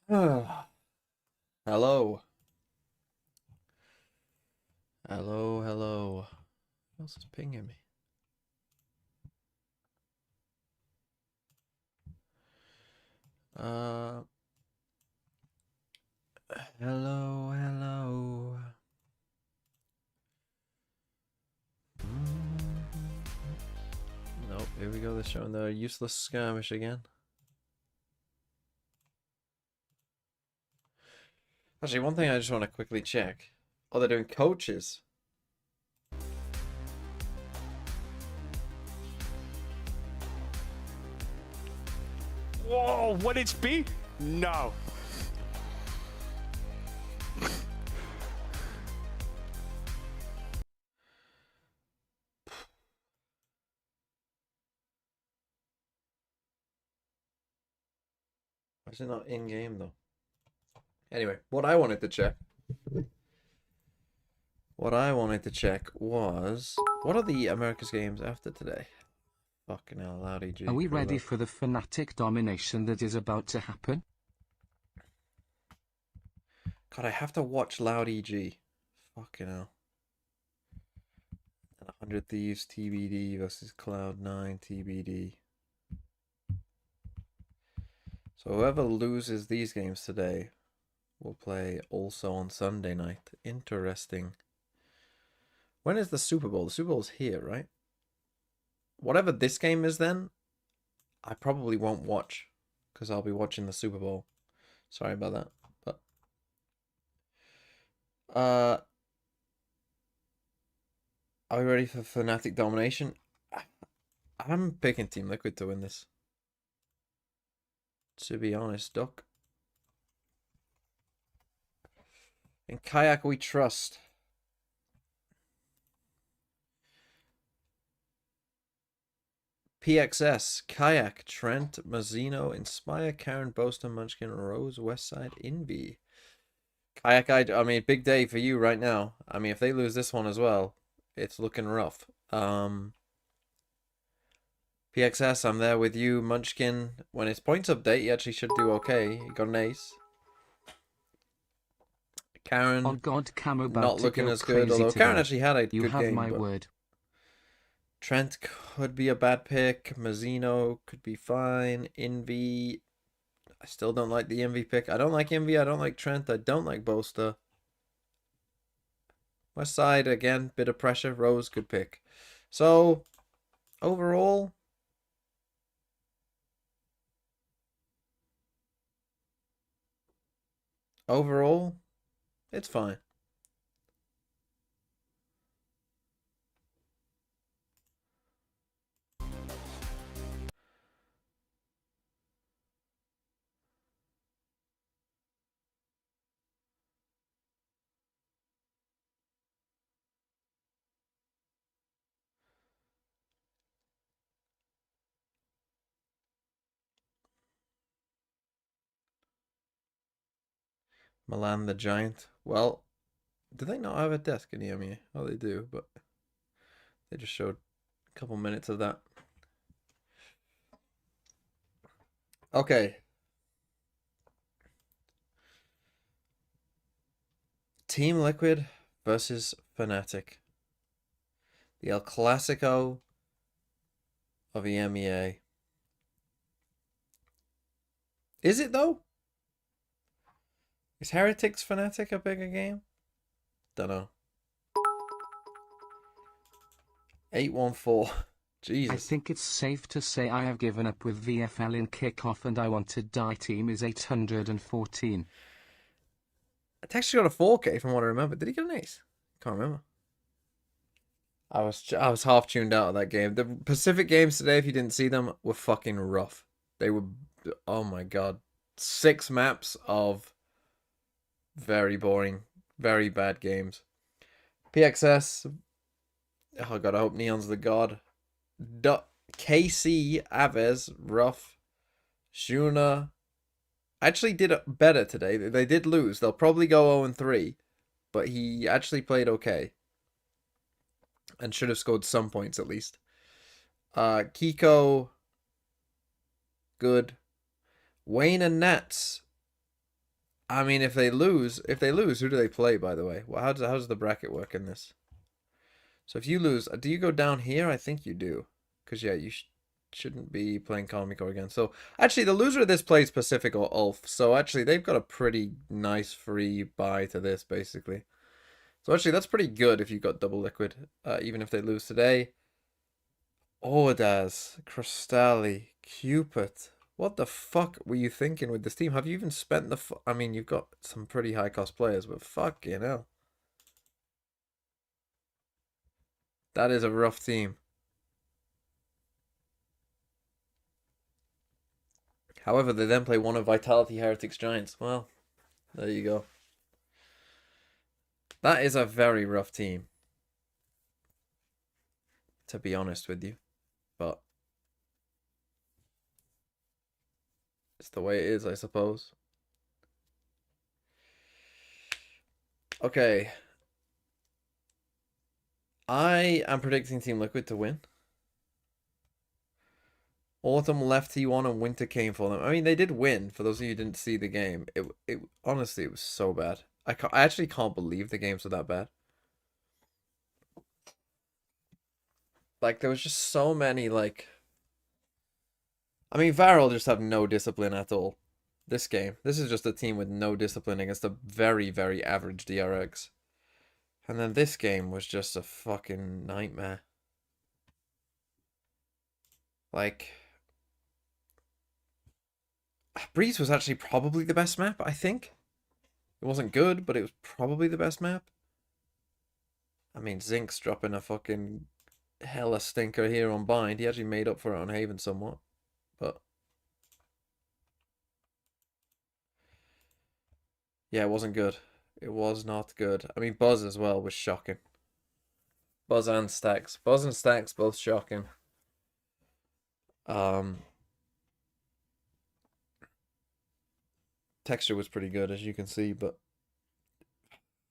Hello. Hello, hello. Who else is pinging me? Uh, hello, hello. Nope, here we go. They're showing the useless skirmish again. Actually, one thing I just want to quickly check. Oh, they're doing coaches. Whoa, what HP? No. Why is it not in game though? Anyway, what I wanted to check. What I wanted to check was what are the America's games after today? Fucking hell, Loudy G. Are we ready for the Fnatic domination that is about to happen? God, I have to watch Loud EG. Fucking hell. 100 Thieves TBD versus Cloud9 TBD. So whoever loses these games today will play also on Sunday night. Interesting. When is the Super Bowl? The Super Bowl's here, right? Whatever this game is then, I probably won't watch because I'll be watching the Super Bowl. Sorry about that. But are we ready for Fnatic domination? I'm picking Team Liquid to win this. To be honest, Duck. In Kayak we trust. PXS, Kayak, Trent, Mazzino, Inspire, Karen, Boaston, Munchkin, Rose, Westside, Invi. Kayak, I mean, big day for you right now. I mean, if they lose this one as well, it's looking rough. PXS, I'm there with you. Munchkin, when his points update, he actually should do okay. He got an ace. Karen, Oh God, Cam about not to looking go as good, crazy although Karen today. actually had a You good have game. my word. Trent could be a bad pick. Mazzino could be fine. Envy, I still don't like the Envy pick. I don't like Envy. I don't like Trent. I don't like Boaster. West side, again, bit of pressure. Rose, good pick. So, overall, it's fine. Milan the Giant. Well, do they not have a desk in EMEA? Oh, they do, but they just showed a couple minutes of that. Okay. Team Liquid versus Fnatic. The El Clasico of EMEA. Is it though? Is Heretics Fnatic a bigger game? Dunno. 814. Jesus. I think it's safe to say I have given up with VFL in kickoff and I want to die. Team is 814. I actually got a 4K from what I remember. Did he get an ace? Can't remember. I was half tuned out of that game. The Pacific games today, if you didn't see them, were fucking rough. They were, oh my god, 6 maps of very boring, very bad games. PXS, oh god, I hope Neon's the god. KC, Aves, rough. Shuna actually did better today. They did lose. They'll probably go 0-3, but he actually played okay. And should have scored some points at least. Kiko, good. Wayne and Nets. I mean, if they lose, who do they play? By the way, well, how does the bracket work in this? So if you lose, do you go down here? I think you do, because yeah, you shouldn't be playing Kamiko again. So actually, the loser of this plays Pacific or Ulf. So actually, they've got a pretty nice free buy to this, basically. So actually, that's pretty good if you've got double liquid, even if they lose today. Ordaz, Cristalli, Cupid. What the fuck were you thinking with this team? Have you even spent the... I mean, you've got some pretty high-cost players, but fucking hell. That is a rough team. However, they then play one of Vitality Heretics Giants. Well, there you go. That is a very rough team, to be honest with you. But it's the way it is, I suppose. Okay. I am predicting Team Liquid to win. Autumn left T1 and winter came for them. I mean, they did win. For those of you who didn't see the game, it honestly, it was so bad. I actually can't believe the games were that bad. Like, there was just so many, like... I mean, Varel just have no discipline at all. This game. This is just a team with no discipline against a very, very average DRX. And then this game was just a fucking nightmare. Like... Breeze was actually probably the best map, I think. It wasn't good, but it was probably the best map. I mean, Zink's dropping a fucking hella stinker here on Bind. He actually made up for it on Haven somewhat. But yeah, it wasn't good. It was not good. I mean, Buzz as well was shocking. Buzz and Stacks. Buzz and Stacks both shocking. Texture was pretty good, as you can see, but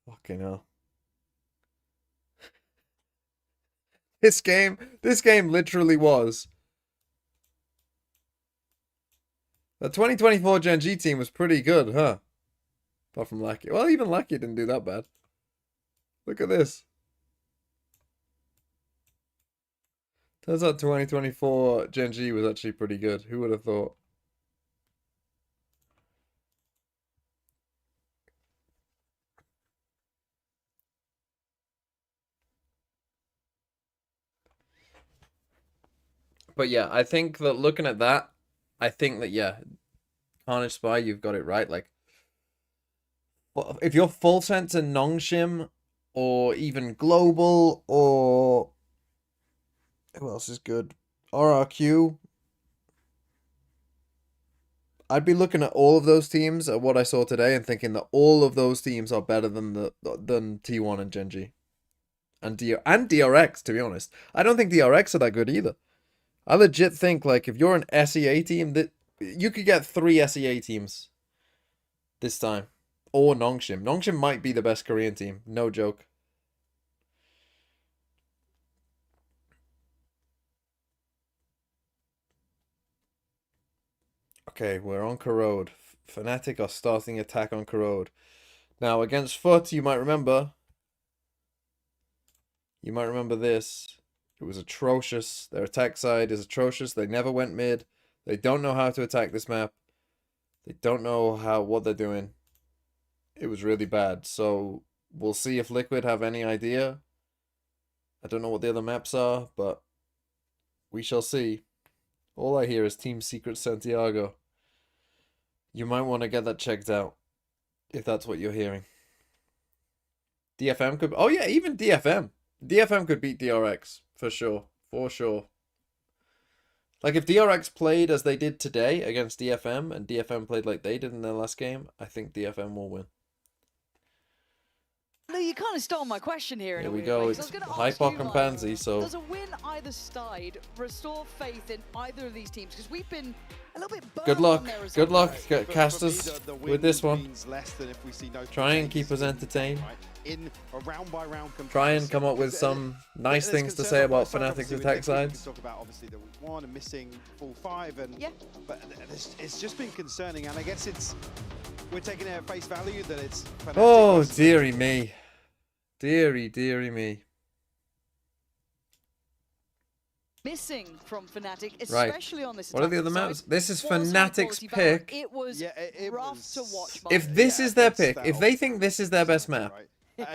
fucking hell. This game literally was. The 2024 Gen G team was pretty good, huh? Apart from Lackey. Well, even Lackey didn't do that bad. Look at this. Turns out 2024 Gen G was actually pretty good. Who would have thought? But yeah, I think that looking at that, I think that, yeah, Carnage Spy, you've got it right. Like, if you're full sense in Nongshim, or even Global, or who else is good? RRQ. I'd be looking at all of those teams at what I saw today and thinking that all of those teams are better than T1 and Gen G. And DRX, to be honest. I don't think DRX are that good either. I legit think, like, if you're an SEA team, that you could get 3 SEA teams this time. Or Nongshim. Nongshim might be the best Korean team. No joke. Okay, we're on Corrode. Fnatic are starting attack on Corrode. Now, against Foot, you might remember this. It was atrocious. Their attack side is atrocious. They never went mid. They don't know how to attack this map. They don't know what they're doing. It was really bad. So we'll see if Liquid have any idea. I don't know what the other maps are, but we shall see. All I hear is Team Secret Santiago. You might want to get that checked out, if that's what you're hearing. DFM could... Oh yeah, even DFM. DFM could beat DRX. For sure. For sure. Like, if DRX played as they did today against DFM, and DFM played like they did in their last game, I think DFM will win. No, you kind of stole my question here. Here we go. It's Hypoc and Pansy, so... Does a win either side restore faith in either of these teams? Because we've been a little bit burned. Good luck. On their results. Good luck, casters, with this one. Try and keep us entertained. Try and come up with some nice things to say about Fnatic's attack sides. Talk about obviously the one and missing full 5, and yeah, but it's just been concerning, and I guess it's we're taking it at face value that it's Fnatic Oh, versus- dearie me. Dearie me. Missing from Fnatic, Right. especially on this. What are the other attacking maps? side, This is was high Fnatic's quality battle. pick. It was Yeah, it rough was- to watch. If Mark. this Yeah, is their against pick, that if they off- think this is their best map, Right.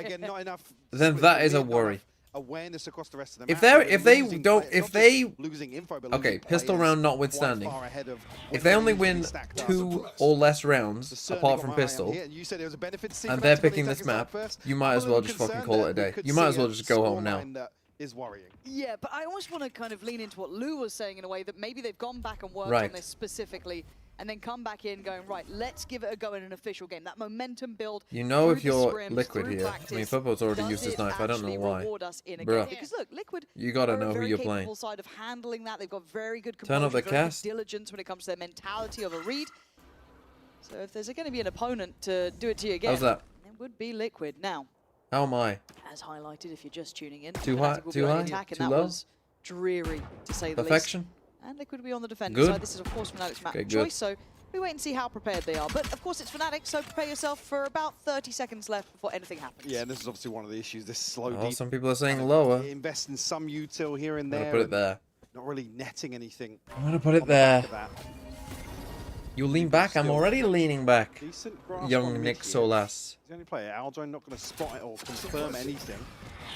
Again, not enough. then switch that is a speed, not worry. enough Awareness across the rest of the If map. they're- They're if they losing don't- players, if not they- just losing info, but okay, losing pistol players round quite notwithstanding, far ahead of if what they only usually win stacked up. 2 or less rounds, Certainly apart got from my eye on pistol, here, and you said it was a benefit to see and Fnatic they're on the picking this attacking side map, first. you might I'm as a well little just fucking concerned call that it a we day. could You might as see well a just go home now. scoreline that is worrying. Yeah, but I almost want to kind of lean into what Lou was saying in a way that maybe they've gone back and worked Right. on this specifically, and then come back in going, right, let's give it a go in an official game. That momentum build. You know through if the you're scrims, Liquid through here. I mean, practice, Popo's already does used his it knife. I don't know actually why. reward us in a Bruh. game? Because look, Liquid You gotta are know a who very you're capable playing. side of handling that. They've got very good Turn up composure, the very good cast. diligence when it comes to their mentality of a read. So if there's going to be an opponent to do it to you again, How's that? it would be Liquid. Now, How am I? as highlighted, if you're just tuning in, Too Fnatic high- will too be on the high? attack, and Too that low? was dreary to say the least. Perfection? And Liquid will be on the defending Good. side. This is, of course, Fnatic's map Okay, of good. choice, so we wait and see how prepared they are. But, of course, it's Fnatic, so prepare yourself for about 30 seconds left before anything happens. Yeah, and this is obviously one of the issues. This slow Oh, deep. some people are saying lower. Invest in some util here and I'm there. gonna put it and there. Not really netting anything. I'm gonna put it on the back there. of that. You lean back. I'm Still- already leaning back. Decent grasp on Young mid Nick here. Solas. He's the only player. Aljo not going to spot it or confirm anything.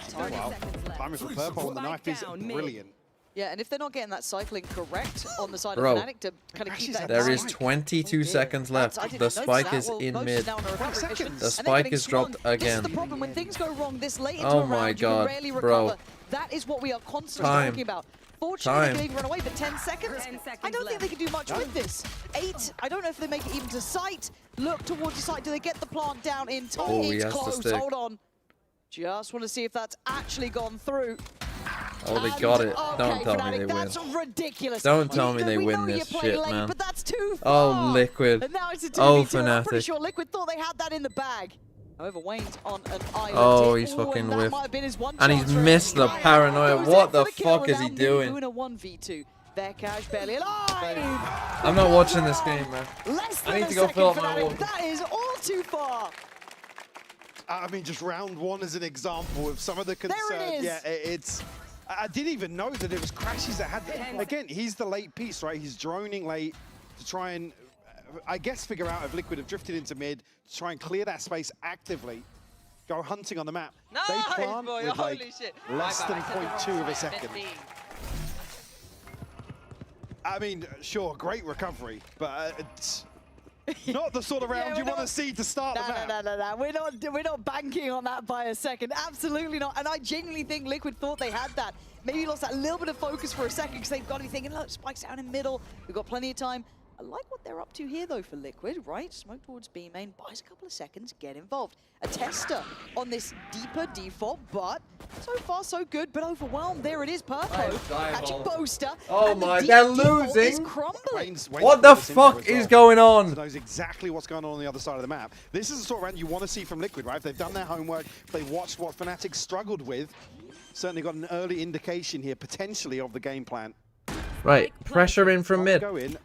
Target Wow. Timing for purple on the knife is brilliant. Yeah, and if they're not getting that cycling correct on the side Bro, of Fnatic to kind of keep that There is Spike. 22 Oh, dear. seconds left. I didn't The notice spike that. is Well, in Ghost mid. is now on a recovery 5 mission, seconds. The and they're spike getting is dropped swung. This is again. the problem. When things go wrong this late into Oh a my round, you God, can rarely bro. recover. That is what we are constantly Time. talking about. Fortunately, they Time. can even run away, but 10 seconds? 10 seconds I don't think they left. can do much with this. 8, I don't know if they make it even to sight. Look towards the site. Do they get the plant down in time? Oh, he It's has to close. stick. Hold on. Just want to see if that's actually gone through. Oh, they And, got it. okay, Don't tell me Fnatic, they win. that's ridiculous. Don't tell me know- they we win know this you're playing shit, late, man. But that's too Oh, far. Liquid. And now it's a 2v2. Oh, I'm pretty Fnatic. sure Liquid thought they had that in the bag. However, Wayne's on an island. Oh, here. he's Ooh, fucking and that whiffed. might have been his one And he's chance for missed the Kaya paranoia. goes What in the for kill fuck is he without doing? Doing a 1v2. Cash barely alive. I'm not watching this game, man. Less than I need a to go second fill up for my Fnatic. water. That is all too far. I mean, just round one as an example of some of the There it concerns. is. Yeah, it's. I didn't even know that it was Crashes that had. Again, he's the late piece, right? He's droning late to try and, I guess, figure out if Liquid have drifted into mid to try and clear that space actively. Go hunting on the map. They plant with like less than 0.2 of a second. I mean, sure, great recovery, but it's not the sort of round Yeah, you we're want to not- see to start the map. No. We're not banking on that by a second. Absolutely not. And I genuinely think Liquid thought they had that. Maybe lost that little bit of focus for a second because they've got to be thinking, look, Spike's down in middle. We've got plenty of time. I like what they're up to here, though, for Liquid, right? Smoke towards B main, buys a couple of seconds, get involved. A tester on this deeper default, but so far so good, but overwhelmed. There it is, Purpo. Catching Boaster. Oh and the my, deep they're default is losing. crumbling. Wayne's What got the this info fuck as is well. going So on? knows exactly what's going on the other side of the map. This is the sort of round you want to see from Liquid, right? If they've done their homework, if they watched what Fnatic struggled with, certainly got an early indication here, potentially, of the game plan. Right, pressure in from mid. Go in.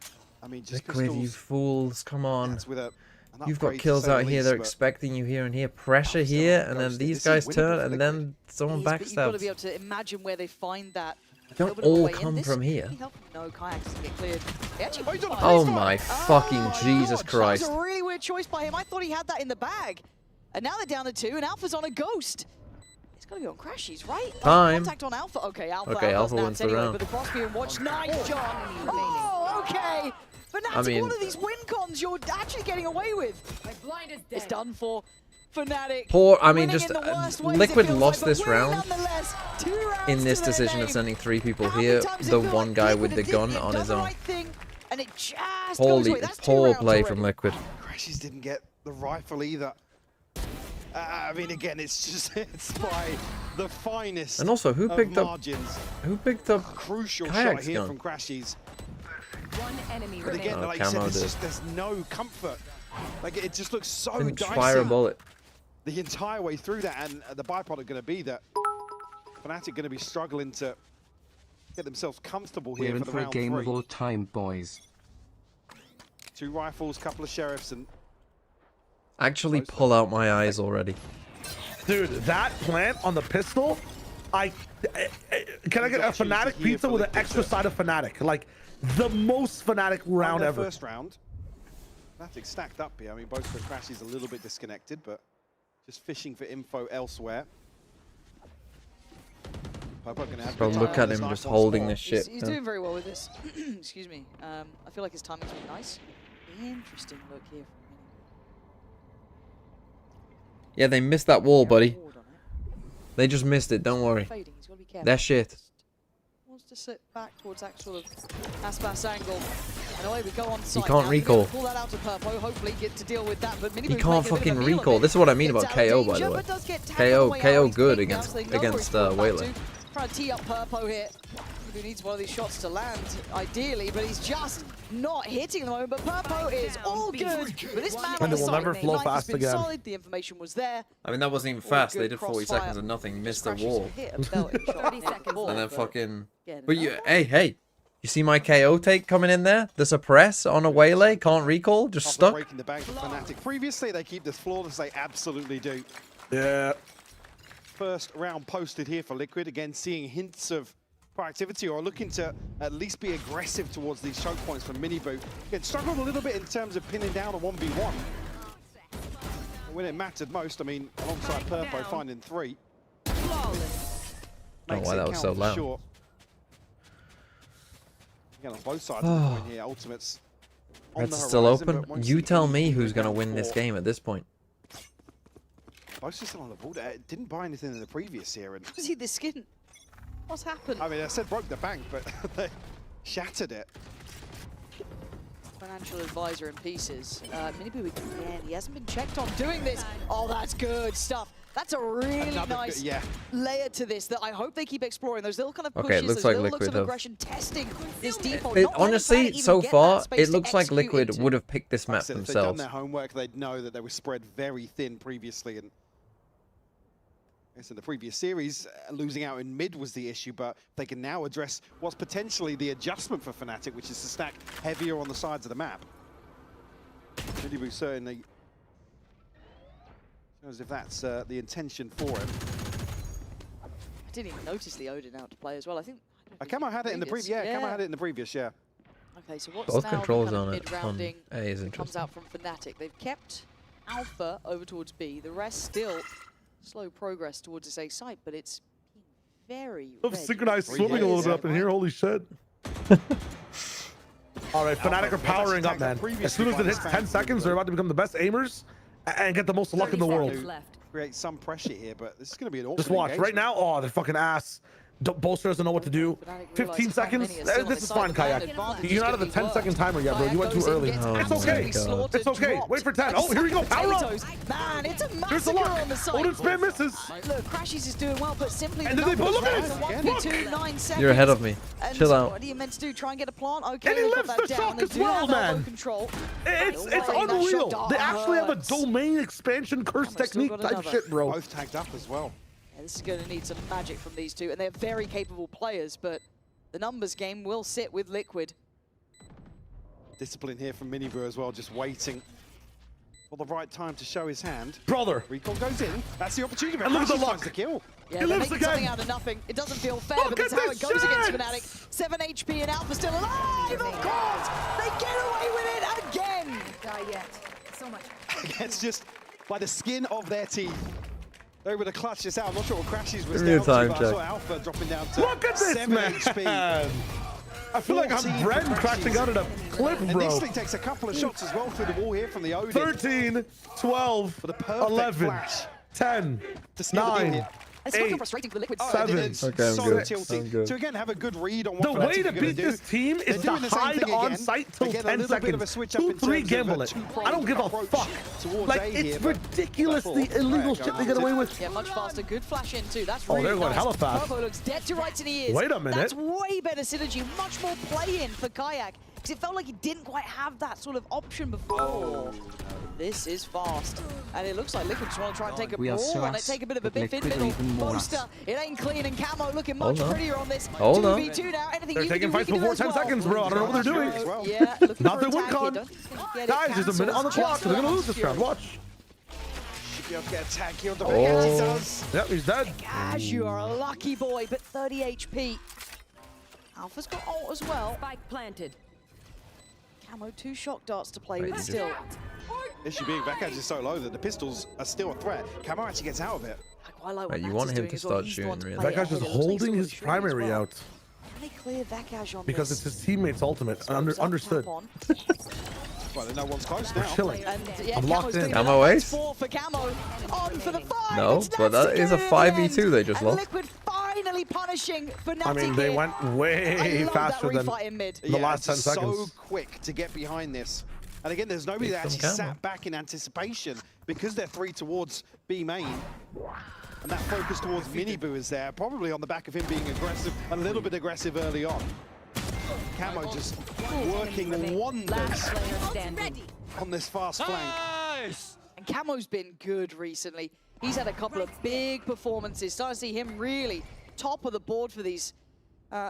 I mean, just Liquid, you pistols. fools, come on. That's with an You've got upgrade, to kills say the out here, least, they're but expecting you here and here. Pressure Still here, not and then ghosted. these This is guys winnable turn, for and Liquid. then someone But you've got to be able backstabs. to imagine where they find that. Don't little bit of all way in. come This from could here. be helpful. No, Kayaks doesn't get cleared. They actually Oh, he's on a Oh freeze my fire. fucking my Jesus God, Christ. That was a really weird choice by him. I thought he had that in the bag. And now they're down to 2, and Alpha's on a ghost. It's got to be on Crashies, right? Time. Contact on Alpha. Okay, Alpha. Okay, Alpha's Alpha wins the anyway, round. But the crossbeam and watch. Nice, John. Oh, okay. Fnatic, I mean- one of these win cons you're actually getting away with. My blind is It's dead. done for Fnatic. Poor, I mean, Winning just in the worst ways, it Liquid feels lost like, this but winning round nonetheless. 2 rounds in this to their decision of name. sending 3 people How many here. times The it feel one like guy Liquid with the have gun did on the his own. right thing, and it just goes Holy, away. That's 2 poor rounds play from already. Liquid. Crashes didn't get the rifle either. I mean, again, it's just it's by the finest And also, who of picked up margins. Crucial shot Kayak's here gun? from Crashes. One enemy But again, remaining. like you said, Camo there's, did. just, there's no comfort. Like, it just looks so Didn't dicey fire a bullet. the entire way through that, and the byproduct going to be that Fnatic going to be struggling to get themselves comfortable here We're in for the for a round game 3. of all time, boys. 2 rifles, couple of sheriffs, and Actually pull out my eyes already. Dude, that plant on the pistol, can I get a Fnatic pizza with an extra side of Fnatic? Like, the most Fnatic round ever. First round. Fnatic stacked up here. I mean, both for Crashy's a little bit disconnected, but just fishing for info elsewhere. Bro, look at him just holding this shit. He's doing very well with this. Excuse me. I feel like his timing's been nice. Interesting look here. Yeah, they missed that wall, buddy. They just missed it, don't worry. They're shit. Wants to sit back towards that sort of Aspas angle. And away we go on site. He can't recall. Pull that out to Purpo, hopefully get to deal with that, but He can't fucking recall. This is what I mean about KO, by the way. KO good against Wayland. Trying to tee up Purpo here. Who needs one of these shots to land, ideally, but he's just not hitting at the moment. But Purpo is all good. But this man on the will side, never flow Knife has fast been again. solid. The information was there. I mean, that wasn't even fast. They did 40 seconds of nothing, missed the wall. 30 seconds. And then fucking... But you, hey, you see my KO take coming in there? The suppress on a waylay, can't recall, just stuck. Breaking the bank for Fnatic. Previously, they keep this flawless. They absolutely do. Yeah. First round posted here for Liquid. Again, seeing hints of proactivity or looking to at least be aggressive towards these choke points from Miniboo. Again, struggled a little bit in terms of pinning down a 1v1. When it mattered most, I mean, alongside Purpo finding 3. Flawless. Oh, wow, that was so loud. Sure. Again, on both sides of the point here, Ultimates on Reds the is still horizon, open. but won't You see tell any me who's movement going to win this for- game at this point. Both are still on the board. Didn't buy anything in the previous year. And See the skin. What's happened? I mean, I said broke the bank, but they shattered it. Financial advisor in pieces. Miniboo again. He hasn't been checked on doing this. Oh, that's good stuff. That's a really Another nice good- yeah. layer to this that I hope they keep exploring. Those little kind of Okay, pushes, it looks those like little looks Liquid of have- aggression, testing this default. It, not letting honestly, Fnatic even so get far, that space it to looks like execute Liquid into. would have picked this Like I map said, if they'd done themselves. their homework, they'd know that they were spread very thin previously. And I guess in the previous series, losing out in mid was the issue, but they can now address what's potentially the adjustment for Fnatic, which is to stack heavier on the sides of the map. Miniboo certainly shows if that's the intention for him. I didn't even notice the Odin out to play as well. I think Camo had it in the previous. Yeah, Camo had it in the previous. Yeah. Okay, so what's Both now controls the kind on of it mid-rounding on A is that comes interesting. out from Fnatic? They've kept Alpha over towards B. The rest still slow progress towards this A site, but it's been very Love ready. synchronized Three swimming a little days, bit up in here. Holy shit. All right, Fnatic are powering up, man. As soon as it hits 10 seconds, they're about to become the best aimers and get the most luck in the 30 world. seconds left. Create some pressure here, but this is going to be an awkward Just watch. Right engagement. now, oh, they're fucking ass. Bolster doesn't know what to do. 15 seconds? This is fine, Kayak. You're not at the 10-second timer yet, bro. You went too early. Oh It's my okay. God. It's okay. Wait for 10. Oh, here we go. Power up. Man, it's a Here's the massacre luck. on the site. Odin spam misses. Look, Crashies is doing well, but simply And the then they numbers, look at right? this. So 1v2, 9 seconds. You're ahead of me. And Chill out. What are you meant to do? Try and get a plant? Okay, And he they got lives that the down. shock They as do well, have elbow man. control. It's Playing that unreal. shot They down actually have a hurts. domain expansion curse Still technique got type another. shit, bro. Both tagged up as well. Yeah, this is going to need some magic from these two, and they're very capable players, but the numbers game will sit with Liquid. Discipline here from Miniboo as well, just waiting for the right time to show his hand. Brother. Recall goes in. That's the opportunity. And look at the Crashies luck. finds the kill. Yeah, He they're lives making something again. out of nothing. It doesn't feel fair, Look but that's at how it this goes against shit. Fnatic. 7 HP and Alpha still alive, of course! They get away with it again! Die yet. So much. It's just by the skin of their teeth. They were to clutch this out. I'm not sure what Crashies was Give me a down to, time but I saw check. Alpha dropping down to Look at this, 7 man. HP. I feel like 14 I'm for Bren Crashies. crashing out at a clip, And bro. Nixley takes a couple of shots as well through the wall here from the Odin. 13, 12, For the perfect 11, flash. 10, To steal the 9. hit. It's fucking 8, frustrating for the Liquid. Oh, Seven. it's Okay, I'm so good. tilting. I'm good. To again have a good read on The what way Fnatic to are gonna beat do. this team They're is to doing the same hide thing on again. site till Again, a 10 little bit of a seconds. switch up in 2-3 terms of a gamble it. two-pronged I don't give a approach fuck. towards Like, A it's here, but ridiculous the that's all. illegal Right, shit they get away with. Yeah, much faster. Good flash in too. That's Oh, really they're going nice. hella fast. Purple looks dead to rights and he is. Wait a minute. That's way better synergy. Much more play-in for Kayak. Because it felt like he didn't quite have that sort of option before. This is fast. And it looks like Liquid just want to try and take a We are ball so on it, ass, take a bit of a but biff in Liquid are middle. even more Boaster, ass. it ain't clean, and Camo looking Hold much on. prettier on this. Hold on. 2v2 now. Anything They're you taking can do, fights we can do before as 10 well. seconds, bro. I don't know what they're doing. As well. Yeah, looking Not for their win attack here. con. Don't think he's gonna get it Guys, there's a minute on the cancelled clock. just They're going to lose for this round. Watch. be able to get a tag here on the back as he does. Yep, he's dead. Ash, you are a lucky boy, but 30 HP. Alpha's got ult as well. Spike planted. Camo 2 shock darts to play Wait, with did you- still. Issue being Vekaj is so low that the pistols are still a threat. Camo actually gets out of it. I quite like what Right, you Nats want is him doing to as well. start He's the one to shooting, play really. Vekaj it. is It looks like holding he's his got a shooting as primary well. out Can they clear Vekaj on because this? it's his teammate's ultimate. Understood. On. Well, no one's close We're now. chilling. And yeah, I'm locked in. Camo ace? 4 for Camo. On for the 5. No, It's but Nats that to is get a it in 5v2 the end. they just And lost. Liquid finally punishing Fnatic I mean, they here. went I way love faster that than refight in mid. the last 10 it's seconds. so quick to get behind this. And again, there's nobody that Big actually from Camo. sat back in anticipation because they're 3 towards B main. And that focus towards Miniboo is there, probably on the back of him being aggressive, a little bit aggressive early on. Camo just working wonders Last player standing. on this fast flank. And Camo's been good recently. He's had a couple of big performances. Starting to see him really top of the board for these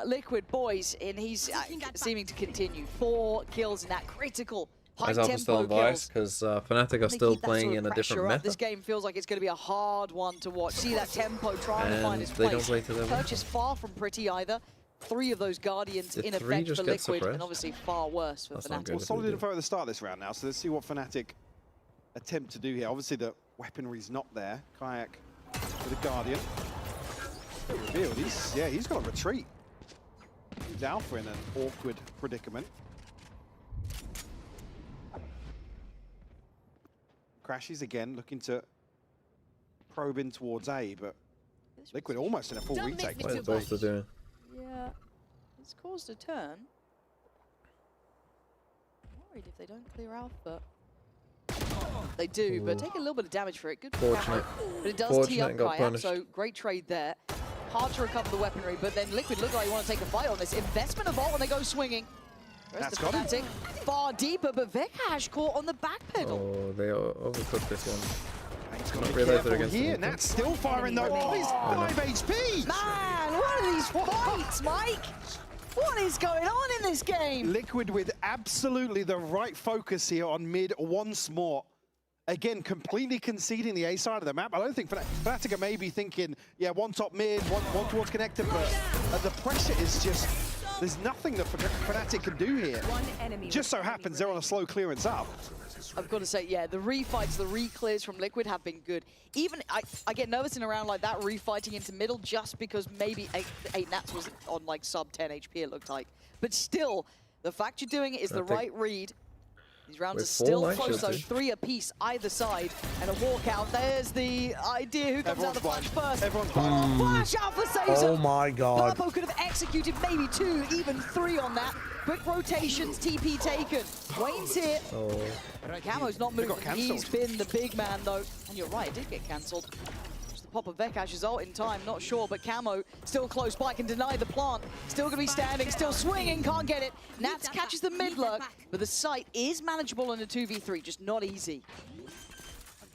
Liquid boys, and he's seeming to continue. 4 kills in that critical high Is Alpha still tempo advised? kills. Because Fnatic are They still keep that playing sort of in a pressure different up. This meta. game feels like it's going to be a hard one to watch. See that tempo trying to find And his they don't place. play to their win. Purchase far from pretty either. 3 of those Guardians Did in 3 effect just for get Liquid, and suppressed? obviously far worse for That's not Fnatic. good. Well, solid info at the start of this round now, so let's see what Fnatic attempt to do here. Obviously, the weaponry's not there. Kayak with a Guardian. Revealed. He's got to retreat. He's Alpha in an awkward predicament. Crashes again, looking to probe in towards A, but Liquid almost in a full Don't retake. make What me is supposed to do? Yeah, it's caused a turn. I'm worried if they don't clear Alpha. They do, but take a little bit of damage for it. Good for Fortunate. Camo. But it does tee Fortunate up and got Kayak, punished. so great trade there. Hard to recover the weaponry, but then Liquid look like you want to take a fight on this. Investment of ult, and they go swinging. Rest That's of got him. Fnatic far deeper, but Vekaj caught on the back pedal. Oh, they overcooked this one. He's got Not to be realised they're careful against here. the Nat's still firing though. Oh, he's 5 HP! Man, what are these fights, Mike? What is going on in this game? Liquid with absolutely the right focus here on mid once more. Again, completely conceding the A side of the map. I don't think Fnatic are maybe thinking, yeah, one top mid, one towards connector, but the pressure is just, there's nothing that Fnatic can do here. One enemy. Just so happens they're on a slow clearance up. I've got to say, yeah, the refights, the re-clears from Liquid have been good. Even, I get nervous in a round like that, refighting into middle, just because maybe 8 Nats was on like sub 10 HP, it looked like. But still, the fact you're doing it is the right read. These rounds With are still 4 close, though. night shifts. 3 apiece either side, and a walkout. There's the idea who comes out the flash first. Everyone's blind. Flash Alpha saves Oh him. my god. Purple could have executed maybe 2, even 3 on that. Quick rotations, TP taken. Wayne's here. Oh, Camo's not moving. got He's cancelled. been the big man, though. And you're right, it did get cancelled. Just the pop of Vekaj's ult in time, not sure, but Camo still close by, can deny the plant. Still gonna be standing, still swinging, can't get it. Nats catches the mid lurk, but the site is manageable in a 2v3, just not easy.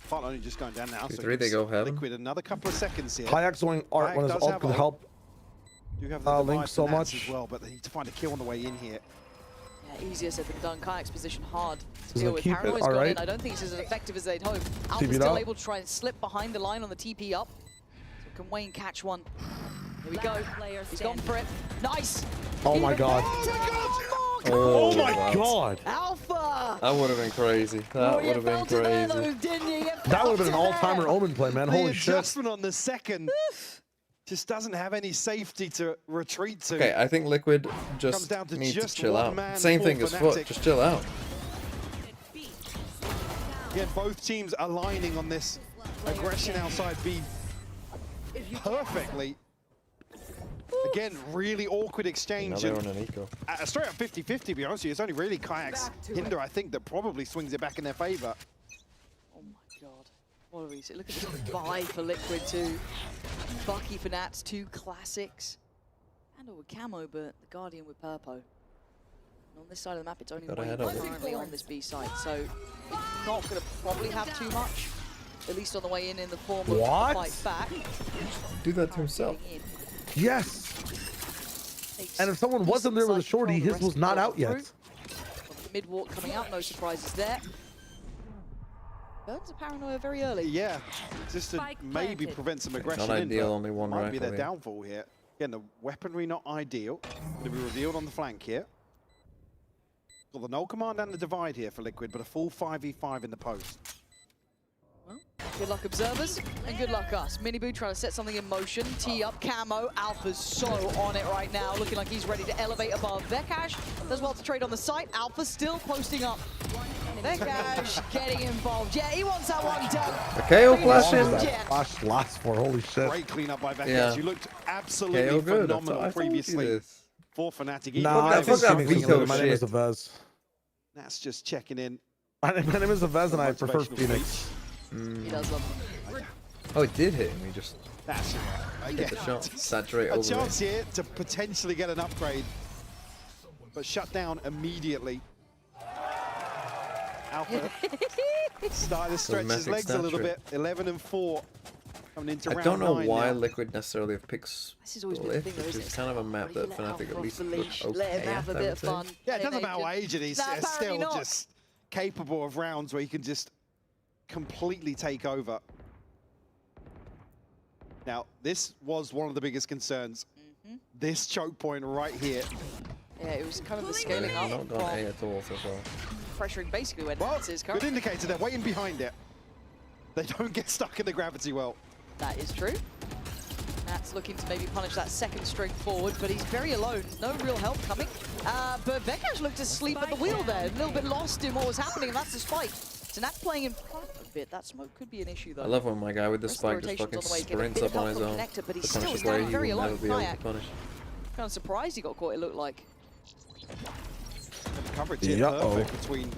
Part only just going down now. 2-3, they go heaven. Liquid another couple of seconds here. Kayak's going art Kayak when his does ult have could ult. help. Do have the Link device so for Nats much. as well, but they need to find a kill on the way in here. Yeah, easier said than done. Kayak's position hard to He's deal gonna with. keep it, Paranoia's gone alright. in. I don't think it's as effective as they'd hope. Alpha's TP'd still up. able to try and slip behind the line on the TP up. So can Wayne catch one? Here we go. Last player He's gone standing. for it. Nice. Oh my god. Oh, Oh my wow. god. Alpha! That would have been crazy. Oh, That you would have been felt it there, crazy. though, didn't you? You That would have felt been an it all-timer there. Omen play, man. The Holy shit. adjustment on the second just doesn't have any safety to retreat to. Okay, I think Liquid Comes just down to needs to just chill one out. man Same for thing as Fnatic. Foot, just chill out. Again, both teams aligning on this aggression outside B perfectly. Again, really awkward Now exchange. they're and on an eco. straight up 50-50, to be honest with you. It's only really Kayak's hinder, I think, that probably swings it back in their favor. Oh my god. What a reset. Look at this buy for Liquid too. Bucky for Nats, 2 classics. Handle with Camo, but the Guardian with Purpo. And on this side of the map, it's only Got Wayne ahead of it. currently on this B side, so it's not going to probably have too much. At least on the way in the form of What? the fight back. Do that to himself. Getting in. Yes. Takes And if someone decent wasn't there with a side control, shorty, the his rest was of not the out yet. through. Mid walk coming out, no surprises there. Burns a paranoia very early. Yeah, just to Spike maybe planted. prevent some Not aggression. ideal, but only one might be rifle their here. downfall here. Again, the weaponry not ideal. Going to be revealed on the flank here. Got the null command and the divide here for Liquid, but a full 5v5 in the post. Well, good luck, observers, and good luck, us. Miniboo trying to set something in motion. Tee up, camo. Alpha's so on it right now, looking like he's ready to elevate above. Vekash does well to trade on the site. Alpha still posting up. Vekash getting involved. Yeah, he wants that one done. KO flash How long in. does Yeah. that flash last for? Holy shit. Great cleanup by Vekash. Yeah. You looked absolutely KO good. phenomenal I told you previously this. for Fnatic. Nah, that- I think fuck that Phoenix is veto good. My name is shit. Avez. That's just checking in. My name is Avez and I prefer Motivational Phoenix. He does love them. Oh, it did hit him. He just That's hit again, the shot. Saturate a over chance it. here to potentially get an upgrade, but shut down immediately. Alpha starting to stretch his Cosmetic legs a little statue. bit. 11 and 4 coming into I round don't know 9 why now. Liquid necessarily have picked This has always been the thing, Split, though, which isn't is it? kind of a map What do that you let Fnatic off at least the look leash? okay Let him at, have a I bit would of say. fun. Yeah, it They doesn't may matter what age it is. Nah, It's apparently still not. just capable of rounds where he can just completely take over. Now, this was one of the biggest concerns. This choke point right here. Yeah, it was kind of the scaling Not up gone A from at all so far. pressuring basically when Well, Nats is good current. indicator. They're waiting behind it. They don't get stuck in the gravity well. That is true. Nats looking to maybe punish that second string forward, but he's very alone. No real help coming. But Vekash looked asleep at the wheel there, a little bit lost in what was happening, and that's the spike. So Nats playing in front a bit. That smoke could be an issue, though. I love when my guy with the Rest of the spike just rotation's fucking on the way, getting a sprints bit up of on help his from own. Connector, but he's To still punish a standing player he very will never alone. be able to Kayak. punish. Kind of surprised he got caught, it looked like. The coverage here Yeah-oh. perfect between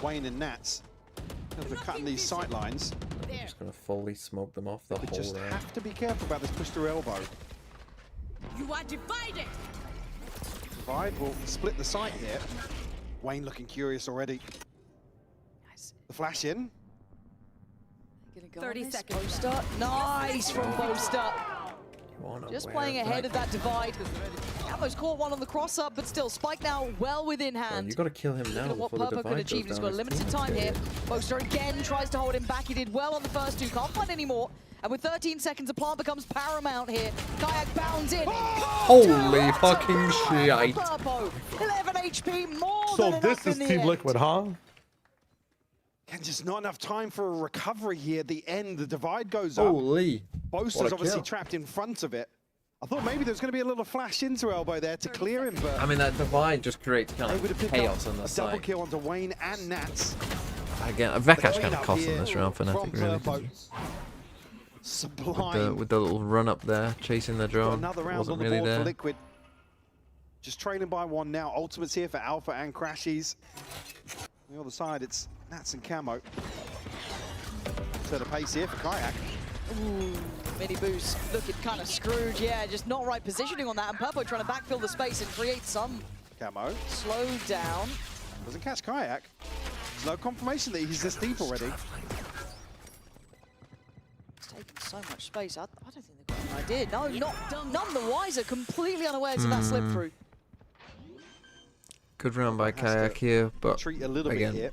Wayne and Nats. They're cutting these sight lines. Just gonna fully smoke them off the We whole just round. have to be careful about this push through elbow. You are divided. Divide will split the sight here. Wayne looking curious already. Nice. The flash in. Gonna go 30 on this. seconds. Boaster. Nice from Boaster. You wanna Just wear playing that ahead of that divide. Almost caught one on the cross up, but still, Spike now well within Bro, hand. You gotta kill him Looking now at what before the Purpo could divide achieve. goes He's down. got His limited team's time here. dead. Boaster again tries to hold him back. He did well on the first two. Can't find any more. And with 13 seconds, the plant becomes paramount here. Kayak bounds in. Holy fucking shit. Purpo, 11 HP, more So than this enough is in the Team end. Liquid, huh? And just not enough time for a recovery here at the end. The divide goes up. Holy. Boaster's what a obviously kill. trapped in front of it. I thought maybe there was going to be a little flash into elbow there to clear him, but I mean, that divide just creates kind able to of pick chaos up on the a double side. kill onto Wayne and Nats. Again, Vekash kind Clean of up cost here them this round, from Fnatic, really. Purpo. Sublime. With the little run up there, chasing the Got drone. another round Wasn't on the really board there. for Liquid. Just trailing by one now. Ultimates here for Alpha and Crashies. On the other side, it's Nats and Camo. So the pace here for Kayak. Ooh, mini boost looking kind of screwed. Yeah, just not right positioning on that. And Purpo trying to backfill the space and create some Camo slow down. doesn't catch Kayak. There's no confirmation that he's this deep already. It's taking so much space. I don't think they've got an idea. No, none the wiser. Completely unawares of that slip through. Good round by Has to Kayak here, but Retreat a little again, bit here.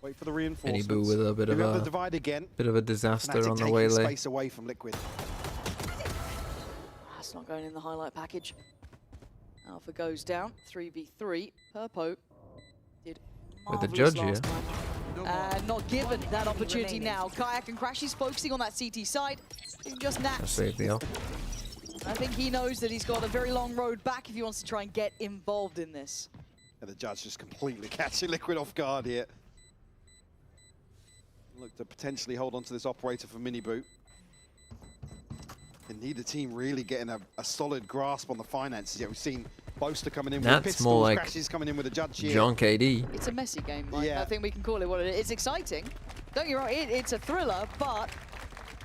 Wait for the Any reinforcements. boo with a bit Here of we have the a divide again. disaster Fnatic on the taking waylay. space away from Liquid. That's not going in the highlight package. Alpha goes down. 3v3. Purpo did With the marvellous judge last here. time. Not given that opportunity now. Kayak and Crashies focusing on that CT side. Just Let's Nats. save the elf. I think he knows that he's got a very long road back if he wants to try and get involved in this. And the judge just completely catching Liquid off guard here. Look to potentially hold on to this operator for mini boot. And neither team really getting a solid grasp on the finances yet. We've seen Boaster coming in with That's pistols, more like Crashies coming in with a judge here. John KD. It's a messy game, Mike. Yeah. I think we can call it what it is. It's exciting. Don't get me wrong, it's a thriller, but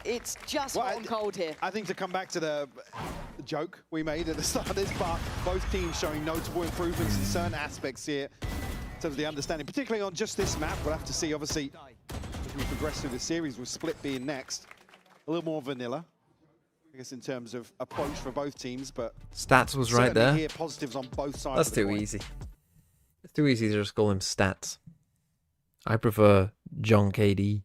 it's just Well, hot and cold here. I think to come back to the joke we made at the start of this part, both teams showing notable improvements in certain aspects here in terms of the understanding, particularly on just this map. We'll have to see, obviously, as we progress through the series, with Split being next. A little more vanilla, I guess, in terms of approach for both teams, but Stats was right certainly there. here positives on both sides. That's of the too coin. easy. It's too easy to just call him stats. I prefer John KD.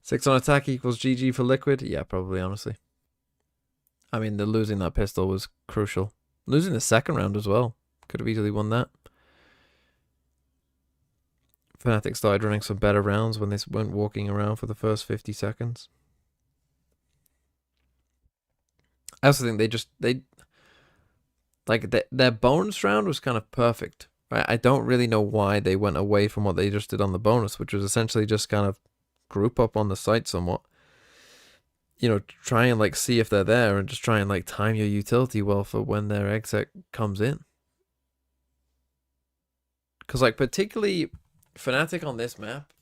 Six on attack equals GG for Liquid. Yeah, probably, honestly. I mean, the losing that pistol was crucial. Losing the second round as well. Could have easily won that. Fnatic started running some better rounds when they went walking around for the first 50 seconds. I also think their bonus round was kind of perfect. Right? I don't really know why they went away from what they just did on the bonus, which was essentially just kind of group up on the site somewhat. You know, try and like see if they're there and just try and like time your utility well for when their exec comes in. Because like particularly Fnatic on this map,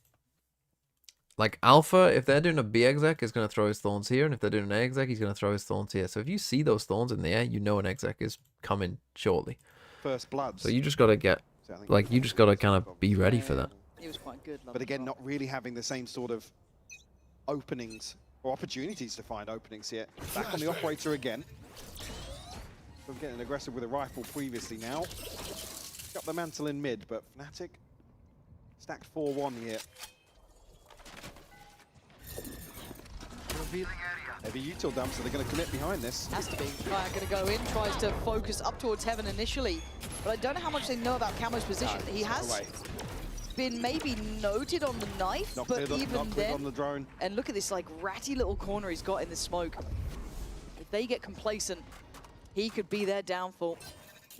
like Alpha, if they're doing a B exec, is going to throw his thorns here, and if they're doing an A exec, he's going to throw his thorns here. So if you see those thorns in the air, you know an exec is coming shortly. First bloods. So you just got to get, like, you just got to kind of be ready for that. He was quite good. But again, not really having the same sort of openings or opportunities to find openings here. Back on the operator again. From getting aggressive with a rifle previously now. Got the mantle in mid, but Fnatic stacked 4-1 here. Heavy util dump, so they're going to commit behind this. Has to be. Kayak going to go in, tries to focus up towards heaven initially. But I don't know how much they know about Camo's position. He has been maybe noted on the knife, but even then, on the drone. And look at this like ratty little corner he's got in the smoke. If they get complacent, he could be their downfall.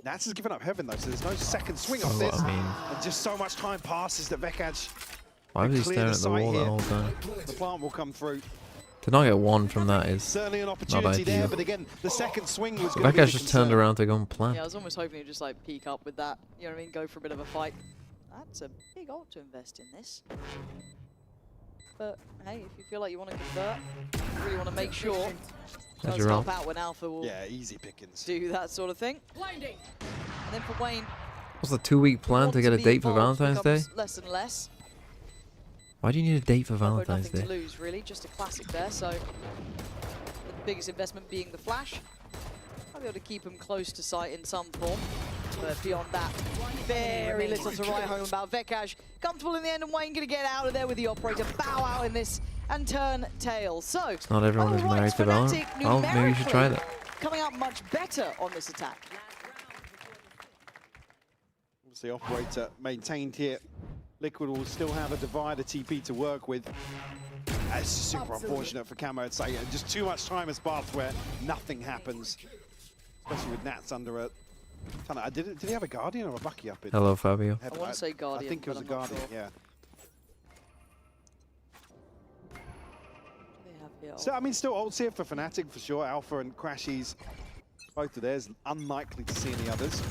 Nats has given up heaven though, so there's no second swing off this. And just so much time passes that Vekaj Why was he staring at the wall the whole time? The plant will come through. To not get one from that is certainly an opportunity there, but again, the second swing was going to be Vekaj just turned around to go and plant. Yeah, I was almost hoping he'd just like peek up with that. You know what I mean? Go for a bit of a fight. That's a big ult to invest in this. But hey, if you feel like you want to convert, you really want to make sure That's does help out when Alpha will easy pickings. Do that sort of thing. Blinding. And then for Wayne, what's the 2-week plan to get a date for Valentine's Day? Less and less. Why do you need a date for Valentine's Day? Nothing to lose, really. Just a classic there. So the biggest investment being the flash. I'll be able to keep him close to sight in some form. But beyond that, very little to write home about. Vekaj comfortable in the end, and Wayne going to get out of there with the operator, bow out in this, and turn tails. So not everyone is married to Valorant. Oh, maybe you should try that. Coming out much better on this attack. The operator maintained here. Liquid will still have a divider TP to work with. It's super unfortunate for Camo, I'd say. Just too much time has passed where nothing happens. Especially with Nats under a... Did he have a Guardian or a Bucky up in? Hello, Fabio. I want to say Guardian. I think it was a Guardian, yeah. So, I mean, still ults here for Fnatic for sure. Alpha and Crashies, both of theirs. Unlikely to see any others.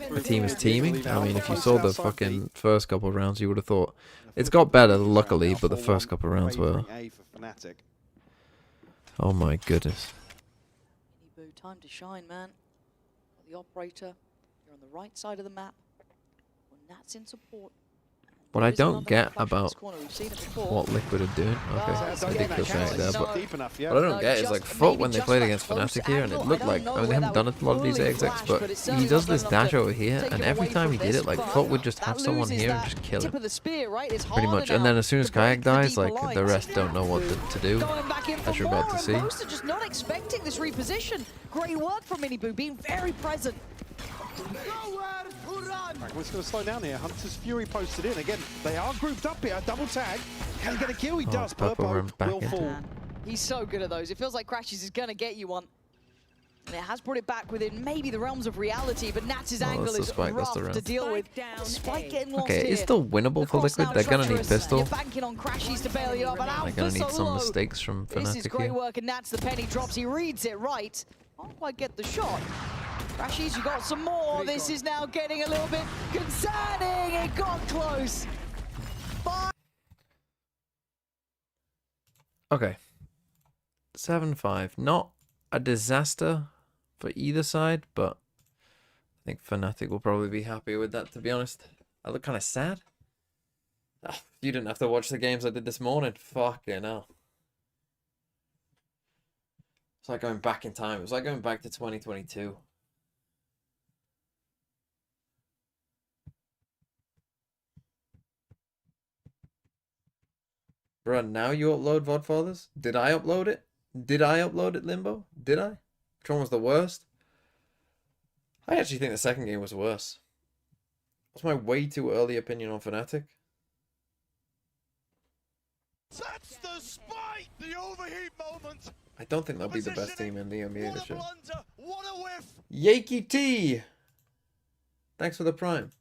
The team is teaming. I mean, if you saw the fucking first couple of rounds, you would have thought it's got better, luckily, but the first couple of rounds were... Oh my goodness. Time to shine, man. The operator, you're on the right side of the map. When Nat's in support. What I don't get about what Liquid are doing, okay, it's ridiculous right there, but what I don't get is like Foot when they played against Fnatic here, and it looked like, I mean, they haven't done a lot of these execs, but he does this dash over here, and every time he did it, like Foot would just have someone here and just kill him, pretty much, and then as soon as Kayak dies, like the rest don't know what to do, as you're about to see. Most are just not expecting this reposition. Great work from Miniboo, being very present. Right, we're just going to slow down here. Hunter's Fury posted in. Again, they are grouped up here. Double tag. Can he get a kill? He does. Purpo will fall. He's so good at those. It feels like Crashes is going to get you one. And it has brought it back within maybe the realms of reality, but Nats' angle is rough to deal with. Spike getting lost okay, here. It's still winnable for Liquid. They're going to need pistol. You're banking on Crashes to bail you up, and they're going to need some mistakes from Fnatic here. This is great work, and Nats, the penny drops. He reads it right. Can't quite get the shot. Crashies, you got some more. This is now getting a little bit concerning. It got close. Okay. 7-5. Not a disaster for either side, but I think Fnatic will probably be happy with that, to be honest. I look kind of sad. You didn't have to watch the games I did this morning. Fucking hell. It's like going back in time. It was like going back to 2022. Bruh, now you upload VOD Fathers? Did I upload it? Did I upload it, Limbo? Did I? Which one was the worst? I actually think the second game was worse. That's my way too early opinion on Fnatic. That's the spike! The overheat moment! I don't think they'll be the best team in the NBA this year. Blunder! What a whiff! Yakey T! Thanks for the prime.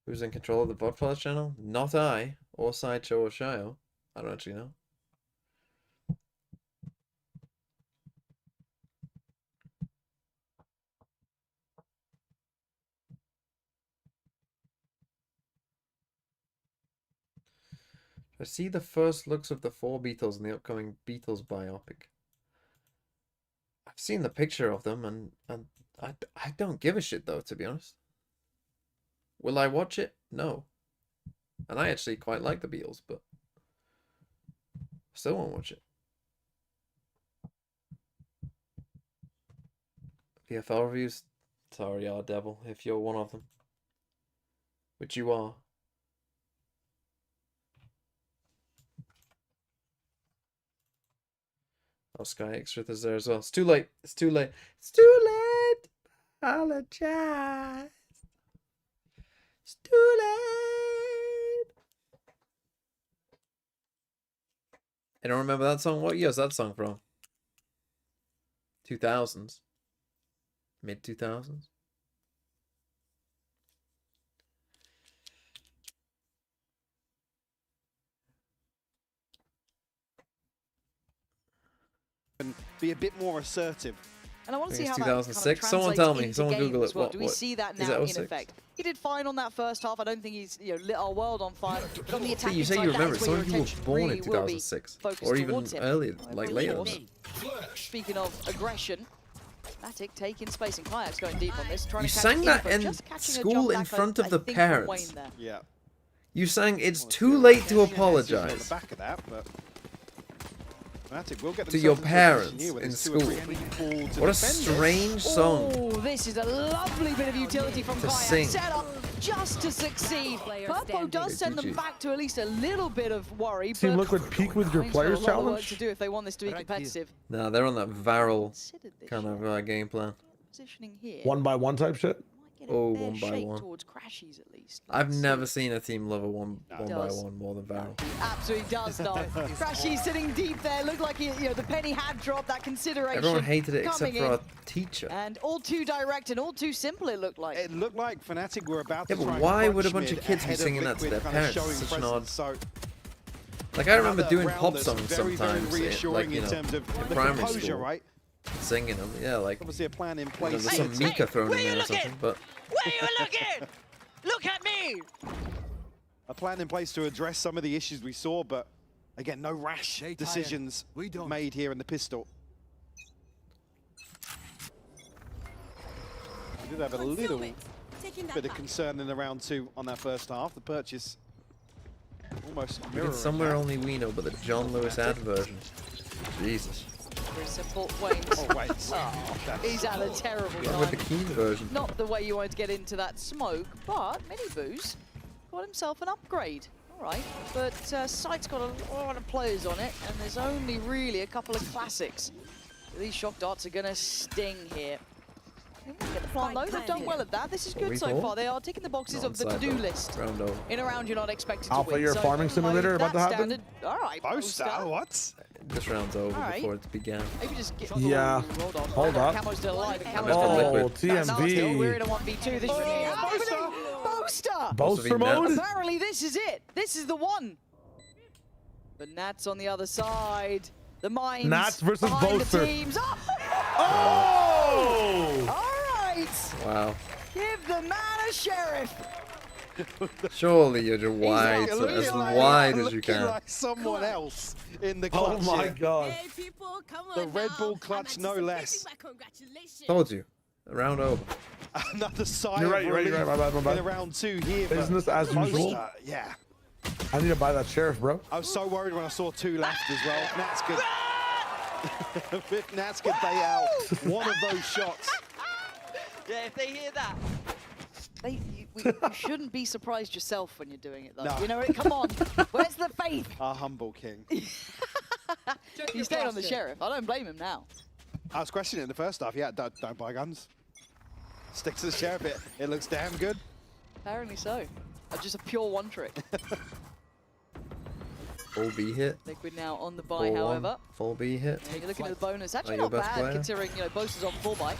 Who's in control of the Vodflash channel? Not I, or Sideshow or Shio. I don't actually know. I see the first looks of the 4 Beatles in the upcoming Beatles biopic. I've seen the picture of them, and I don't give a shit, though, to be honest. Will I watch it? No. And I actually quite like the Beatles, but still won't watch it. VFL reviews? Sorry, R-Devil, if you're one of them. Which you are. Oh, Sky Extra is there as well. It's too late. It's too late. It's too late. Apologize. It's too late. I don't remember that song. What year is that song from? 2000s. Mid 2000s. And be a bit more assertive. And I want to see It's how that kind of 2006. Someone translates tell me. into Someone game Google as it. well. What? Do we see that Is now it in 06? effect? He did fine on that first half. I don't think he's lit our world on fire. But on the See, attacking you say side, you that remember is it. where Some your of you were attention born in really will be 2006. focused Or even towards him. earlier, like Of later than course. that. Speaking of aggression, Fnatic taking space and Kayak's going deep on this. Trying You to catch sang that info, in just catching a school jump in back, front I of the think, from parents. Wayne there. Yeah. You sang it's Well, too still, late to on the apologize. back of that, but Fnatic will get To your themselves into a position parents here where in there's 2 or 3 school. people to What a defend this. strange song. Oh, this is a lovely bit of utility from To Kayak. sing. Set up just to succeed. Purpo does send them GG. back to at least a little bit of worry. Team but Liquid peak with your Kane's got players a lot of work challenge. to do if they want this to be competitive. Nah, they're on that Varel Considered this kind shot. of game plan. Positioning here. 1x1 type shit. Might get a Oh, fair 1 by shake 1. towards Crashies at least. I've Let's never see. seen a team love a one by does. one more than Varel. He absolutely does not. Crashies sitting deep there. Looked like the penny had dropped. That consideration. Everyone hated it except coming for in. our teacher. And all too direct and all too simple. It looked like. It looked like Fnatic were about Yeah, to but try and why crunch would a bunch of mid kids be ahead of singing that to Liquid their kind of parents? showing Such an odd. presence. So Like I remember another doing round pop that's songs very, sometimes, very reassuring like you in know, terms of in the primary composure, school, right? singing them. Yeah, like Obviously a plan in there's place. some Mika thrown in where you there or something. looking? But Where you looking? Look at me! A plan in place to address some of the issues we saw, but again, no rash decisions made here in the pistol. We did have a little Concealment. Taking that bit of back. concern in the round 2 on that first half. The purchase almost mirroring it's somewhere that. only we know, but the John Lewis ad version. Jesus. Very simple. Wayne. Oh, wait. He's had a terrible What with the time. Keen version? Not the way you wanted to get into that smoke, but Miniboo's got himself an upgrade. All right, but Sight's got a lot of players on it, and there's only really a couple of classics. These shock darts are going to sting here. Get the plant though, they've done well at that. This is good so far. They are ticking the boxes of the to-do list. Round over. In a round you're not expected Alpha to win. year so farming simulator about to that's happen? standard. All right, Boaster, what? This round's over All right. before it began. Maybe just get. Yeah. Ooh, hold on. Hold up. Camo's still alive. And Camo's Oh, still Liquid. TMV. We're in a 1v2. This is happening. Boaster! Boaster Boaster mode? Apparently this is it. This is the one. But Nats on the other side. The mines Nats versus behind Boaster. the teams. Oh! All right. Wow. Give the man a sheriff. Surely you're just wide, Looking as like- wide as you Looking can. like someone else in the Oh clutch my here. god. Hey, people, come The on Red now. Bull clutch, I'm no anticipating less. my congratulations. Told you. Round over. Another side You're right, of you're right, you're right. My bad, my bad. in round 2 here. but Business as usual. Boaster, yeah. I need to buy that sheriff, bro. I was so worried when I saw 2 left as well. Nats could, if Nats could bait out one of those shots. Yeah, if they hear that. You shouldn't be surprised yourself when you're doing it, though. No. You know, come on. Where's the faith? Our humble king. He stayed on the sheriff. I don't blame him now. I was questioning it in the first half. Yeah, don't buy guns. Stick to the sheriff. It looks damn good. Apparently so. Just a pure one trick. Full B hit. Liquid now on the Full buy, one, however. Full B hit. And you're looking at the bonus. Actually your not best bad player? considering, you know, Boaster's on full buy.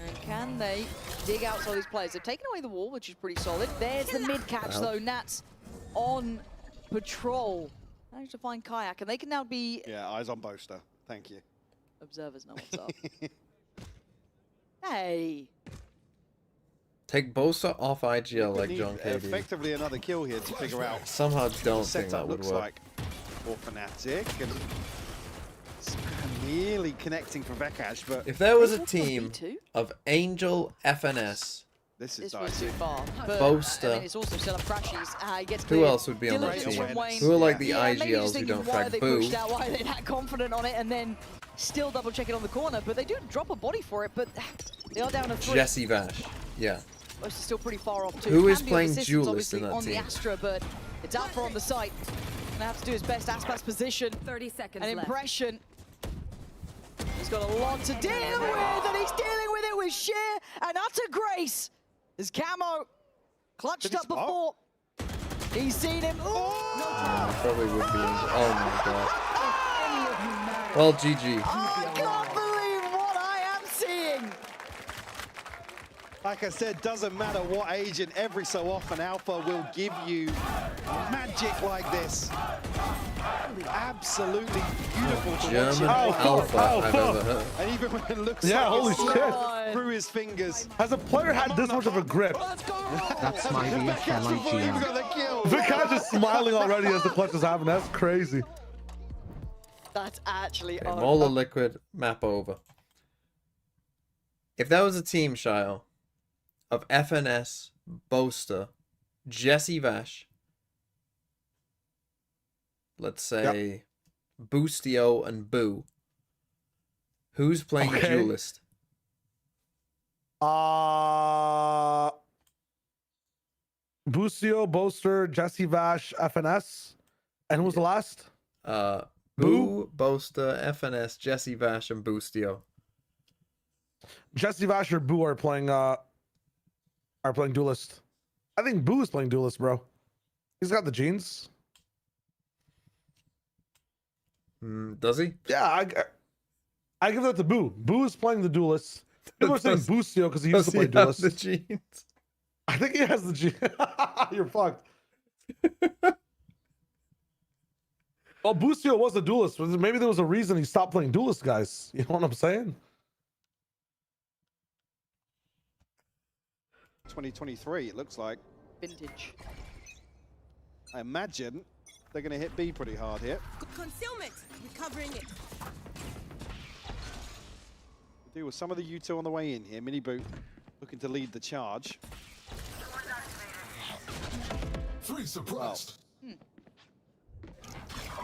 And can they dig out some of these players? They've taken away the wall, which is pretty solid. There's the mid catch though. Nats on patrol. Managed to find Kayak, and they can now be Yeah, eyes on Boaster. Thank you. observers know what's up. Hey. Take Bosa off IGL like Need John KD. effectively another kill here to figure out Somehow what the don't think that setup would looks work. like for Fnatic. And it's nearly connecting for Vekash, but If there was a What's team B2? of Angel, FNS, this is This was dicey. too far. But, Boaster. I mean, it's also set up crashes. He gets who cleared. else would be on that Diligence team? from Wayne. Who are like the Yeah, maybe just IGLs who thinking don't why frag they Boo? pushed out, why they're that confident on it, and then still double check it on the corner. But they do drop a body for it, but they are down to 3. Jesse Vash. Yeah. Boaster's still pretty far off too. Who Can is be of playing assistance, Duelist obviously, in that on the team? Astra, but it's Alpha on the site. Gonna have to do his best. Aspa's position, 30 seconds an left. impression. He's got a lot to deal with, and he's dealing with it with sheer and utter grace. His camo clutched Did he up spot? before. He's seen him. Oh! Probably would be. Oh my god. Well, GG. I can't believe what I am seeing. Like I said, doesn't matter what agent, every so often Alpha will give you magic like this. Absolutely beautiful to watch German him. alpha I've ever heard. And even when it looks Yeah, like holy it's shit. slipped through his fingers. Has a player had this much of a grip? That's my VFL Got the kill. Vikash is smiling already as the clutch is happening. That's crazy. That's actually Okay, Mola Liquid, map over. If that was a team, Shio, of FNS, Boaster, Jesse Vash, let's say Boostio and Boo, who's playing Okay. Duelist? Busio, Boaster, Jesse Vash, FNS. And who was the last? Boo, Boaster, FNS, Jesse Vash, and Boostio. Jesse Vash or Boo are playing Duelist. I think Boo is playing Duelist, bro. He's got the genes. Does he? Yeah, I give that to Boo. Boo is playing the Duelist. People are saying Does- Boostio because he used Does to he play have Duelist. the genes? I think he has the gene. You're fucked. Well, Boostio was a Duelist. Maybe there was a reason he stopped playing Duelist, guys. You know what I'm saying? 2023, it looks like. vintage. I imagine they're going to hit B pretty hard here. Concealment. Recovering it. We'll deal with some of the U2 on the way in here. Mini Boot looking to lead the charge. Three suppressed.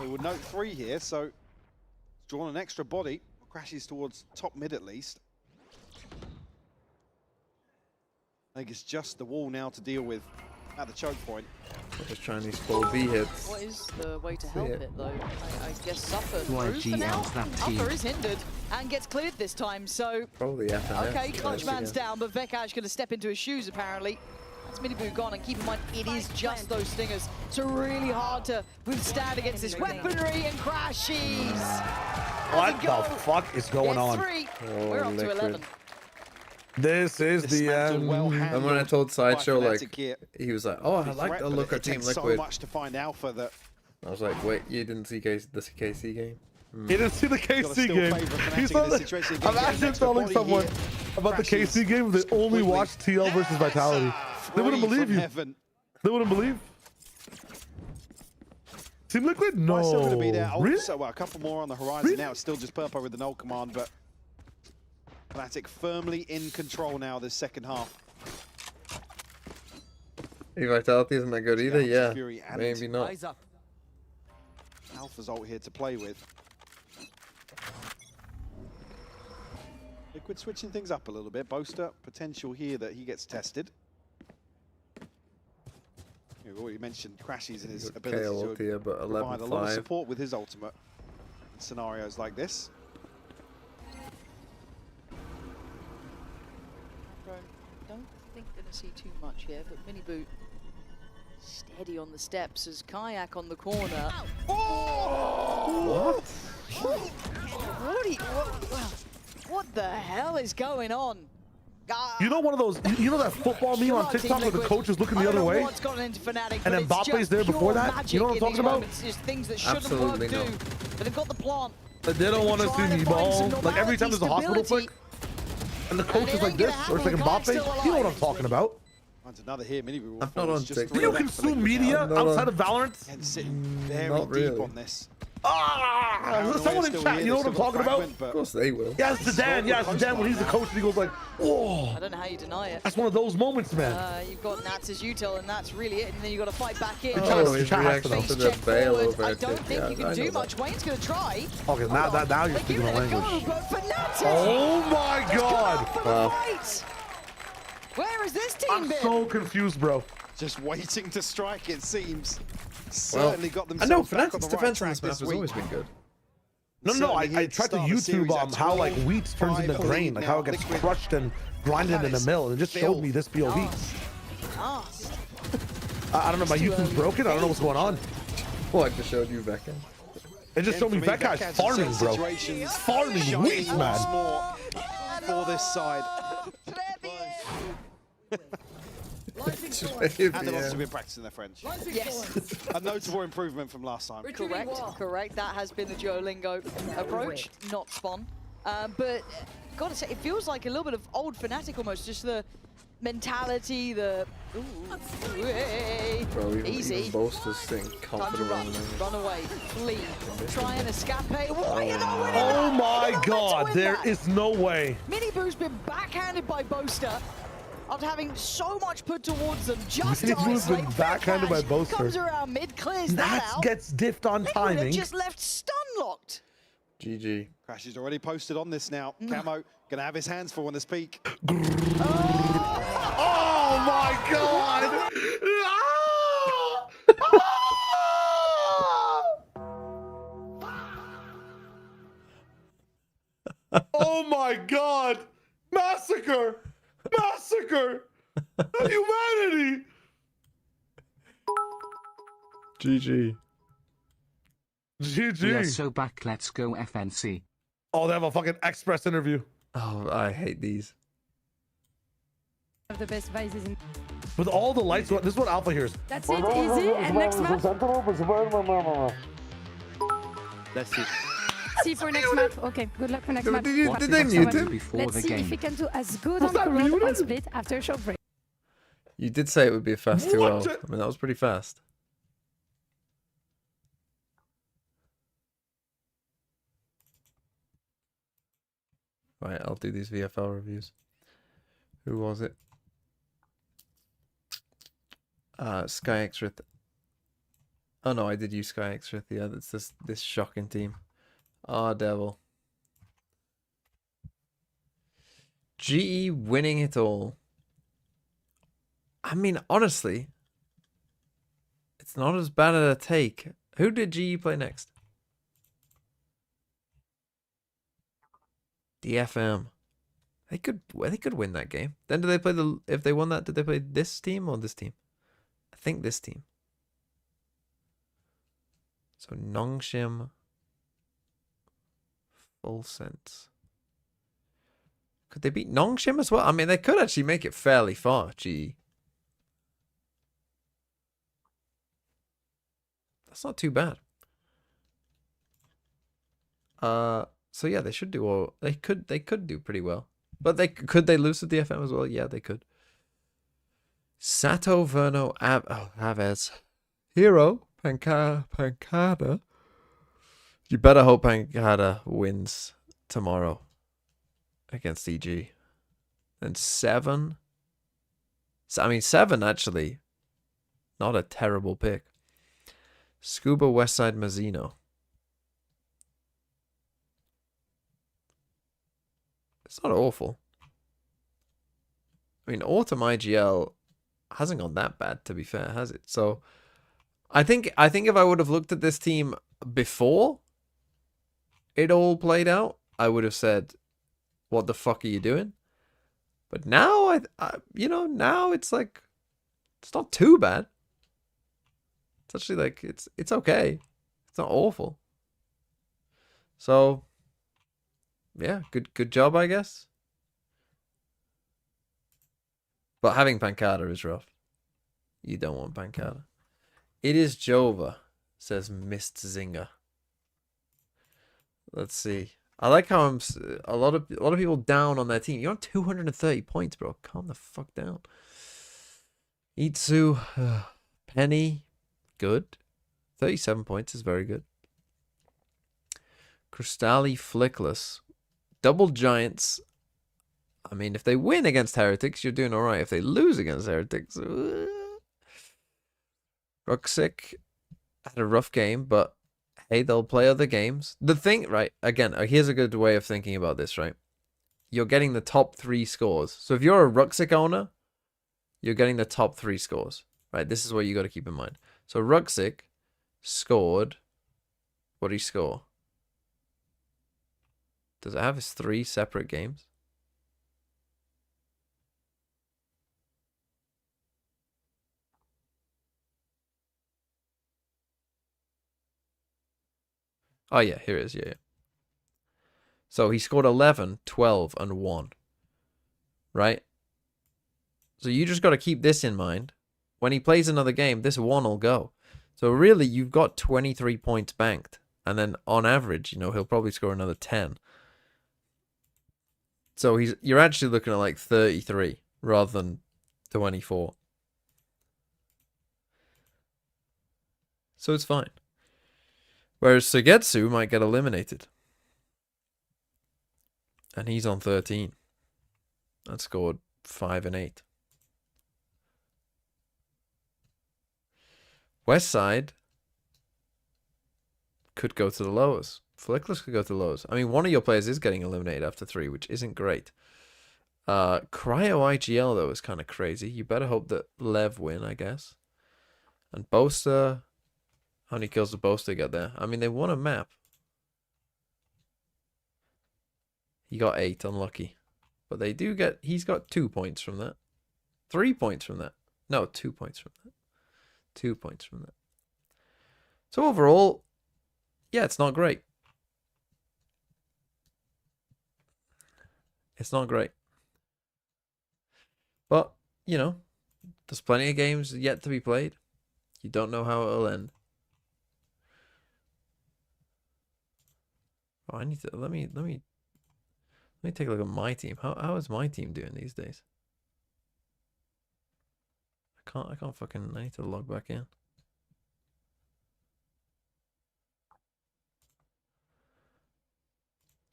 We would note 3 here, so drawn an extra body. Crashes towards top mid at least. I think it's just the wall now to deal with at the choke point. Just trying these full B hits. What is the way to help it. it, though? I guess Suffer Why through for now. GL's that team? Alpha is hindered and gets cleared this time, so... Probably FNS. Okay, Clutch guys, Man's again. down, but Vekash going to step into his shoes, apparently. That's Miniboo gone, and keep in mind, it is just those stingers. So really hard to withstand against this weaponry and crashes. What the fuck is going on? 3. Oh, We're up to Liquid. 11. This is the Dismantled, end. well And when I handled told by Sideshow, like, Fnatic here. he was like, oh, I The like threat, the but look of it Team takes Liquid. so much to find Alpha that I was like, wait, you didn't see the KC game? He didn't see the gotta KC still game. favour Fnatic He's in on this the, situation. Again, imagine getting extra telling body someone here. about the Crashes KC game. They only completely. watched TL versus Vitality. They wouldn't Free believe from you. heaven. They wouldn't believe. Team Liquid? No. Might still going to be there. Really? Also, well, a couple more on the horizon now. It's still just Purpo with the null command, but Fnatic firmly in control now this second half. Vitality isn't that good either. Down to Yeah, Fury and maybe not. Eyes up. Alpha's ult here to play with. Liquid switching things up a little bit. Boaster, potential here that he gets tested. We've already mentioned Crashies and his ability KO to here, but provide a lot of 11-5. support with his ultimate in scenarios like this. Don't think we're going to see too much here, but Mini Boot steady on the steps as Kayak on the corner. What? What the hell is going on? You know one of those, you know that football meme on TikTok where the coach is looking the other way? What's gotten into Fnatic, And but it's Mbappe's just there before pure that? You know what I'm magic in talking these about? moments, just things that shouldn't Absolutely work not. do. But they've got the plant. But they don't want to see Trying me to find some ball. Like every time there's a hospital stability. flick, and the coach it is like ain't gonna this, or it's like happen. Mbappe. Still You know what I'm alive. talking about. Finds another here. Mini Boot. I'm not on just TikTok. Do you consume media No, no. outside of Valorant? And sitting very Not deep really. on this. Ah! Someone in chat, you know what I'm talking about? Of course they will. Yeah, it's Dan. Yeah, it's Dan when he's the coach and he goes like, whoa. I don't know how you deny it. That's one of those moments, man. You've got Nats as util, and that's really it. And then you've got to fight back in. Oh, his Chat has reaction to know. to Face the check bail forward. over I it. don't think Yeah, you can I do know much. Wayne's going to try. Okay, now you're They're speaking giving the it a language. go, but Fnatic Oh my has come god. out for the Wow. fight. Where has this team I'm been? so confused, bro. Just waiting to strike, it seems. Well, Certainly got I know themselves back on the Fnatic's right defense on track this map this has week. always been good. No, Certainly I here tried to start the series YouTube at how like 12, wheat turns into 5 grain, like how it now. gets Liquid crushed and grinded in the mill, and it just showed me this POV. Fast. I don't know, my YouTube's broken. I don't know what's going on. Oh, I just showed you back in. It just showed me that guy's farming, bro. Farming wheat, man. More for this side. And they've also been practicing their French. Yes, A notable improvement from last time. correct. That has been the Duolingo approach, not Spawn. But gotta say, it feels like a little bit of old Fnatic almost. Just the mentality, the Bro, easy. even Boaster's thing Time to confident run, on them. run away, flee, try and escape. What? You're not winning Oh that. my You're not meant to god, win there that. is no way. Mini Boo's been backhanded by Boaster after having so much put towards them. Just Mini Boo's been isolate. backhanded by Boaster. Comes around mid, clears that Nats out. gets diffed on They would have timing. just left stun locked. GG. Crash is already posted on this now. Camo gonna have his hands full on this peak. Oh my god! Oh my god! Massacre! Massacre! Humanity! GG. We are GG. so back, let's go FNC. Oh, they have a fucking express interview. Oh, I hate these. Of the best vices in. With all the lights, this is what Alpha hears. That's it, easy. And next map. Let's see. See for next map. Okay, good luck for next map. Did they What's mute happened him? before Let's the see game? if we can do as good Was on that Corona on muted? split after a short break. You did say it would be a fast 2-0. What? I mean, that was pretty fast. Right, I'll do these VFL reviews. Who was it? Sky Xrith. Oh no, I did use Sky Xrith. Yeah, that's this shocking team. Ah, devil. GE winning it all. I mean, honestly, it's not as bad as a take. Who did GE play next? The FM. They could win that game. Then do they play if they won that, did they play this team or this team? I think this team. So Nongshim, Full Sense. Could they beat Nongshim as well? I mean, they could actually make it fairly far, GE. That's not too bad. So yeah, they should do all. They could do pretty well. But could they lose to DFM as well? Yeah, they could. Sato Verno Aves. Hero Pancada. You better hope Pancada wins tomorrow against EG. And 7. So, I mean, 7 actually. Not a terrible pick. Scuba, Westside, Mazzino. It's not awful. I mean, Autumn IGL hasn't gone that bad, to be fair, has it? So, I think if I would have looked at this team before it all played out, I would have said, "What the fuck are you doing?" But now, now it's like, it's not too bad. It's actually like, it's okay. It's not awful. So, yeah, good job, I guess. But having Pancada is rough. You don't want Pancada. It is Jova, says Mist Zinger. Let's see. I like how I'm a lot of people down on their team. You're on 230 points, bro. Calm the fuck down. Itsu, Penny, good. 37 points is very good. Crystalli, Flickless, Double Giants. I mean, if they win against Heretics, you're doing all right. If they lose against Heretics, Ruxic had a rough game, but hey, they'll play other games. The thing, right, again, here's a good way of thinking about this, right? You're getting the top 3 scores. So if you're a Ruxic owner, you're getting the top 3 scores, right? This is what you got to keep in mind. So Ruxic scored, what did he score? Does it have his 3 separate games? Oh, yeah, here it is. Yeah. So he scored 11, 12, and 1. Right? So you just got to keep this in mind. When he plays another game, this 1 will go. So really, you've got 23 points banked. And then on average, he'll probably score another 10. So you're actually looking at like 33 rather than 24. So it's fine. Whereas Sugetsu might get eliminated. And he's on 13. And scored 5 and 8. Westside could go to the lowest. Flickless could go to the lowest. I mean, one of your players is getting eliminated after 3, which isn't great. Cryo IGL, though, is kind of crazy. You better hope that Lev win, I guess. And Boaster... How many kills did Boaster get there? I mean, they won a map. He got 8, unlucky. But they do get... He's got 2 points from that. 3 points from that. No, 2 points from that. 2 points from that. So overall, yeah, it's not great. It's not great. But, there's plenty of games yet to be played. You don't know how it'll end. Oh, I need to let me take a look at my team. How is my team doing these days? I can't fucking, I need to log back in.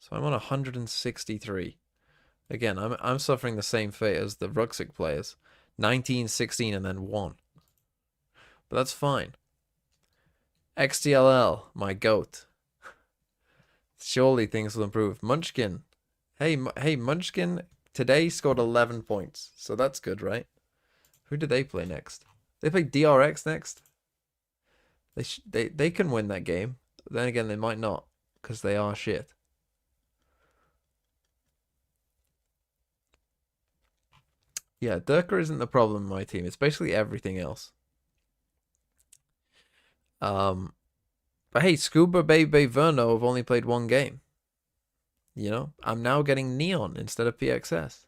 So I'm on 163. Again, I'm suffering the same fate as the Ruxic players. 19, 16, and then 1. But that's fine. XDLL, my goat. Surely things will improve. Munchkin. Hey, Munchkin today scored 11 points. So that's good, right? Who do they play next? They play DRX next. They can win that game. Then again, they might not, because they are shit. Yeah, Durka isn't the problem in my team. It's basically everything else. But hey, Scuba Baby Verno have only played 1 game. I'm now getting Neon instead of PXS.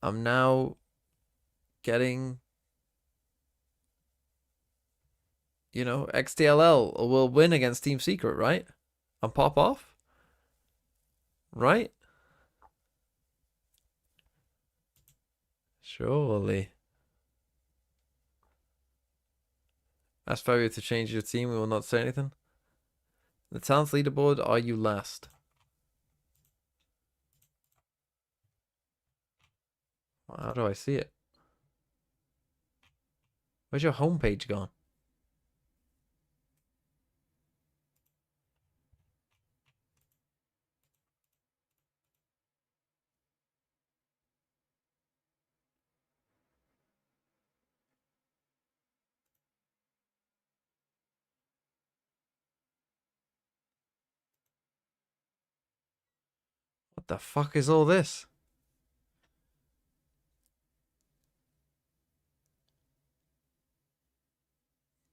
I'm now getting, XDLL will win against Team Secret, right? And pop off? Right? Surely. Ask Fabio to change your team, we will not say anything. The talent leaderboard, are you last? How do I see it? Where's your homepage gone? What the fuck is all this?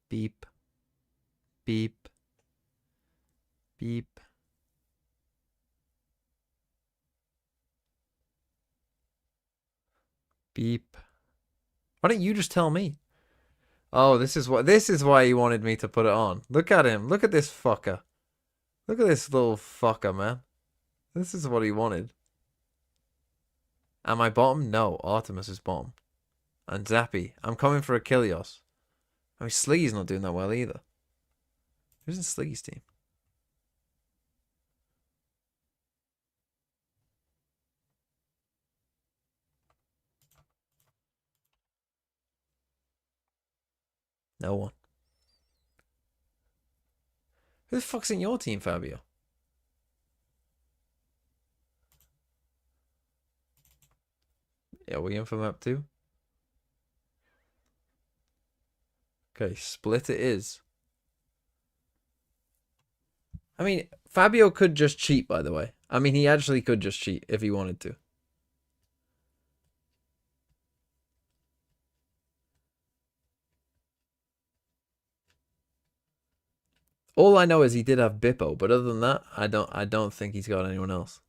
Beep. Beep. Beep. Beep. Why don't you just tell me? Oh, this is why he wanted me to put it on. Look at him. Look at this fucker. Look at this little fucker, man. This is what he wanted. Am I bottom? No, Artemis is bottom. And Zappy. I'm coming for Achilles. I mean, Slee's not doing that well either. Who's in Slee's team? No one. Who the fuck's in your team, Fabio? Yeah, we in for map 2? Okay, split it is. I mean, Fabio could just cheat, by the way. I mean, he actually could just cheat if he wanted to. All I know is he did have Bippo, but other than that, I don't think he's got anyone else.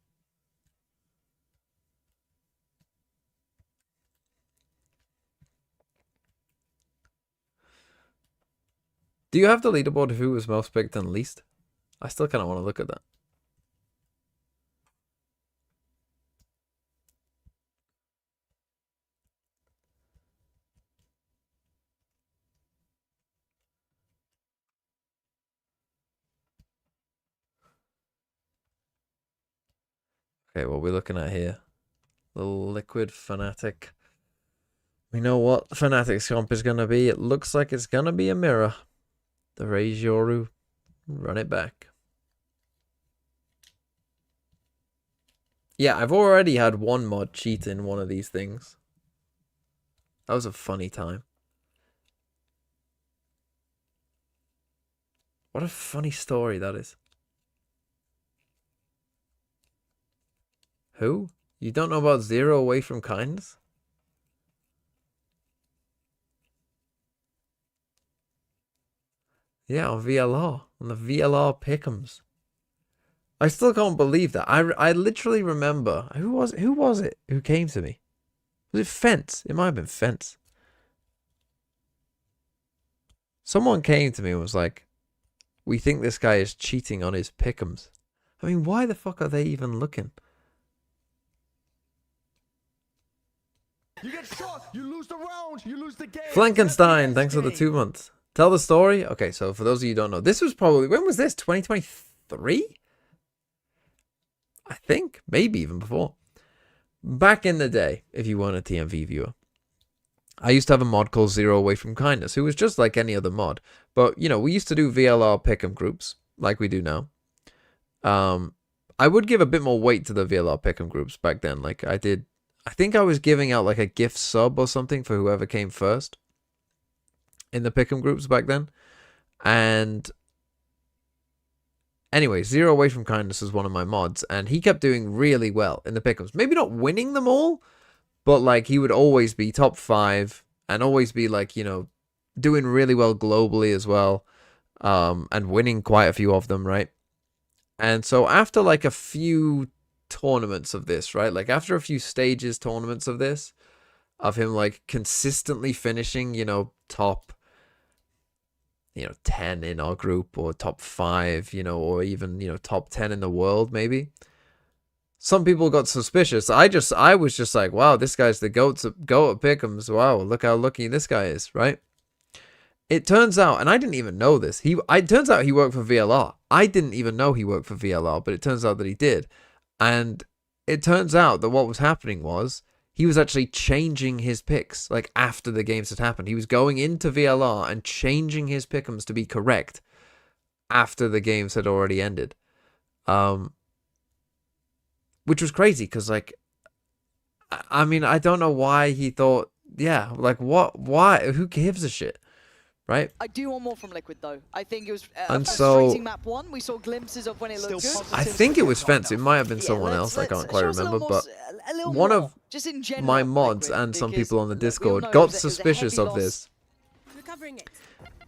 Do you have the leaderboard of who was most picked and least? I still kind of want to look at that. Okay, what are we looking at here? The Liquid Fnatic. We know what Fnatic's comp is going to be. It looks like it's going to be a mirror. The Raise Yoru. Run it back. Yeah, I've already had one mod cheat in one of these things. That was a funny time. What a funny story that is. Who? You don't know about Zero Away from Kindness? Yeah, on VLR. On the VLR pick'ems. I still can't believe that. I literally remember. Who was it who came to me? Was it Fence? It might have been Fence. Someone came to me and was like, we think this guy is cheating on his pick'ems. I mean, why the fuck are they even looking? You get shot, you lose the round, you lose the game. Flankenstein, thanks for the 2 months. Tell the story. Okay, so for those of you who don't know, this was probably, when was this? 2023? I think, maybe even before. Back in the day, if you weren't a TMV viewer, I used to have a mod called Zero Away from Kindness, who was just like any other mod. But, you know, we used to do VLR pick'em groups, like we do now. I would give a bit more weight to the VLR pick'em groups back then. Like I did, I think I was giving out like a gift sub or something for whoever came first in the pick'em groups back then. And anyway, Zero Away from Kindness was one of my mods, and he kept doing really well in the pick'ems. Maybe not winning them all, but like he would always be top 5 and always be like, you know, doing really well globally as well, and winning quite a few of them, right? And so after like a few tournaments of this, right? Like after a few stages tournaments of this, of him like consistently finishing, you know, top, you know, 10 in our group, or top 5, you know, or even, you know, top 10 in the world, maybe. Some people got suspicious. I was just like, wow, this guy's the goat at pick'ems. Wow, look how lucky this guy is, right? It turns out, and I didn't even know this, it turns out he worked for VLR. I didn't even know he worked for VLR, but it turns out that he did. And it turns out that what was happening was he was actually changing his picks like after the games had happened. He was going into VLR and changing his pick'ems to be correct after the games had already ended. Which was crazy because, like, I mean, I don't know why he thought, yeah, like, what, why, who gives a shit, right? I do want more from Liquid, though. I think it was And frustrating so- map 1. We saw glimpses of when it looked Still good. I think it was Fence. It might have been someone else. I can't quite show us a remember, little but more, a little one more, of just in general, my mods Liquid, and some because, people on the look, we all Discord know it got was a suspicious heavy of loss this Recovering it.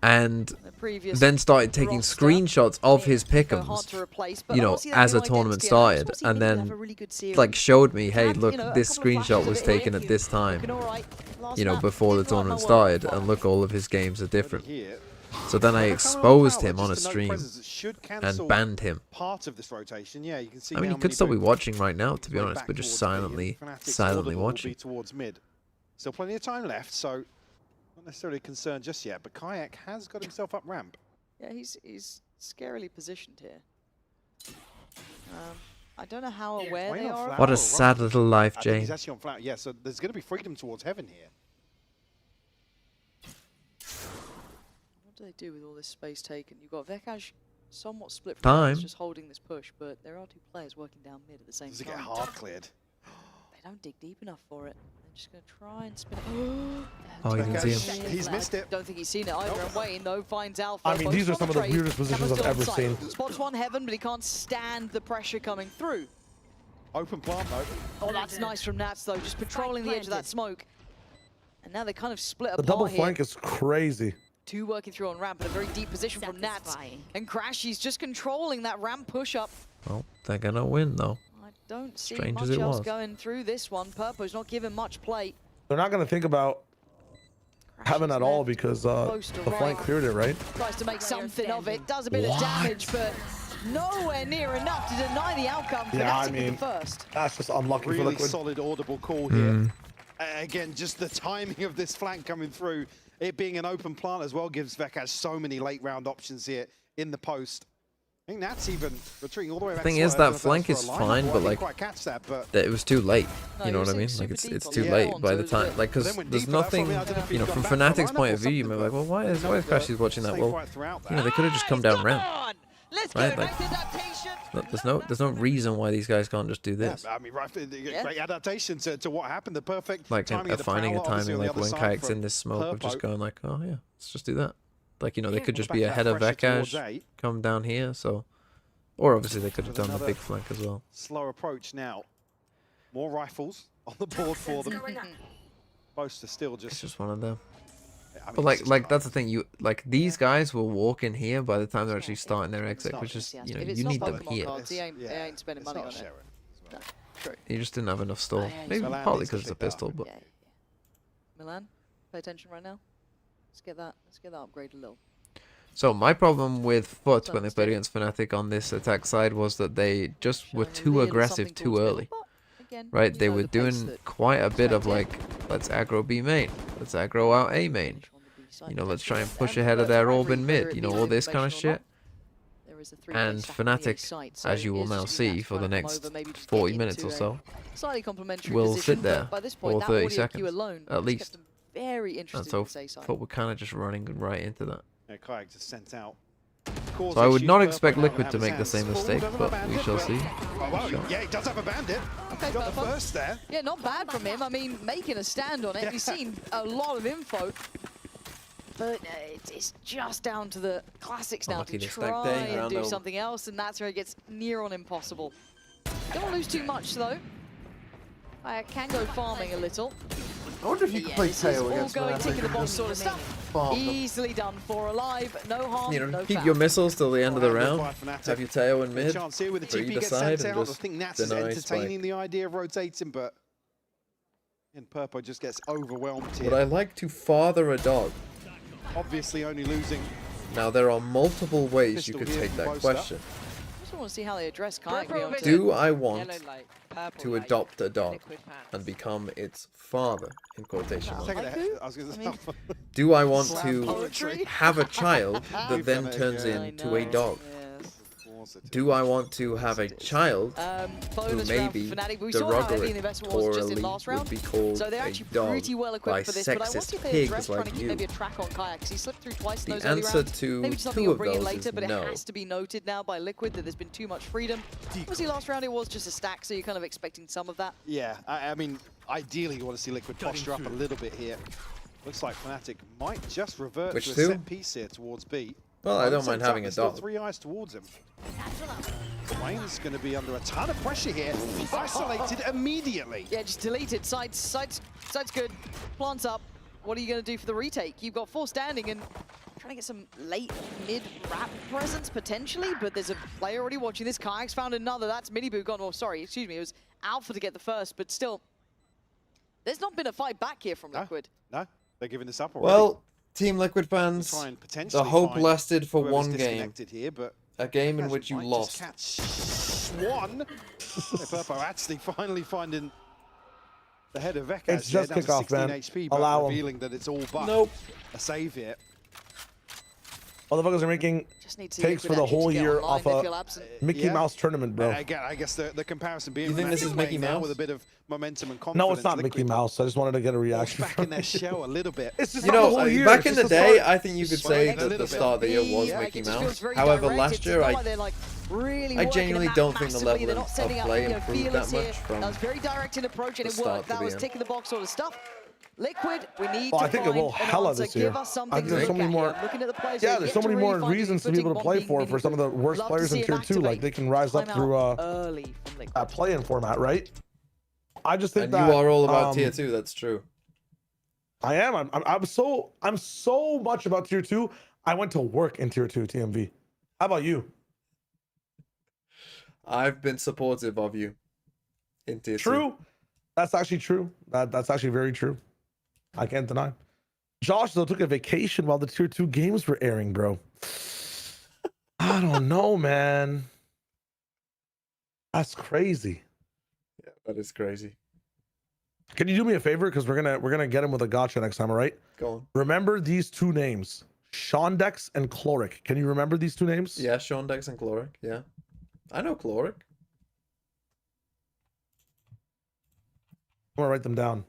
and the previous then started taking roster. screenshots of his So hard pick'ems, to replace, but you know, obviously that as new a tournament identity, and I just started, want to see and Liquid have then a really good series. like showed me, hey, Had, look, you know, a this couple of screenshot flashes was of it taken at this time, looking all right. Last you know, map before the didn't like my tournament work started, so far. and look, all of his games are different. Here. So then I Coming exposed power, him on a just a no stream presence that should and cancel banned him. part of this rotation. Yeah, you can see I mean, now he could many still be boots watching right now, to be way honest, back but just towards B, and silently Fnatic's silently order will be watching. towards mid. Still plenty of time left, so not necessarily concerned just yet. But Kayak has got himself up ramp. Yeah, he's scarily positioned here. I don't know how aware Playing they on are. flat. What Oh, a right. sad little life, I think Jay. he's actually on flat. Yeah, so there's going to be freedom towards heaven here. What do they do with all this space taken? You've got Vekaj somewhat split from Time. others, just holding this push, but there are two players working down mid at the same Does it time. get hard cleared? They don't dig deep enough for it. They're just going to try and spin it. Oh, you didn't see him. He's missed it. Don't think he's seen it either. And Wayne, though, finds Alpha. I mean, Both these are on some of the trade. weirdest positions Camera's I've still ever on seen. site. Spots one heaven, but he can't stand the pressure coming through. Open plant though. Oh, that's nice from Nats, though, just patrolling the edge of that smoke. And now they kind of split The apart double here. flank is crazy. Two working through on ramp, but a very deep position from Nats. Satisfying. And Crash, he's just controlling that ramp push-up. Well, they're gonna win though. I don't see Strange much as it else was. going through this one. Purpo's not given much play. They're not going to think about Crash having is at all left, because close to the flank right. cleared it, right? Tries to make something of it, does a bit of damage, but nowhere near enough to deny the outcome. Yeah, I Fnatic with mean, the first. That's just unlucky for Really Liquid. solid audible call here. Again, just the timing of this flank coming through, it being an open plant as well, gives Vekaj so many late round options here in the post. I think that's even retreating all the way back. Thing to is, I don't know that if flank was is for a lineup fine, or I but, didn't like, quite catch that, but That it was too late. No, You know he what I was mean? super Like it's deep on too the late lawn, by so the it was time. a- Like, But then because went there's deeper, that's what I nothing. mean, I don't know if You know, he'd from gone back for Fnatic's lineup point or of view, you may be like, well, why is Crashies watching that? Well, you know, they could have just come down ramp. Let's Right, go. like- Nice adaptation. Look, there's no reason why these guys can't just do this. I mean, right, great adaptation to what happened. The perfect Like timing of the finding a prowler, obviously, timing, on the like other when side Kayak's from in this smoke of just Purpo. going like, oh yeah, let's just do that. Like, you know, they could just Back be that ahead of pressure towards Vekaj, A. come down here. So, or obviously they could have There's done the another- big flank as well. Slow approach now. More rifles on the board for them. Most are still It's just. just one of them. I mean, But it's like just that's the thing. You like these guys will walk in here by the time they're actually starting their exit, not which is, Yes, you know, if it's you not need them Pokemon here. cards, he ain't yeah, spending it's money not on it. Sharon as well. True. You just didn't have enough store. yeah, he's Maybe Milan partly needs to because it's a pick that pistol, up. but Yeah. Milan, pay attention right now. Let's get that upgrade a little. so my problem with Foot when they played Understand. against Fnatic on this attack side was that they just were Showing a too little aggressive something too towards early. middle, but again, Right? you They know were the pace doing that quite a bit of expected. like, let's aggro B main, let's aggro out A main. Finish on the B side You know, let's potentially. try and push And ahead of that's their right, orb in whether mid. it You be know, all this kind of information or shit. not, there is a three-way And stack on the A Fnatic, site, so as you it will is now just see Nats for the trying to come next over, maybe just 40 get minutes or into so, a slightly complementary will position, sit there but by this for point, that 30 audio seconds, queue alone at just least. kept them very And interested so in this A side. Foot were kind of just running right into that. Yeah, Kayak just sent out. So I would not expect Liquid to make the same mistake, but we shall see. Oh, well, yeah, he does have a bandit. Okay, Got the perfect. first there. Yeah, not bad from him. I mean, making a stand on it. We've seen a lot of info. But it's just down to the classics now Unlucky to to stack try day, and round do over. something else, and that's where it gets near on impossible. Don't want to lose too much, though. I can go farming a little. I wonder if Yeah, this is all going tick in the box sort of stuff. farm them. Easily done for alive. No harm, You know, no keep foul. your missiles till the end of the Well, round. by Fnatic. Have your tail in Good mid. chance here with the for TP either gets side sent and out. I just think Nats is deny entertaining spike. the idea of rotating, but and Purpo just gets overwhelmed here. Would I like to father a dog? Obviously only losing. Now there are multiple ways you Pistol could here take from that Boaster. question. I just want to see how they address Kayak. Peripheral beyond vision. Do I want Yellow light, purple to light, adopt a dog liquid path. and become its father in quotation marks? Take it Like ahead. who? I was going I to mean- say. Do I want Slam to poetry. have a child that We've then done it turns again. I into a know, dog? yes. do I want to have a child who Bonus round for maybe Fnatic, but we saw how heavy the derogatory investment was just in last would round. be called So they're a actually dog pretty well by equipped for this, but I want to see sexist if they pigs address trying like to keep you? maybe a track on Kayak, because he slipped through twice in The those early answer rounds. to Maybe just something two you'll of bring in those later, is but it no. has to be noted now by Liquid that there's been too much freedom. Obviously last round it was just a stack, so you're kind of expecting some of that. Yeah, I mean, ideally you want to see Liquid posture up a little bit here. Looks like Fnatic might just revert Which to a two? set piece here towards B. Well, I don't It's mind up, having a there's still dog. 3 eyes towards him. Wayne's going to be under a ton of pressure here. Isolated immediately. Yeah, just deleted. Side's good. Plants up. What are you going to do for the retake? You've got 4 standing and trying to get some late mid-wrap presence potentially, but there's a player already watching this. Kayak's found another. That's Miniboo gone. Oh, sorry, excuse me. It was Alpha to get the first, but still, there's not been a fight back here from Liquid. No, they're giving this up already. Well, Team Liquid fans, Try and potentially the hope find lasted for whoever's one game. disconnected here, but A game in Guys which you might lost. just catch one. Purpo actually finally finding the head of Vekaz. It's just down to kickoff, 16 man. HP, but Allow 'em. revealing that it's all but Nope. a save here. Motherfuckers are making Just need to takes for the actually whole to get year online. off They a feel absent. Mickey Yeah. Mouse tournament, bro. I guess the comparison being You think this Fnatic is Mickey playing now Mouse? with a bit of momentum and confidence. No, it's not Mickey Liquid Mouse. I just wanted to get a falls reaction back from in their you. shell a little bit. It's just You not the know, whole year. back it's in the just the day, start. I think you could Just say a that little the bit. start of the year was Yeah, Mickey it just feels Mouse. very However, direct. last It's year, not I like they're, like, really I working genuinely the don't map think the massively. level They're not of setting up, play you know, improved feelers that here. much from That was very direct in approach, and the it start worked. to That the was end. ticking the box sort of stuff. Liquid, we need Oh, to I think it find will an hella answer. this year. Give us something I to think there's look so many at more- here. Looking at the players, Yeah, they've there's yet so to many really more find reasons to be footing, able to one play being for some of the worst Love to players see in him tier 2. Like activate. they can rise up Timeout through early from Liquid. a play-in format, right? I just think and that you are all about tier 2, that's true. I am. I'm so much about tier 2. I went to work in tier 2 TMV. How about you? I've been supportive of you in tier 2. True. That's actually true. That's actually very true. I can't deny. Josh though took a vacation while the tier 2 games were airing, bro. I don't know, man. That's crazy. Yeah, that is crazy. Can you do me a favor? Because we're gonna get him with a gotcha next time, all right? Go on. Remember these 2 names, Shondex and Chloric. Can you remember these 2 names? Yeah, Shondex and Chloric. Yeah. I know Chloric. I'm gonna write them down.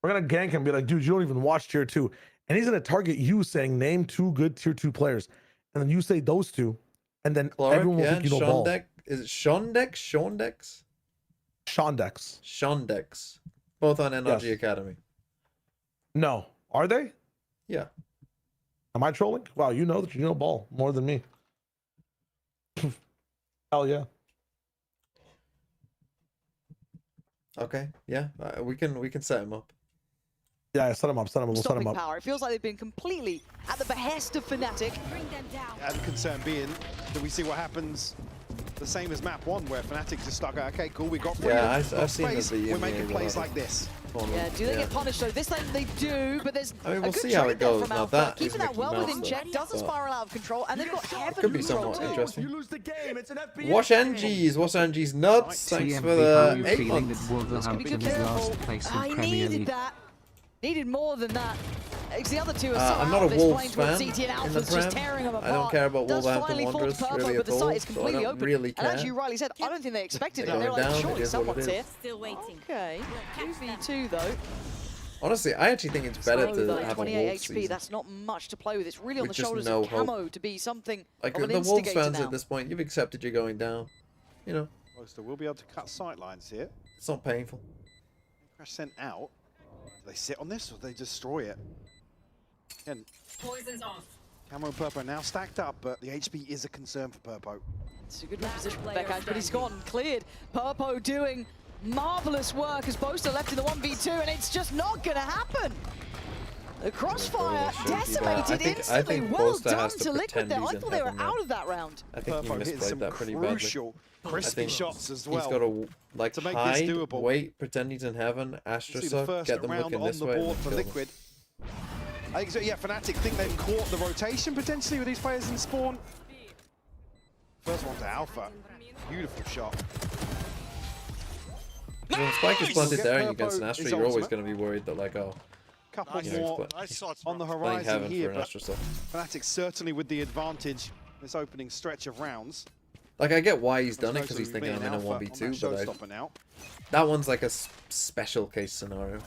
We're gonna gank him and be like, dude, you don't even watch tier 2. And he's gonna target you saying name 2 good tier 2 players. And then you say those 2, and then Chloric, everyone will yeah. think you know ball. Shondex. Is it Shondex? Shondex? Shondex. Shondex. Both on NRG Yes. Academy. No. Are they? Yeah. Am I trolling? Wow, you know that you know ball more than me. Hell yeah. Okay. Yeah. We can set him up. Yeah, set him up. We'll set him Stopping up. power. It feels like they've been completely at the behest of Fnatic. And concern being that we see what happens the same as map 1, where Fnatic just stuck out, okay, cool, we got freedom, Yeah, got I've seen space, that the we're making EMEA plays will like this. Yeah, do they get punished though? This time they do, but there's I mean, a we'll good see how trade it there goes. from Now Alpha. that is Keeping that Mickey well Mouse, within though. check, doesn't But spiral out of control, and they've got heaven could be control somewhat too. interesting. You lose the game. It's an FPS. Wash game. NG's. Wash NG's nuts. Thanks TMV, for how the are you 8 feeling months. that Wolverhampton is careful. last place in I Premier needed League? that. Needed more than that. It's the other two are so I'm out not a of this Wolves plane towards fan CT and in the Alpha's just Prem. tearing them apart. I don't care about Does Wolverhampton finally fall to Wanderers Purple, really but at the all, site is so I completely don't open. really And as care. you rightly said, I don't think they expected it. They're They were going like, down, it surely is what it someone's is. here. Still waiting. Okay, 2v2 though. Honestly, I actually think it's better So, to have a 28 Wolves HP, season. that's not much to play with. It's really on With the just shoulders no of hope. Camo to be something Like of an the Wolves instigator fans now. at this point, you've accepted you're going down. You know, So we'll be able to cut sight lines here. it's not painful. Crash sent out. Do they sit on this or do they destroy it? And Poison's off. Camo and Purpo now stacked up, but the HP is a concern for Purpo. It's a good reposition from Beckage, but he's gone cleared. Purpo doing marvelous work as Boaster left in the 1v2, and it's just not going to happen. The crossfire decimated instantly. Well Boaster done has to to Liquid pretend there. he's I in thought they were heaven now. out of that round. I think he Purpo hitting misplayed some that pretty badly. crucial, crispy think shots as He's well. got to like to make this hide, doable. wait, pretend he's in heaven, See the Astrosuck, first get them round looking on this the way, and board then for kill them. Liquid. I think so. Yeah, Fnatic think they've caught the rotation potentially with these players in spawn. First one to Alpha. Beautiful shot. When Spike is planted Get there and you Purpo against an Astro, his you're always ultimate. going to be worried that like, oh, Couple Yeah, more he's on the playing horizon heaven here, for an but Astrosuck. Fnatic certainly with the advantage this opening stretch of rounds. Like, I get why he's done it, Most because he's notably thinking I'm in a being Alpha on 1v2, that but showstopper now. that one's like a special case scenario.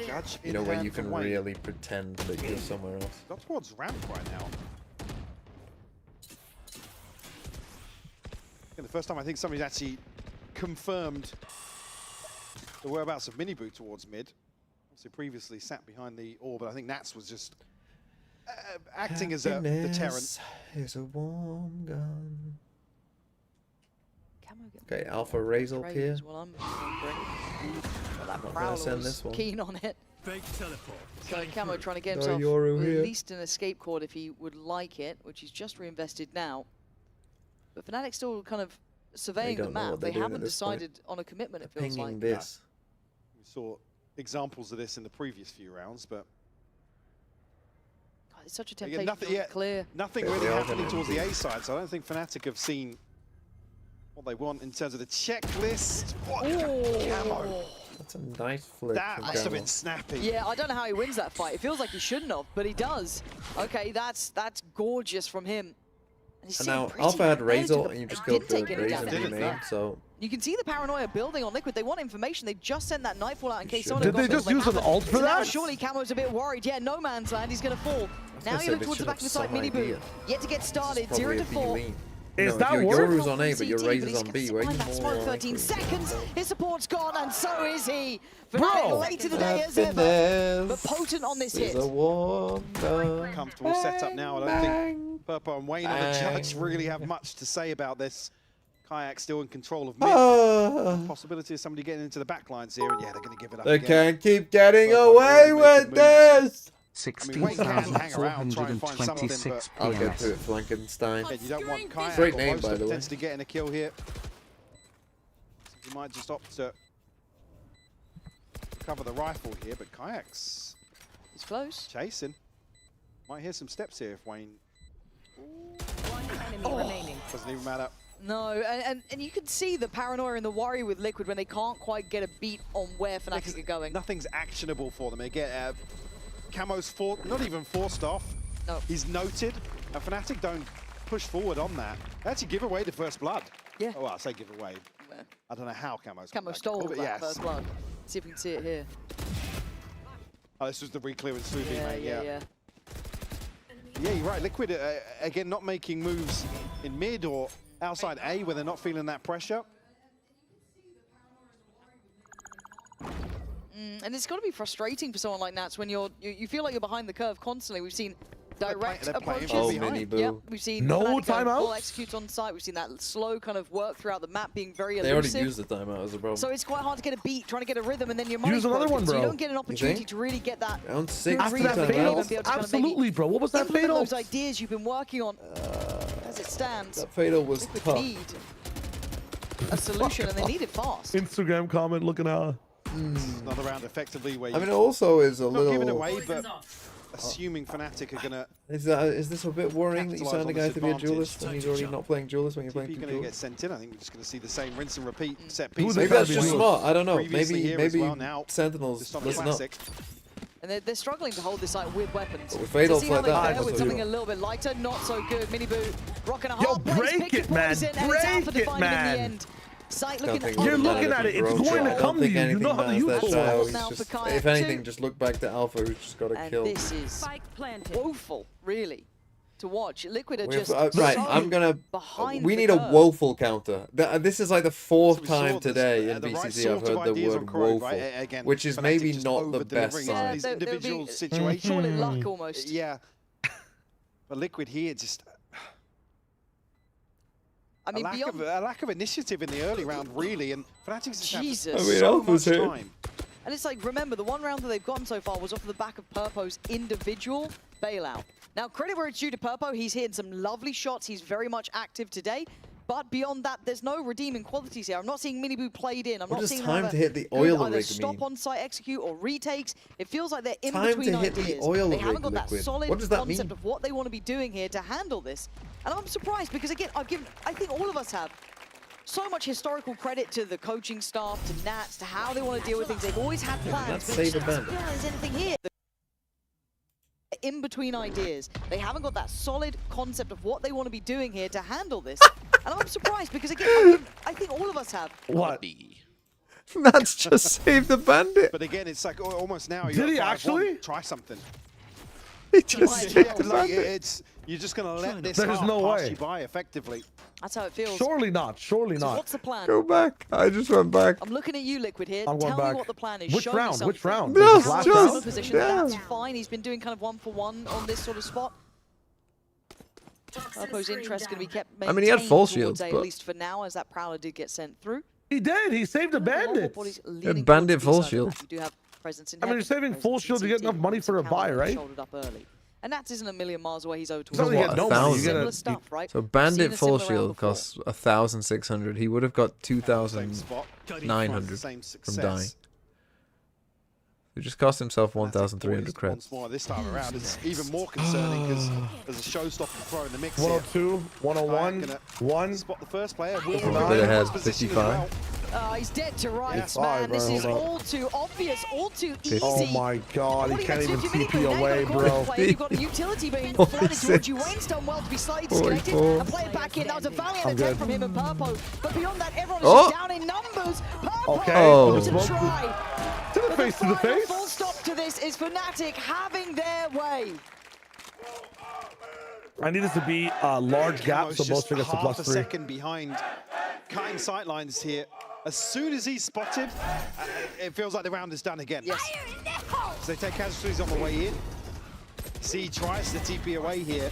Judge You in know, where hand you for can Wayne. really pretend that you're somewhere else. Got towards ramp right now. And the first time I think somebody's actually confirmed the whereabouts of Miniboo towards mid. Obviously previously sat behind the orb, but I think Nats was just acting as a deterrent. Happiness is a warm gun. Camo getting Okay, Alpha Razor praise here. as well, I'm wondering. Well, that Not gonna Prowler send was this one. keen on it. So Camo trying to get No himself Yoru at here. least an escape cord if he would like it, which he's just reinvested now. But Fnatic still kind of surveying the don't know map. what They they're doing at haven't this point. decided on a commitment, it feels Pinging like. this. We saw examples of this in the previous few rounds, but God, it's such a again, temptation to clear. nothing Yeah, really they are happening gonna towards the be- A side, so I don't think Fnatic have seen what they want in terms of the checklist. What Camo. That's a nice flip. That from must have Gamma. been snappy. Yeah, I don't know how he wins that fight. It feels like he shouldn't have, but he does. Okay, that's gorgeous from him. And he's And sitting now pretty Alpha had competitive. Razor, and you just killed Didn't the take any Razor damage. in the main, so You can see the paranoia building on Liquid. They want information. They just sent that Nightfall out in case someone Did had they got just them. use an ult for So now that? surely Camo's a bit worried. Yeah, no man's land. He's going to fall. Now gonna you say look they towards the should back of the have site. some Miniboo idea. yet to get started. probably 0 to a B 4. lean. Is No, that your worth? Yoru's on A, but your CT, Razor's he's on B. Where are behind you that smoke, more 13 likely? seconds. His support's gone, and so is he. Bro! Fnatic late in the day as ever, but potent on this hit. Is a warm gun. Comfortable setup now. I don't think Purpo and Wayne on the judge really have much to say about this. Kayak still in control of mid. Ah, Possibility of somebody getting into the back lines here, and yeah, they're going to give it up they again. can't keep getting Purpo away already with making this. Wayne can hang around, try and find something, 16,426 I'll get to PS. it, Flankenstein. Again, you don't want Kayak Great or name, Roast by the way. potentially getting a kill here. You might just opt to cover the rifle here, but Kayak's It's close. chasing. Might hear some steps here if Wayne One enemy remaining. doesn't even matter. No, and you can see the paranoia and the worry with Liquid when they can't quite get a beat on where Fnatic are going. Nothing's actionable for them. Again, Camo's not even forced off. No. He's noted. And Fnatic don't push forward on that. They actually give away the first blood. Yeah. Oh, well, I say give away. I don't know how Camo's come Camo back. stole Oh, but that yes. first blood. See if we can see it here. Oh, this was the re-clearance through B Yeah, main, yeah, yeah. yeah. Yeah, you're right. Liquid, again, not making moves in mid or outside A where they're not feeling that pressure. And it's got to be frustrating for someone like Nats when you feel like you're behind the curve constantly. We've seen direct they're playing approaches. from Oh, behind. Miniboo. Yep, we've seen No Fnatic go timeouts? full execute on site. We've seen that slow kind of work throughout the map being very They already elusive. used the timeout as a problem. So it's quite hard to get a beat, trying to get a rhythm, and then your money's Use another broken, one, so you bro. don't get an opportunity think? to really get that Round good 6 After read that on the game fatal? and be able to kind of maybe Absolutely, bro. What was that implement fatal? those ideas you've been working on as it stands. That fatal was Liquid tough. need a solution, and they need it fast. Instagram comment looking out. Another round effectively where I you're mean, it also is a not giving little. away, but assuming Fnatic are going to Is this a bit worrying that you Capitalise signed a on guy this to be a advantage. duelist when he's already not playing duelist when you're playing TP two going to get duelists? sent in? I think we're just going to see the same rinse and repeat set Who piece. they Maybe gotta that's be just doing? smart. I don't know. Previously here as Maybe well now, Sentinels just on the listen up. classic. And they're struggling to hold this site with weapons. But with Fatal to see how like they that, fare that's with what something you a little bit lighter, not so good. Miniboo rocking a Yo, hard place, break picking it, man. poison, and it's Alpha Break it, defining in man. the end. Sight Don't looking think You're it looking matters at it, if it's Roach- going to I don't come to think you. You anything know how to matters use that Force. shallow. Now He's for just- Kayak If anything, too. just look back to Alpha, who's just got a And kill. this is Spike planted. woeful, really, to watch. Liquid are We have- just right, so I'm gonna. behind We the need a curve. woeful counter. This is like the fourth So we saw time this- today in the right BCC sort I've heard of the ideas on word Corey, woeful, right? Again, which is Fnatic maybe just not the best over-delivering sign. these there would be individual Call it situations. luck almost. Yeah. But Liquid here just I mean, beyond a lack of initiative in the early round, really, and Fnatic's just had Jesus. I mean, so Alpha's much here. time. And it's like, remember, the one round that they've gotten so far was off the back of Purpo's individual bailout. Now, credit where it's due to Purpo, he's hitting some lovely shots. He's very much active today. But beyond that, there's no redeeming qualities here. I'm not seeing Miniboo played in. I'm What not does seeing time them to hit the good oil either rig stop mean? on site execute or retakes. It feels like they're in Time between to hit the ideas. oil They rig, haven't got that Liquid. solid What does that concept mean? of what they want to be doing here to handle this. And I'm surprised because, again, I think all of us have so much historical credit to the coaching staff, to Nats, to how they want to deal with things. They've always had plans. That's but it save a just doesn't band. feel like there's anything here. in between ideas. They haven't got that solid concept of what they want to be doing here to handle this. And I'm surprised because, again, I think all of us have. What? That's just saved the bandit. But again, it's like almost now. Did you're he at 5-1. actually? Try something. He just saved Yeah, the like, bandit. you're just gonna let this There's half no pass way. you by effectively. That's how it feels. Surely not. Surely So not. what's the plan? Go back. I just went back. I'm looking at you, Liquid, here. I'm going Tell me back. what the plan is. Which Show me round? Which something. round? No, This just- last Similar round? position. yeah. That's fine. He's been doing kind of 1-for-1 on this sort of spot. Purpo's interest going to be kept I mean, he had maintained full towards shields, A, but- at least for now, as that Prowler did get sent through. He did. He saved a bandit. Bandit full shield. You do have presence in I mean, you're heaven, saving presence full in shield to get CT, enough money for a presence in buy, Calvin, right? shouldered up early. And Nats isn't a million miles away. He's over to So you get no money. You get similar a, stuff, right? So We've bandit seen a full similar round shield before. costs 1,600. He would have got Same 2,900 spot. 900 Same from success. dying. He just cost himself Fnatic 1,300 boys credits. Once more this time around is even more concerning because there's a showstopper throw in the mix here. 102, 101, Gonna 1. Spot the first player. Will Bit remain in ahead, his position as 55. well. He's dead to rights, Yes, man. This bro, is hold up. all too obvious, all too easy. Oh my god, he What can't do you even expect TP you to do? away, Now you've got a corner bro. player, you've got a utility being flooded towards you. Wayne's done well to be slightly disconnected 44. and play it back in. That was a valiant I'm attempt good. from him and Purpo. But beyond that, everyone is Oh. just down in numbers. Purpo Okay. Oh. to try. To the But face, to the final face. full stop to this is Fnatic having their way. I need this to be a large gap Camo's so just Boaster gets to half plus a 3. second behind, cutting sight lines here. As soon as he's spotted, it feels like the round is done again. Yes. So they take casualties on the way in. C tries to TP away here.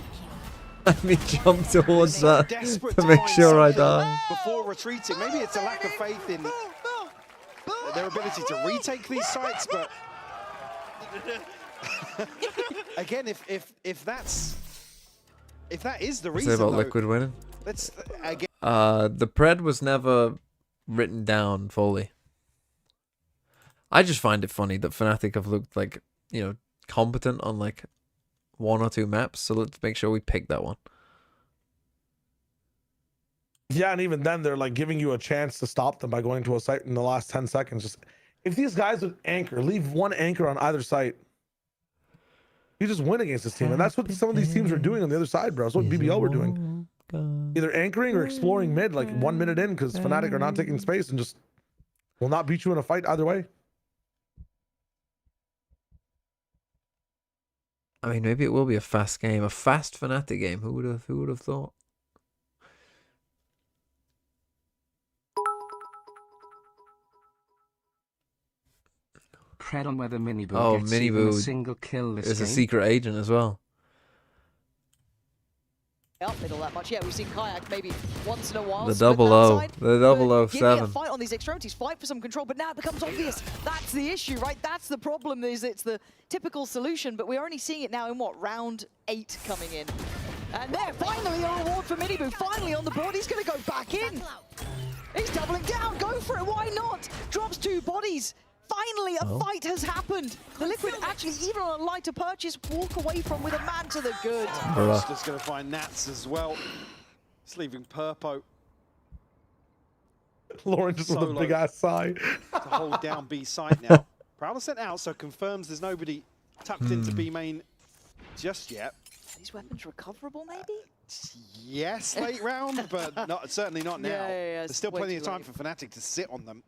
Let me jump towards that Desperate to make find sure I something die. before retreating. Maybe it's a lack of faith in their ability to retake these sites, but again, if that is the Say reason, about though, Liquid winning. let's again. The pred was never written down fully. I just find it funny that Fnatic have looked like, you know, competent on like 1 or 2 maps, so let's make sure we pick that one. Yeah, and even then, they're like giving you a chance to stop them by going to a site in the last 10 seconds. Just if these guys would anchor, leave one anchor on either site, you just win against this team. And that's what some of these teams are doing on the other side, bro. That's what BBL were doing. Either anchoring or exploring mid, like 1 minute in, because Fnatic are not taking space and just will not beat you in a fight either way. I mean, maybe it will be a fast game, a fast Fnatic game. Who would have thought? Pred on whether Miniboo Oh, gets even a Miniboo single kill this Is a game. secret agent as well. Up middle that much. Yeah, we've seen Kayak maybe once in a while. The split double that O. side, The double but O give me a 7. fight on these extremities, fight for some control, but now it becomes obvious. That's the issue, right? That's the problem, is it's the typical solution, but we're only seeing it now in what, round 8 coming in. And there, finally a reward for Miniboo, finally on the board. He's gonna go back in. He's doubling down, go for it, why not? Drops 2 bodies. Finally, a fight has happened. The Liquid actually, even on a lighter purchase, walk away from with a man to the good. Bruh. Just going to find Nats as well. It's leaving Purpo Lauren just with a Solo. big ass sigh. to hold down B side now. Prowler sent out, so confirms there's nobody tucked into B main just yet. Are these weapons recoverable, maybe? Yes, late round, but certainly not now. Yeah, There's it's still way plenty too of time late. for Fnatic to sit on them.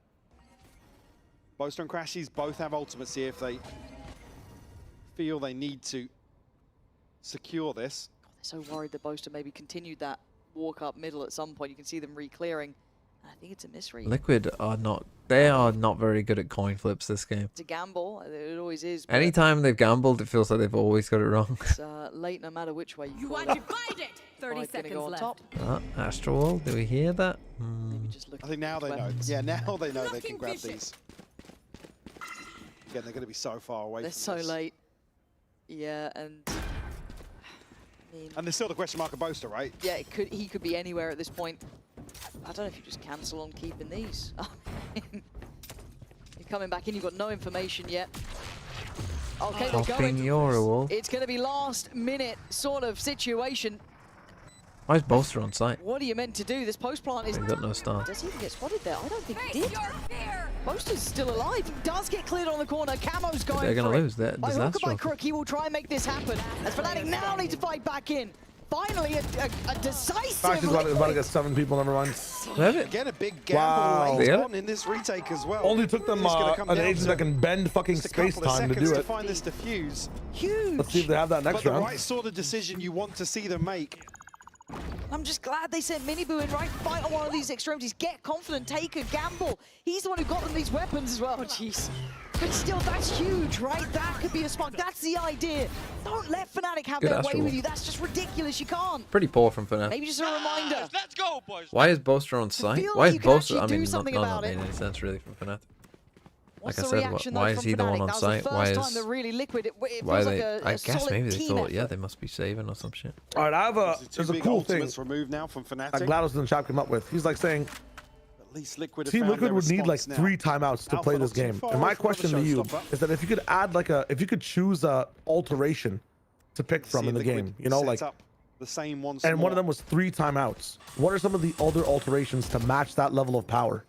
Boaster and Crashies both have ultimates here if they feel they need to secure this. They're so worried that Boaster maybe continued that walk up middle at some point. You can see them re-clearing. I think it's a misread. Liquid are not. They are not very good at coin flips this game. It's a gamble. It always is. but Anytime they've gambled, it feels like they've always got it wrong. It's late no matter which way you You call are it. divided. 30 Pride gonna seconds go on left. top. Astral, do we hear that? Maybe just look I think now at they know. weapons. Yeah, now they know they Blocking can grab vision. these. Again, they're going to be so far away They're from so this. late. Yeah, and I mean, And there's still the question mark of Boaster, right? yeah, he could be anywhere at this point. I don't know if you just cancel on keeping these. You're coming back in, you've got no information yet. Okay, they're Popping going. your wall. It's going to be last minute sort of situation. Why is Bolster on site? What are you meant to do? This post plant is... He's got no star. Does he even get spotted there? I don't think he did. Boaster's still alive. He does get cleared on the corner. Camo's going They're gonna for it. lose. They're By hook or by disastrous. crook, he will try and make this happen. As Fnatic now need to fight back in. Finally, a decisive Fact, he's about to get 7 people, never mind. They have it. Again, a big gamble Wow. late They have on in this retake as well. Only took them It's gonna come an down agent to that can bend fucking just a couple of space-time to seconds do to it. find this defuse. Huge. Let's see if they have that next But the round. right sort of decision you want to see them make. I'm just glad they sent Miniboo in, right? Fight on one of these extremities. Get confident. Take a gamble. He's the one who got them these weapons as well. Jeez. But still, that's huge, right? That could be a spark. That's the idea. Don't let Fnatic have Good their way Astral. with you. That's just ridiculous. You can't. Pretty poor from Fnatic. Maybe just a reminder. Let's go, boys. Why is Bolster on site? feel Why like is you can Bolster? actually I mean, do something not about it. made any sense really from Fnatic. What's Like I the said, reaction, why though, is from he the one Fnatic? on That was site? the Why first is time that really Liquid. It why feels are like they? a I guess solid maybe they team thought, yeah, effort. they must be saving or some shit. All right, I have There's there's a big cool thing ultimates removed now from Fnatic. that GLaDOS in the chat came up with. He's like saying, At least Liquid have Team found Liquid their would need like response now. 3 timeouts to Alpha play not this too game. far And my away from question to another you showstopper. is that if you could add like if you could choose a alteration to pick from See in the Liquid game, you know, set like, up the same once and one of more. them was 3 timeouts. What are some of the other alterations to match that level of power?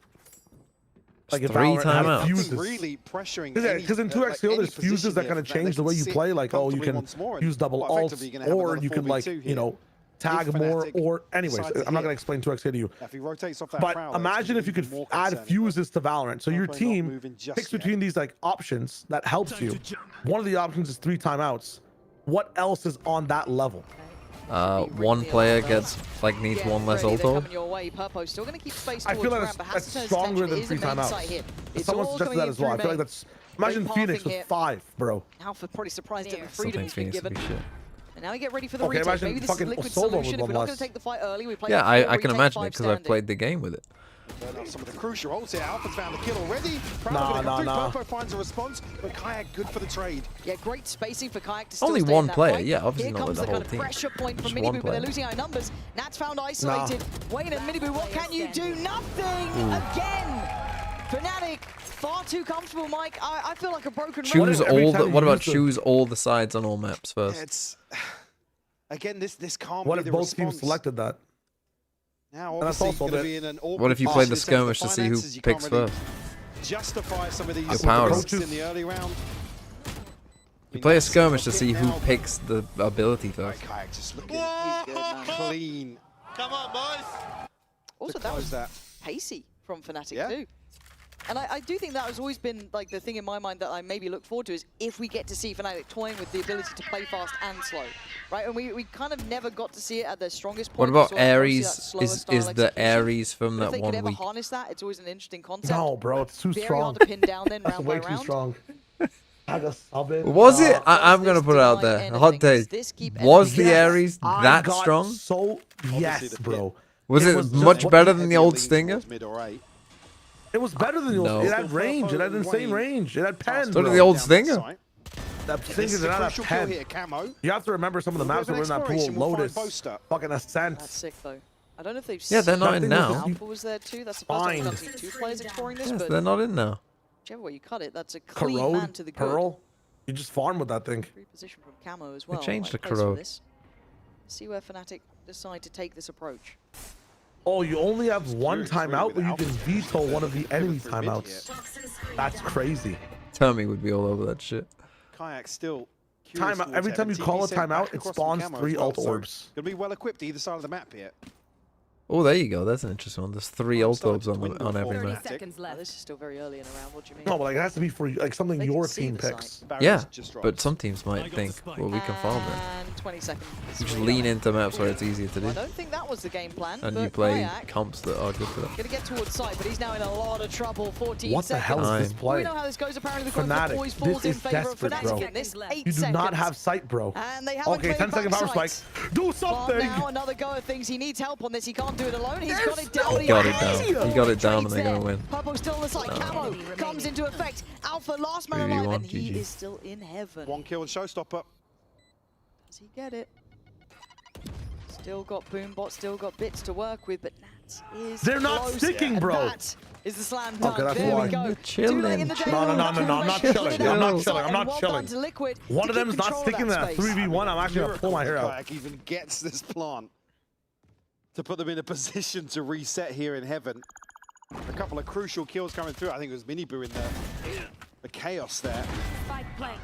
Like if 3 Valorant had timeouts. fuses. Nothing really pressuring Because in 2x0 there's fuses that kind of change the way you play. Like, oh, you can use double alts, or you can like, you know, tag more. Or anyways, I'm not gonna explain 2x0 to you. If he rotates off that But prowl, that's imagine gonna if you be could more add concerning. fuses to Valorant. So your Probably not team moving just picks yet. between these like options that helps you. One of the options is 3 timeouts. What else is on that level? One player gets needs Yeah, one less Freddy, they're ult. coming your way. Purpo's still going to keep space I towards feel like ramp, but has that's to turn his stronger attention. than It is 3 a main timeouts. site here. It's Someone all suggested coming that in as well. I through feel like main. that's imagine Great Phoenix pathing with here. 5, bro. Alpha probably surprised at the Still freedom think he's been Phoenix would given. be shit. And now we get ready for the Okay, retake. imagine Maybe this is fucking Liquid's Solo solution. with If we're one not going less. to take the fight early, we play Yeah, the I four, can retake imagine 5 it because I've standing. played the game with it. Burn out some of the crucial ults here. Alpha's found the kill already. Nah. Purpo finds a response, but Kayak good for the trade. Yeah, great spacing for Kayak to still Only stay in one that player, fight. yeah, obviously Here not comes with the the kind whole of team. pressure point from Just Miniboo, one but they're player. losing our numbers. Nat's found isolated. Wayne and Miniboo, what can you do? Nothing again. Fnatic, far too comfortable, Mike. I feel like a broken Choose record. every all time the. you What about use the- choose all the sides on all maps first? It's again this can't What be if the both response. teams selected that? Now that's obviously also going to the- be in an What if you awkward played the position in terms of skirmish to see who finances. You can't picks really first? Justify some of these Your power risks ups. in the early round. You play a skirmish to see who picks the ability first. Kayak just looking He's good, man. clean. Come on, boys. Also, to that close was that. pacey from Fnatic Yeah. too. And I do think that has always been like the thing in my mind that I maybe look forward to is if we get to see Fnatic toying with the ability to play fast and slow, right? And we kind of never got to see it at their strongest What point. about We saw it mostly that Ares? slower Is style the execution. Ares from But if that they could one ever week? harness that, it's always an interesting concept. No, bro, it's too Very strong. hard to pin down then That's round way by too round. strong. I got sub it. Was it? Does I'm gonna this put it out deny there. A hot anything? Does take. this keep Was the Yes, Ares I that got strong? So yes, the pit. bro. Was it was much just- better than the Heavier old lean Stinger? towards mid or eight. It was better than the old. No. It had Still range. It had Purpo, insane Wayne. range. It had pen. So did bro. the old Down that Stinger. side. That This Stinger is did a not have crucial kill pen. here, Camo. You have to remember some of the Little maps bit that of were in that pool. exploration will find Lotus, Boaster. fucking That's Ascent. sick though. I don't know if they've Yeah, they're not in seen now. Alpha was there too. That's the first time Fine. I've seen 2 players exploring this, Yes, but they're not in now. whichever way you cut it, that's a clean man Corrode, to the good. Pearl. You just farm with that thing. Free position from Camo as well. changed Like, the place for Corrode. this. See where Fnatic decide to take this approach. Oh, you only have one curious, really, timeout, with but you Alpha. can veto one of the enemy through mid timeouts. That's crazy. Tommy would be all over that shit. Kayak still curious Timeout. towards Every time you heaven. call a TP sent timeout, back it across from spawns Camo 3 as well, ult so orbs. Gonna be well equipped either side of the map here. Oh, there you go. That's an interesting one. There's 3 Oh, ult started orbs to on dwindle every for 30 map. seconds Now, left. this is still very early in the round. What do you mean? No, but like it has to be for like something They can your see team the picks. site. Barriers Yeah, just dropped. but some teams might think, well, we can farm it. And 20 seconds. You just lean into maps where it's easier to I do. don't think that was the game plan. And but you play Kayak comps that are good for that. gonna get towards site, but he's now in a lot of trouble. 14 What the seconds. hell is this Time. play? We know how this goes. Apparently, the Fnatic, poise this falls in is favor of desperate, Fnatic bro. in this. 8 You do seconds. not have sight, bro. And they haven't Okay, claimed 10-second back power spike. sight. Do But something! now another go of things. He needs help on this. He can't do it alone. He's got it There's down. no He got it down. way. He got it down and they're going to win. Purple's still on the side. Camo Enemy comes into effect. Alpha last man 3v1, alive, and he GG. is still in heaven. One kill and showstopper. Does he get it? Still got Boombot, still got bits to work with, but Nats is They're not close. sticking, And bro. that is the slam dunk. Okay, that's there why. we go. You're Too late in the chilling. day. No, I'm not chilling. I'm not chilling. I'm not And well chilling. done to Liquid One to of keep them's not control of sticking that that space. 3v1. I'm actually gonna pull my hair out. Kayak even gets this plant. to put them in a position to reset here in Heaven. A couple of crucial kills coming through. I think it was Miniboo in the chaos there. Spike plant.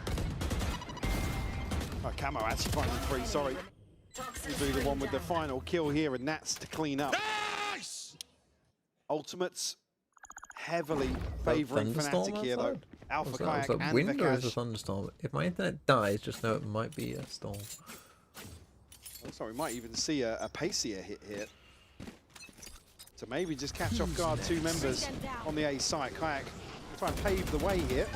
Oh, Camo actually finding 3, sorry. He'll be the one with the final kill here, and that's to clean up. Nice! Ultimates heavily favouring Fnatic here, though. Alpha Kayak Was that and wind or is it a Vikash. thunderstorm? If my internet dies, just know it might be a storm. Looks like we might even see a Pacier hit here. So maybe just catch off guard 2 members on the A site. Kayak try and pave the way here.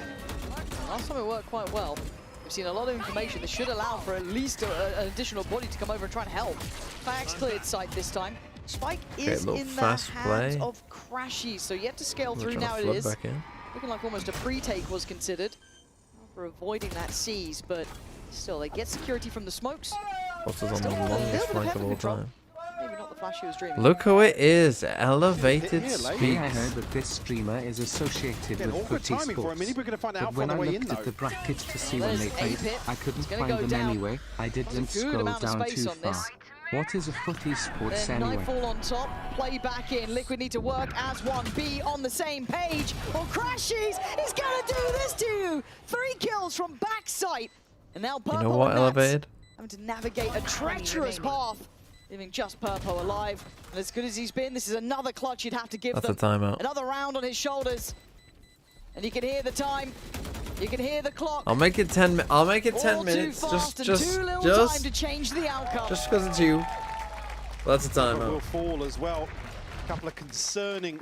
Last time it worked quite well. We've seen a lot of information that should allow for at least an additional body to come over and try and help. Kayak's cleared site this time. Spike is little in the fast hands play. of Crashy, so yet to scale through Trying now to it flood is. back in. Looking like almost a pre-take was considered for avoiding that seize, but still, they get security from the smokes. Bottas on Still the a little longest bit of flank of heaven all control. time. Maybe not the flash he was dreaming. Look who it is! Elevated Hit here, late. Hey, I speaks. heard that this streamer is associated Again, with awkward footy timing for him. sports. Miniboo going to find it out But when on I the way in, looked at though. the brackets to see when they There's played, A-Pit. I couldn't It's gonna find go them down. anyway. I There's a didn't good scroll amount of down space too on far. this. What is a footy sports Then anyway? Nightfall on top, play back in. Liquid need to work as one. Be on the same page. Or Crashies is gonna do this to you. 3 kills from backside. And now Purple You know what, and Nats Elevated? having to navigate a treacherous path, leaving just Purple alive. And as good as he's been, this is another clutch you'd have to give That's a them. timeout. Another round on his shoulders. And you can hear the time. You can hear the clock. I'll make it 10. I'll make it 10 All minutes. too fast and Just too little time to just change the outcome. because it's you. Well, that's a But will timeout. fall as well. A couple of concerning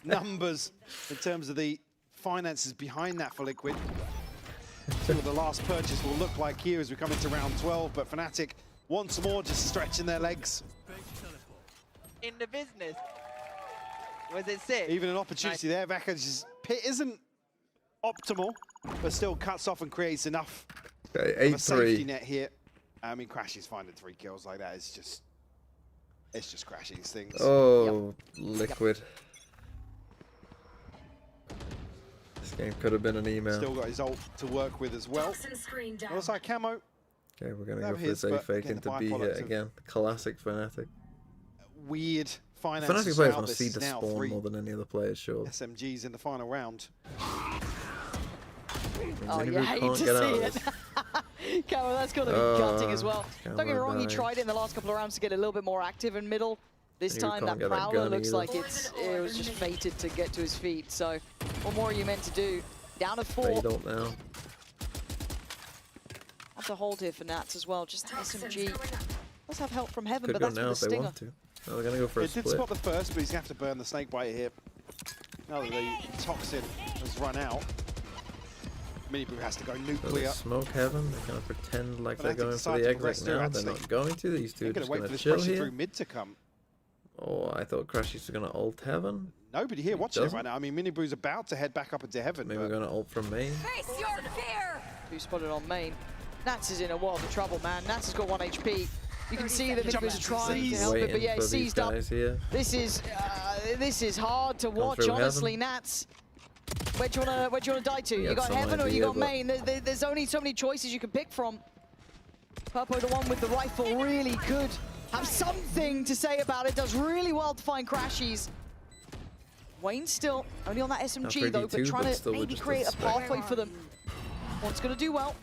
numbers in terms of the finances behind that for Liquid. See what the last purchase will look like here as we come into round 12, but Fnatic once more just stretching their legs. In the business. Was it sick? Even an opportunity there. Vakash's pit isn't optimal, but still cuts off and creates enough Okay, of a safety 8-3. net here. I mean, Crashy's finding 3 kills like that. It's just crashing these things. Oh, Liquid. This game could have been an email. Still got his ult to work with as well. Looks like Camo. Okay, we're gonna Have go for his, this A but fake again, the into B byproduct hit of- again. Classic Fnatic. Weird Fnatic finances players throughout want to this. see Is the now spawn 3 more than any other players, sure. SMGs in the final round. Oh, you Miniboo hate can't to get out see of it. this. Camo, that's got to be gutting as well. Camo Don't get me wrong, he dies. tried it in the last couple of rounds to get a little bit more active in middle. This You time, can't that get that Prowler gun looks either. like it was just fated to get to his feet. So, what more are you meant to do? Down to 4. They don't now. Have to hold here for Nats as well. Just SMG. Does have help from Heaven, Could but go that's now with if the they Stinger. want to. No, they're gonna go for a It did split. spot the first, but he's going to have to burn the Snakebite here. Now that the Toxin has run out. Miniboo has to go So they nuclear. smoke Heaven. They're gonna pretend like they're Fnatic going for decide the to exit progress through, now. They're actually. not going to. These two They're are going just to wait for gonna this chill pressure here. through mid to come. Oh, I thought Crashy's gonna ult Heaven. Nobody here watching it doesn't. right now. I mean, Miniboo's about to head back up into Heaven. Maybe but we're gonna ult from main. Face your fear. 2 spotted on main. Nats is in a world of trouble, man. Nats has got 1 HP. You can see that Miniboo's trying to help it, but Waiting yeah, for it's these seized up. guys here. This is hard to watch, through honestly, Heaven. Nats. Where do you wanna die to? He You had got some Heaven or you idea, got but- main. There's only so many choices you can pick from. Purple, the one with the rifle, really could have something to say about it. Does really well to find Crashies. Wayne's still only on that SMG Not though, but 32, trying but to still with maybe just a create a spec. pathway for them. One's gonna do well.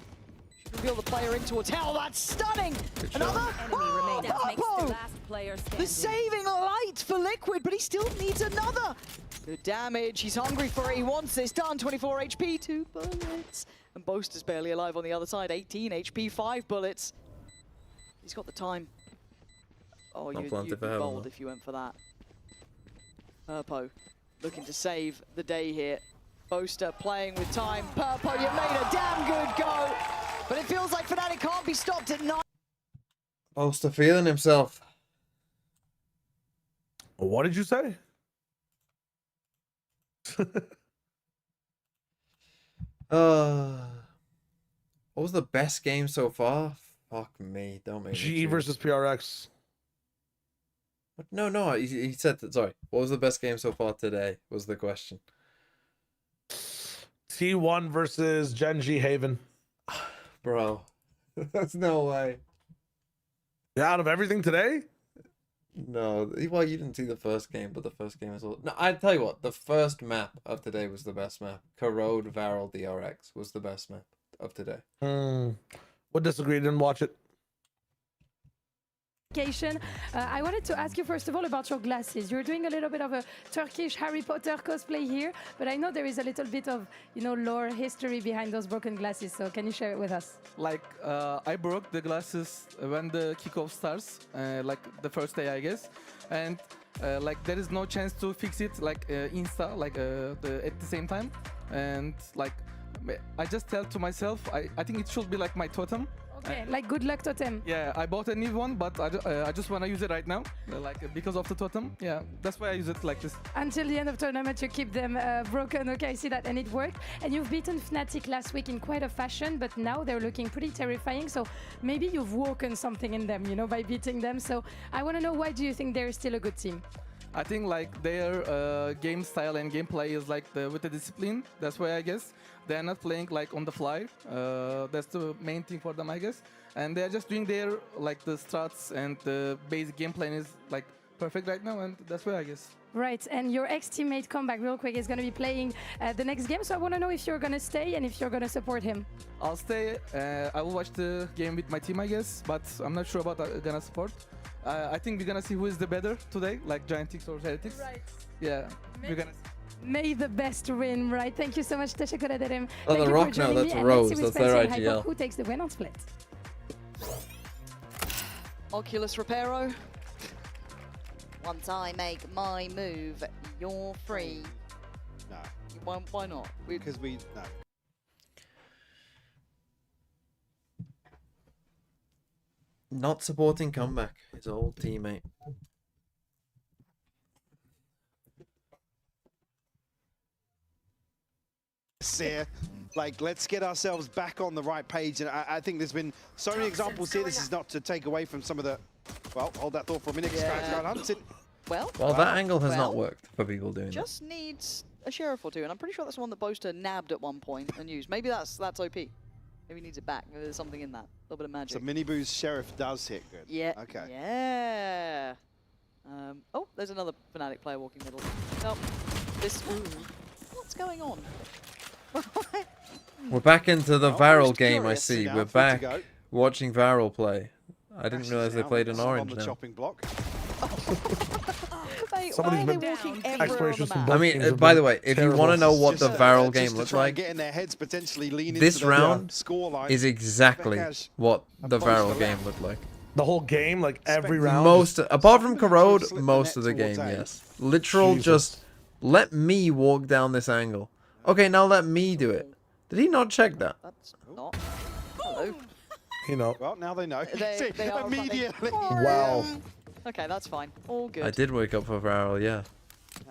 Should reveal the player in towards hell. That's stunning. Good Another. shot. Enemy Oh, remaining. That makes the Purple! last player standing. The saving light for Liquid, but he still needs another. Good damage. He's hungry for it. He wants this done. 24 HP, 2 bullets. And Boaster's barely alive on the other side. 18 HP, 5 bullets. He's got the time. Oh, Not you'd planted be for Heaven, bold though. if you went for that. Purpo looking to save the day here. Boaster playing with time. Purpo, you made a damn good go. But it feels like Fnatic can't be stopped at 9. Boaster feeling himself. What did you say? What was the best game so far? Fuck me, don't make me GE choose. versus PRX. No, he said that. Sorry, what was the best game so far today? Was the question. T1 versus Genji Haven. Bro, that's no way. Yeah, out of everything today? No, well, you didn't see the first game, but the first game was all. No, I tell you what, the first map of today was the best map. Corrode Varel DRX was the best map of today. Would disagree. Didn't watch it. I wanted to ask you first of all about your glasses. You're doing a little bit of a Turkish Harry Potter cosplay here, but I know there is a little bit of, you know, lore history behind those broken glasses. So can you share it with us? Like I broke the glasses when the kickoff starts, like the first day I guess, and like there is no chance to fix it like insta, like at the same time, and like I just tell to myself I think it should be like my totem. Okay, like good luck totem. Yeah, I bought a new one, but I just want to use it right now, like because of the totem. Yeah, that's why I use it like this. Until the end of tournament, you keep them broken. Okay, I see that, and it worked. And you've beaten Fnatic last week in quite a fashion, but now they're looking pretty terrifying. So maybe you've woken something in them, you know, by beating them. So I want to know, why do you think they're still a good team? I think like their game style and gameplay is like with the discipline. That's why I guess they're not playing like on the fly. That's the main thing for them, I guess. And they're just doing their like the strats, and the basic gameplay is like perfect right now, and that's why I guess. Right, and your ex-teammate Comeback real quick is going to be playing the next game. So I want to know if you're going to stay and if you're going to support him. I'll stay. I will watch the game with my team, I guess, but I'm not sure about gonna support. I think we're gonna see who is the better today, like Giantix or Heretics. Right. Yeah, we're gonna see. May the best win, right? Thank you so much, Teşekkür ederim. Oh, Thank the you Rock? for joining No, that's me, and Rose. let's see with That's their Spencer and Hypo, IGL. who takes the win on Split. Oculus Reparo. Once I make my move, you're free. No, You won't, why not? because we no. Not supporting Comeback, his old teammate. Here. Like, let's get ourselves back on the right page. And I think there's been so many examples here. This is not to take away from some of the... Well, hold that thought for a minute. Yeah. Hunting. Well, Well, that angle has not well, worked for people doing that. just needs a sheriff or two, and I'm pretty sure that's the one that Boaster nabbed at one point and used. Maybe that's OP. Maybe he needs it back. Maybe there's something in that. A little bit of magic. So Miniboo's sheriff does hit good. Yeah. Okay. Yeah. Oh, there's another Fnatic player walking middle. Oh, this. Ooh. What's going on? We're back into the Oh, Varel just game, I curious. see. Down, We're free to back go. watching Varel play. I didn't Ashes realize they down, played an on orange the now. chopping block. Mate, Somebody's why are they been walking down. everywhere on the Explorations from map? both I mean, teams have by been the way, if you terrible. want to know what the Just, Varel just game to looked try and like, get in their heads, potentially lean this into the round score line. is exactly Vekash what the opposed Varel to game that. looked like. The whole game, like every Expect round. Most, apart from somebody to Corrode, slip the most net of the towards game, A. yes. Literal, Jesus. just let me walk down this angle. Okay, now let me do it. Did he not check that? That's not. Hello. You know. Well, now they know. They- See, they are immediately. Wow. Okay, that's fine. All good. I did wake up for Varel, yeah.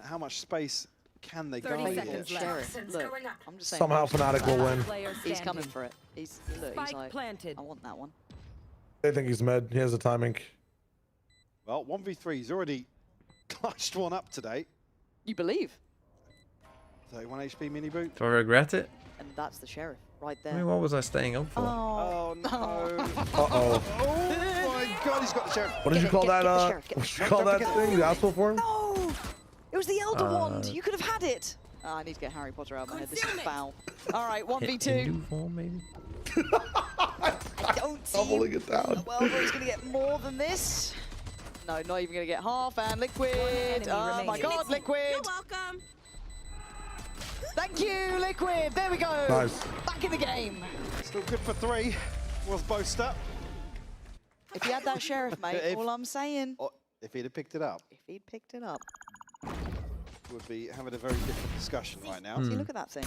How much space can they 30 go here? seconds left. Sheriff, look, I'm just saying. Somehow Fnatic will win. Player He's standing. coming for it. He's look. He's Spike like, planted. I want that one. They think he's mid. He has the timing. Well, 1v3. He's already clutched one up today. You believe? 31 HP mini boot. Do I regret it? And that's the sheriff right I there. mean, what was I staying up for? Oh no! Uh-oh. Oh my God! He's got the sheriff. What did you call that, get the sheriff, get the what did you call that thing? You asked for him? No! It was the Elder Wand. You could have had it. Oh, I need to get Harry Potter out of my head. This is foul. All right, Hit 1v2. Hindu form, maybe? I don't see Doubling it down. a world where he's going to get more than this. No, not even going to get half. And Liquid. enemy Oh my remaining. God, Liquid. welcome. Thank you, Liquid. There we go. Nice. Back in the game. Still good for 3. Was Boaster. If you had that sheriff, mate, If- all I'm saying, Oh, if he'd have picked it up, if he'd picked it up. would be having a very different discussion right now. See, look at that thing.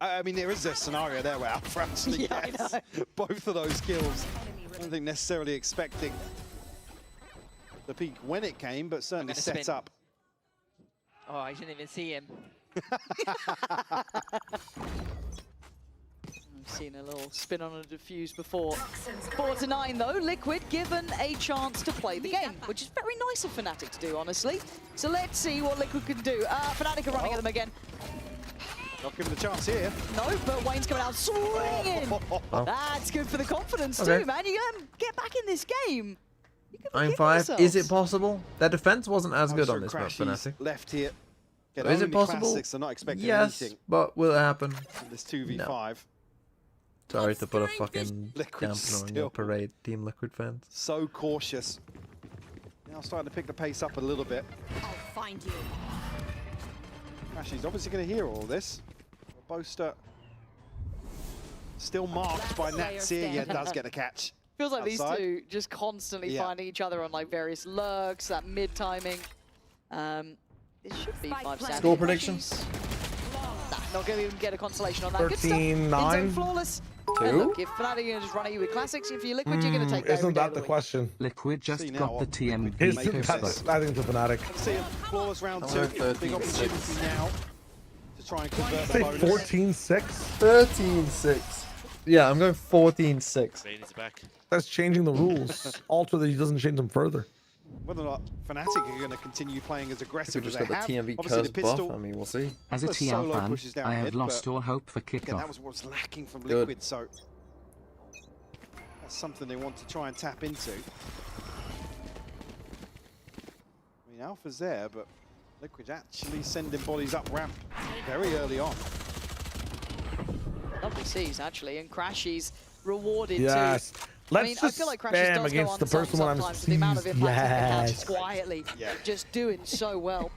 I mean, there is a scenario there where Alpha actually Yeah, I gets both of those kills. I don't think necessarily expecting the peak when it came, but certainly gonna set spin. up. Oh, I didn't even see him. I've seen a little spin on a diffuse before. 4-9 though, Liquid given a chance to play the game, which is very nice of Fnatic to do, honestly. So let's see what Liquid can do. Fnatic are running at them again. Not given a chance here. No, but Wayne's coming out swinging. Oh. That's good for the confidence Okay. too, man. You get back in this game. I'm forgive 5. Is yourselves. it possible? Their defense wasn't as good Poster on this map, Crashies Fnatic. left here. Get Is it only possible? Classics, they're not expecting Yes, anything but will it happen? in this 2v5. Sorry to put a fucking Liquid dampener on still. your parade, Team Liquid fans. So cautious. Now starting to pick the pace up a little bit. I'll find you. Crashies obviously going to hear all this. Boaster still marked by Nats here. Yeah, does get a catch. Feels like outside. these two just constantly Yeah. finding each other on like various lurks, that mid timing. It should be 5 standing. Score predictions? Nah, not going to even get a consolation on that. Good stuff. 13-9. In-zone flawless. And look, if Fnatic are going to just run at you with classics, if you're Liquid, you're going to take that. Isn't that the question? Liquid just See now got the what TMB Liquid Isn't makes pistol. this. I think it's a Fnatic. Let's see a flawless round I'm 2. going Big 13-6. opportunity now to try and convert the Say bonus. 14-6. 13-6. Yeah, I'm going 14-6. That's changing the rules. Alter that he doesn't change them further. Whether or not Fnatic are going to continue playing as We aggressive as just they got the have. TMB Obviously, curse the buff. pistol, I mean, we'll see. As a the TL solo fan, pushes down I have mid, lost but all hope for again, that kickoff. was what was lacking from Good. Liquid, so that's something they want to try and tap into. I mean, Alpha's there, but Liquid actually sending bodies up ramp very early on. Lovely sees, actually, and Crashies rewarded Yes. too. Let's I mean, I just feel like Crashies spam does go against the unsung person when I'm sometimes with the amount of seized. impacts he can Yes. catch quietly. Yeah. Just doing so well.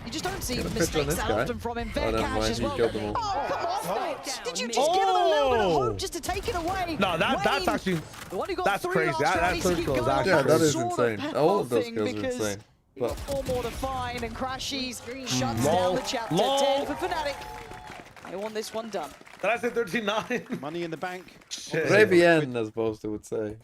You just don't see Get a picture on mistakes this that guy. often from him. Oh, Fair never catch mind, as you well. killed them all. Oh, come on, mate. Did you just give him a little bit of hope just to take it away? No, that's Wayne, actually the one who got that's 3 crazy. last That round, needs third to keep kill is going. actually Yeah, that is Sort of insane. All of those pathing kills are because insane. he got But 4 more to find, and Crashies shuts Lol. down the chapter. Lol. 10 for Fnatic. They want this one done. Did I say 13-9? Money in the bank. Shit. Très bien, as Boaster would say.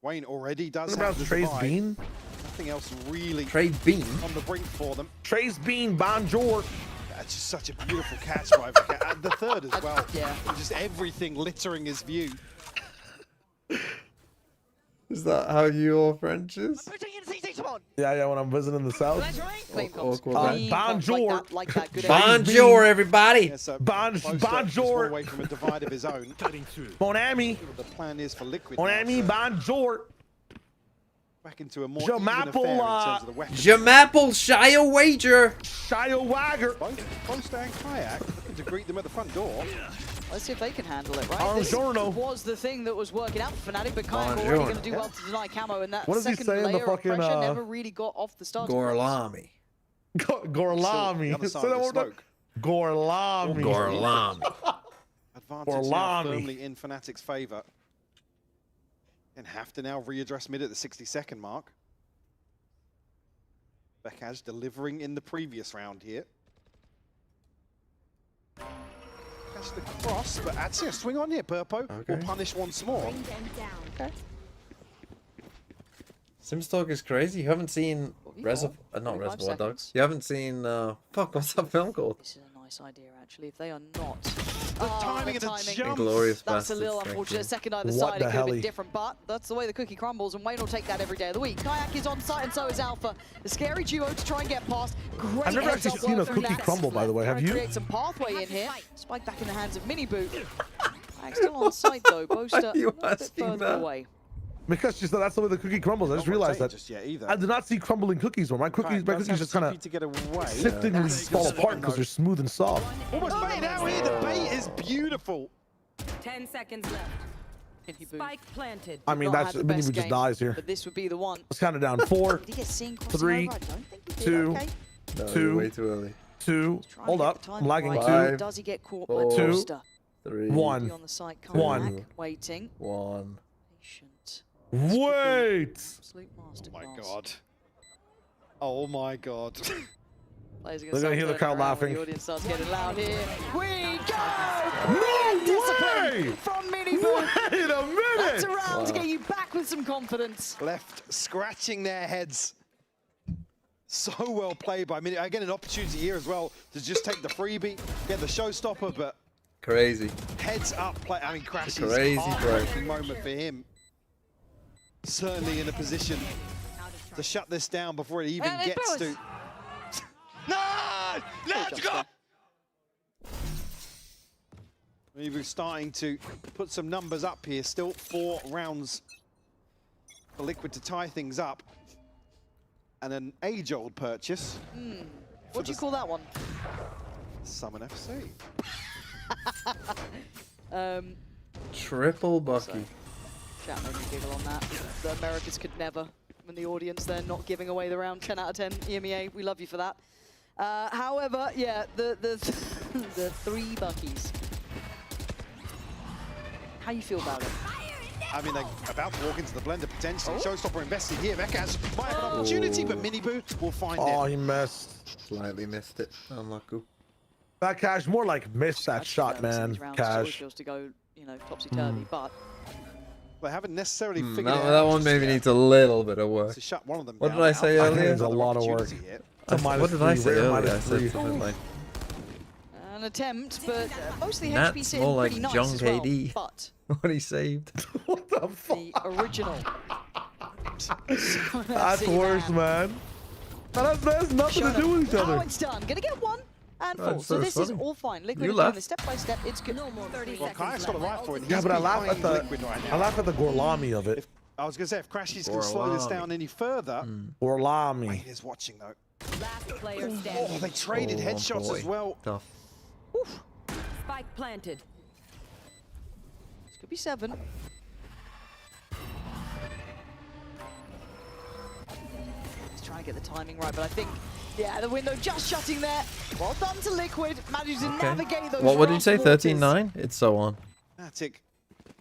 Wayne already does What have about the Trey's divide. Bean? Nothing else really Trade Bean. on the brink for them. Trey's Bean, Bonjour. That's just such a beautiful catch by Vika. And the third as well. Yeah. Just everything littering his view. Is that how your French is? Yeah, when I'm visiting the south. Clean Oh, comms. cool. Clean comms Bonjour. like that. Good Bonjour, everybody. Yeah, so Bonjour. Boaster just one away from a divide of his own. Mon ami. The plan is for Liquid Mon now, ami, so bonjour. back into a more Je even affair in m'appelle, terms of the weapons. Jamapple Shire Wager. Shio Wagger. Both Boaster and Kayak looking to greet them at the front door. Let's see if they can handle it, right? This Buongiorno. was the thing that was working out for Fnatic, but Kayak already Buongiorno. going to do well to deny camo, and that What does he second say in the layer fucking, of pressure never really got off the start. Gorlami. Gorlami. The other Say side that of the one more time. smoke. Gorlami. Gorlami. Advantage now Orlami. firmly in Fnatic's favour. And have to now readdress mid at the 60-second mark. Bekaj delivering in the previous round here. Catch the cross, but actually a swing on here. Purpo will Okay. punish once more. Bring them down. Simstalk is crazy. You haven't seen not 45 Reservoir seconds. Dogs. You haven't seen fuck, what's that film called? This is a nice idea, actually. If they are not, The timing of the jump. Inglorious That's a Bastards. little thank unfortunate. you. Second either What side, the it could have helly? been different, but that's the way the cookie crumbles, and Wayne will take that every day of the week. Kayak is on site, and so is Alpha. The scary duo to try and get past. Great I've never heads actually up seen work a from cookie Nats. crumble, by the way. Have Trying to you? create some pathway in here. Spike back in the hands of Mini Boot. Kayak's still on site though. Boaster a you little bit asking further that? away. Because she said that's the way the cookie crumbles. I just realized that. Just yet either. I did not see crumbling cookies. Where my cookies just kind of to get away. siftingly fall apart because they're smooth and soft. Almost made now here. The bait is beautiful. 10 seconds left. Mini Boot. Spike planted. I mean, Not that's had the Mini best just game, dies here. But this would be the one. Let's count it down. 4, Did he get seen crossing 3, over? I don't think he did. 2, Okay. No, Two. you're way too early. 2. Trying Hold to get up. the I'm timing lagging. right. 2, Five, Does he get caught four, by Two. Boaster? 3, 1. On the side, One. Kayak waiting. 1. Patient. Wait. Absolute masterclass. Oh my god. Oh my god. Players are They're gonna hear the start crowd turning around when laughing. The audience starts getting loud here. We go! No Discipline way! from Mini Boot. Wait a That's minute. around to get you back with some confidence. Left scratching their heads. So well played by Mini. Again, an opportunity here as well to just take the freebie, get the showstopper, but Crazy. heads up play. I mean, Crash is Crazy heartbreaking moment for him. Certainly in a position to shut this down before it even And it gets goes. to. No! Let's go! We're starting to put some numbers up here. Still 4 rounds for Liquid to tie things up. And an age-old purchase. What do you call that one? Summon FC. Triple Bucky. Chat made me giggle on that. The Americans could never. When the audience, they're not giving away the round. 10 out of 10. EMEA, we love you for that. However, yeah, the the 3 Buckies. How you feel about it? I mean, they're about to walk into the blender potentially. Showstopper invested here. Vekaz might have an opportunity, but Miniboo will find it. Oh, he missed. Slightly missed it. Unlucky. That Cash more like missed that shot, man. Cash. Feels to go, you know, topsy-turvy, but They haven't necessarily figured That, it out. that one maybe needs a little bit of work. To shut one of them What down. did I say I earlier? think it's a Another lot of work. opportunity here. What did I say rare earlier? I minus said 3. something like an attempt, but mostly Nats HP more like pretty nice John as well, KD. but what he saved. What the fuck? the original. That's worse, man. That has nothing to do with each Oh, other. it's done. Gonna get 1 and 4. That's So so this is funny. all fine. Liquid You is doing left. this step by step. It's good. No more 30 Well, seconds Kayak's got a left. right for it. Yeah, He's but I laugh at behind the Liquid right I now. laugh at the Gorlami of it. I was going to say, if Crashy's can slow this Gorlami. down any further, Gorlami. Wayne is watching though. Last player Oh, standing. they traded Oh, headshots boy. as well. Tough. Spike planted. This could be 7. Let's try and get the timing right, but I think, yeah, the window just shutting there. Well done to Liquid. Managed to navigate those. What did you rough say? waters. 13-9? It's so on. Fnatic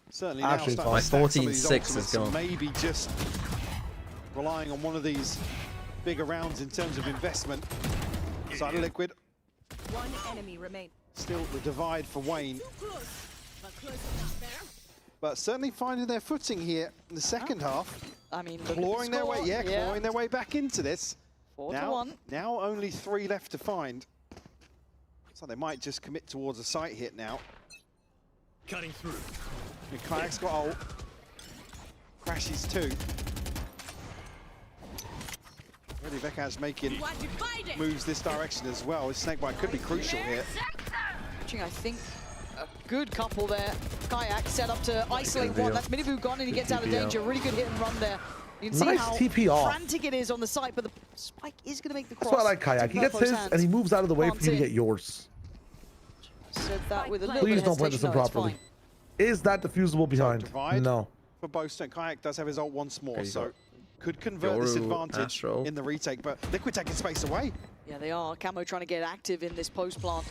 certainly Actually, now my starting to stack some of these 14-6 is ultimates and gone. maybe just relying on one of these bigger rounds in terms of investment. Side of Liquid, One enemy remains. still the divide for Wayne. But certainly finding their footing here in the second half. I mean, look at the Clawing their way, score. clawing their way back into this. 4 to 1. Now only 3 left to find. So they might just commit towards a sight hit now. Cutting through. And Kayak's got ult. Crashes 2. Really, Vekaz making moves this direction as well. His snakebite could be crucial here. I think a good couple there. Kayak set up to isolate one. That's Miniboo gone and he gets out of danger. Really good hit and run there. You can see Nice how TP off. frantic it is on the site, but the spike is going to make the cross. That's why I like Kayak. He gets his and he moves out of the way for you to get yours. Said that with a little Please bit don't of play this hesitation. No, it's improperly. fine. Is that defusable behind? Divide No. for Boast, and Kayak does have his ult once more, Okay, you so got could convert this Yoru, advantage Astro. in the retake, but Liquid taking space away. Yeah, they are. Camo trying to get active in this post plant,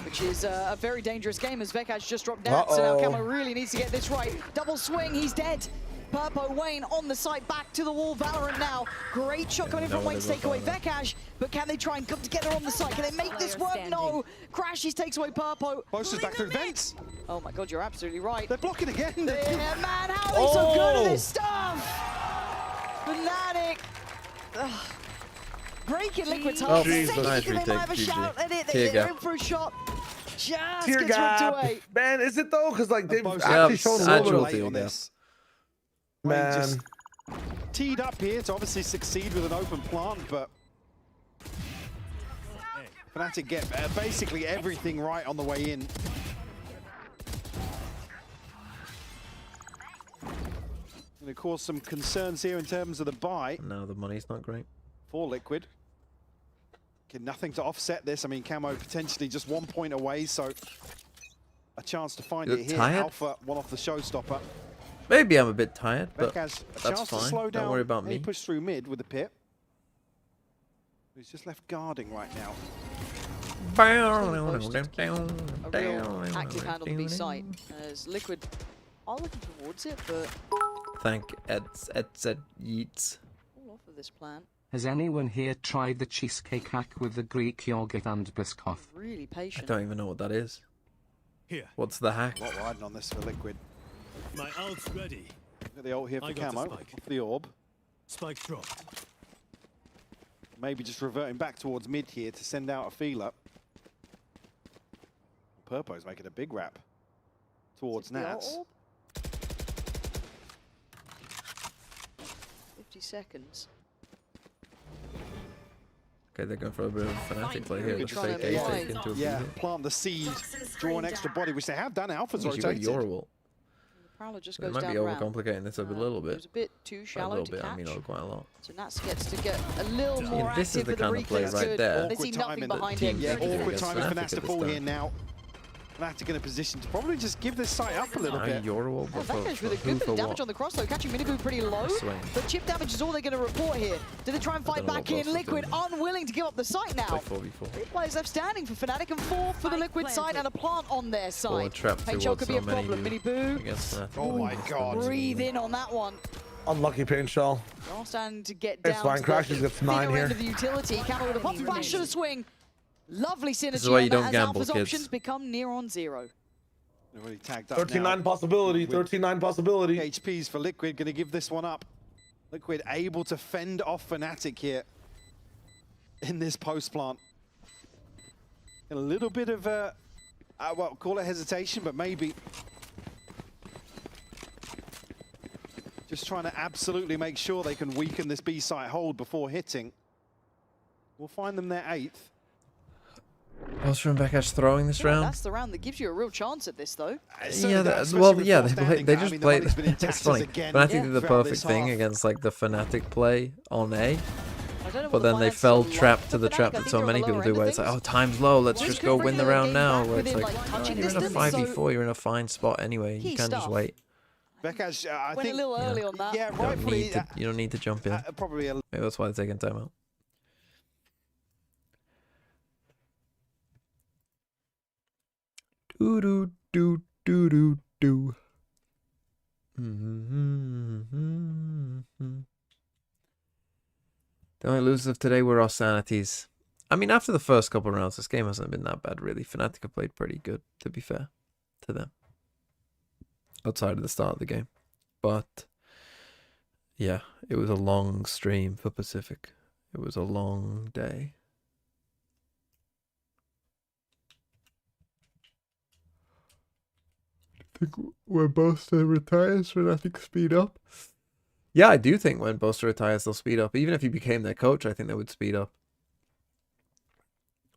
which is a very dangerous game as Vekaz just dropped down. So now Camo really needs to get this right. Double swing, he's dead. Purpo, Wayne on the site, back to the wall. Valorant now. Great shot coming in from Wayne to take away Vekaz, but can they try and come together on the site? Can they make this work? No. Crashes takes away Purpo. Boast is back through vents. Oh my god, you're absolutely right. They're blocking again. Yeah, man, how are they so good at this stuff? Fnatic. Ugh. Breaking Liquid's heart. Jesus. Nice They might have a retake, shout at it. Tear They're gap. in for a shot. Just Tear gets ripped gap. away. Man, is it though? Because like they've Boast actually Yep, shown a agile little late bit. on tear this. Wayne Man. just teed up here to obviously succeed with an open plant, but Fnatic get basically everything right on the way in. And of course, some concerns here in terms of the buy No, the money's not great. for Liquid. Nothing to offset this. I mean, Camo potentially just 1 point away, so a chance to find You're it here. tired? Alpha, one off the showstopper. Maybe I'm a bit tired, but Vekaz, a that's chance to fine. slow down. Don't worry about He me. pushed through mid with the pit. He's just left guarding right now. A real active handle to B site as Liquid are looking towards it, but Thank Ed Yeats. all off of this plan. Has anyone here tried the cheesecake hack with the Greek yogurt and Biscoff? Really I patient. don't even know what that is. Here. What's the hack? A lot riding on this for Liquid. My ult's ready. Got the ult here for I got the Camo. spike. Off the orb. Spike dropped. Maybe just reverting back towards mid here to send out a feeler. Purpo's making a big wrap towards The Nats. orb. 50 seconds. Okay, they're going for a bit of a Fnatic play here. Good The try fake to A yeah. take into a Yeah, BB. plant the seed, draw an extra body, which they have done. Alpha's You got rotated. your ult. Prowler just It goes might down be around. overcomplicating this a little It bit. was a bit too By a shallow little to bit, catch. I mean, quite a lot. So Nats gets to get a little more this is active, the but the kind of play reclaim's right good. there. They see Awkward nothing timing. behind Team him. Yeah, Fnatic awkward against timing for Fnatic Nats to at the fall start. here now. Fnatic in a position to probably just give this site up a little Now bit. you're all Oh, Vanquish with a who good bit for of damage what? on the cross though, catching Miniboo pretty low. Swing. But chip damage is all they're going to report here. Do they try and fight don't know back what in? Boss is Liquid doing. unwilling to give up the site now. Play 4v4. 3 players left standing for Fnatic and 4 for the Spike Liquid side planted. and a plant on their Forward side. trap Paint shell towards could be a so many problem. Miniboo against Fnatic. Oh my God. breathe in on that one. Unlucky paint shell. All standing to get It's down fine. to Crashes the gets 9 thinner here. end of the utility. Camel with a pop flash to the swing. Lovely synergy is why you on don't that as gamble, Alpha's kids. options become near on 0. They're already tagged up 13-9 now. possibility. 13-9 possibility. HPs for Liquid, going to give this one up. Liquid able to fend off Fnatic here in this post plant. A little bit of well, call it hesitation, but maybe just trying to absolutely make sure they can weaken this B site hold before hitting. We'll find them their 8th. Boster and Bekash throwing this round. That's the round that gives you a real chance at this though. Yeah, they just played. It's funny, but I think they're the perfect thing against like the Fnatic play on A. But then they fell trapped to the trap that so many people do, where it's like, oh, time's low, let's just go win the round now. Where it's like, oh, you're in a 5v4, you're in a fine spot anyway. You can't just wait. Bekash, I Went think, a little early on that. yeah, You don't rightfully, need to. You don't need to jump in. probably a Maybe that's why they're taking time out. Do do do do do do. The only losers of today were our sanities. I mean, after the first couple of rounds, this game hasn't been that bad, really. Fnatic have played pretty good, to be fair to them. Outside of the start of the game. But, yeah, it was a long stream for Pacific. It was a long day. I think when Boaster retires, Fnatic speed up. Yeah, I do think when Boaster retires, they'll speed up. Even if he became their coach, I think they would speed up.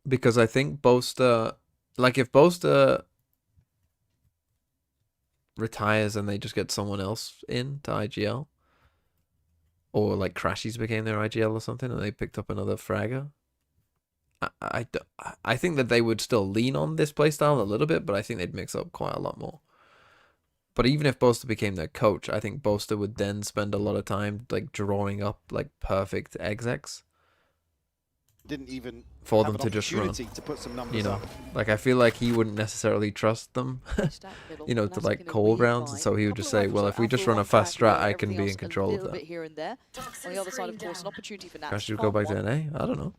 Because I think Boaster, like if Boaster retires and they just get someone else in to IGL, or like Crashies became their IGL or something and they picked up another fragger, I think that they would still lean on this playstyle a little bit, but I think they'd mix up quite a lot more. But even if Boaster became their coach, I think Boaster would then spend a lot of time like drawing up like perfect execs. didn't even For have them an to just run, opportunity to put some numbers you know, up. like I feel like he wouldn't necessarily trust them, you know, to like cold rounds, and so he would just say, well, if we just run a fast strat, I can be in control of that. Here and there. On the other side, of course, an opportunity for Nats. Crash would go back to NA? I don't know.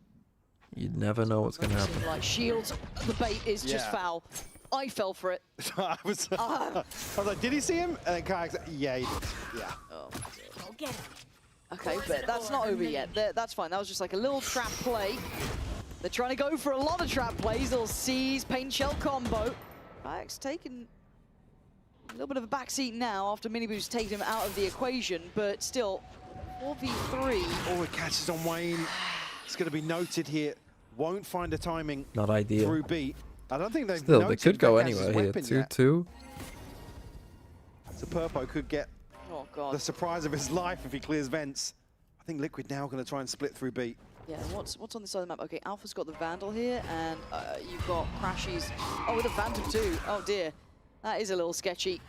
You'd never know what's going to happen. Like shields, the bait is just Yeah. foul. I fell for it. I was like, did he see him? And then Kayak said, yeah, he did. Yeah. Oh, okay, but that's not over yet. That's fine. That was just like a little trap play. They're trying to go for a lot of trap plays. Little C's, paint shell combo. Kayak's taken a little bit of a backseat now after Miniboo's taken him out of the equation, but still, 4v3. Oh, it catches on Wayne. It's going to be noted here. Won't find a timing Not ideal. through beat. I don't think they've Still, they noted could go Bekash's anywhere here. weapon yet. 2-2. So Purpo could get Oh, God. the surprise of his life if he clears vents. I think Liquid now going to try and split through beat. Yeah, what's on this side of the map? Okay, Alpha's got the Vandal here, and you've got Crashies. Oh, with a Phantom too. Oh dear, that is a little sketchy.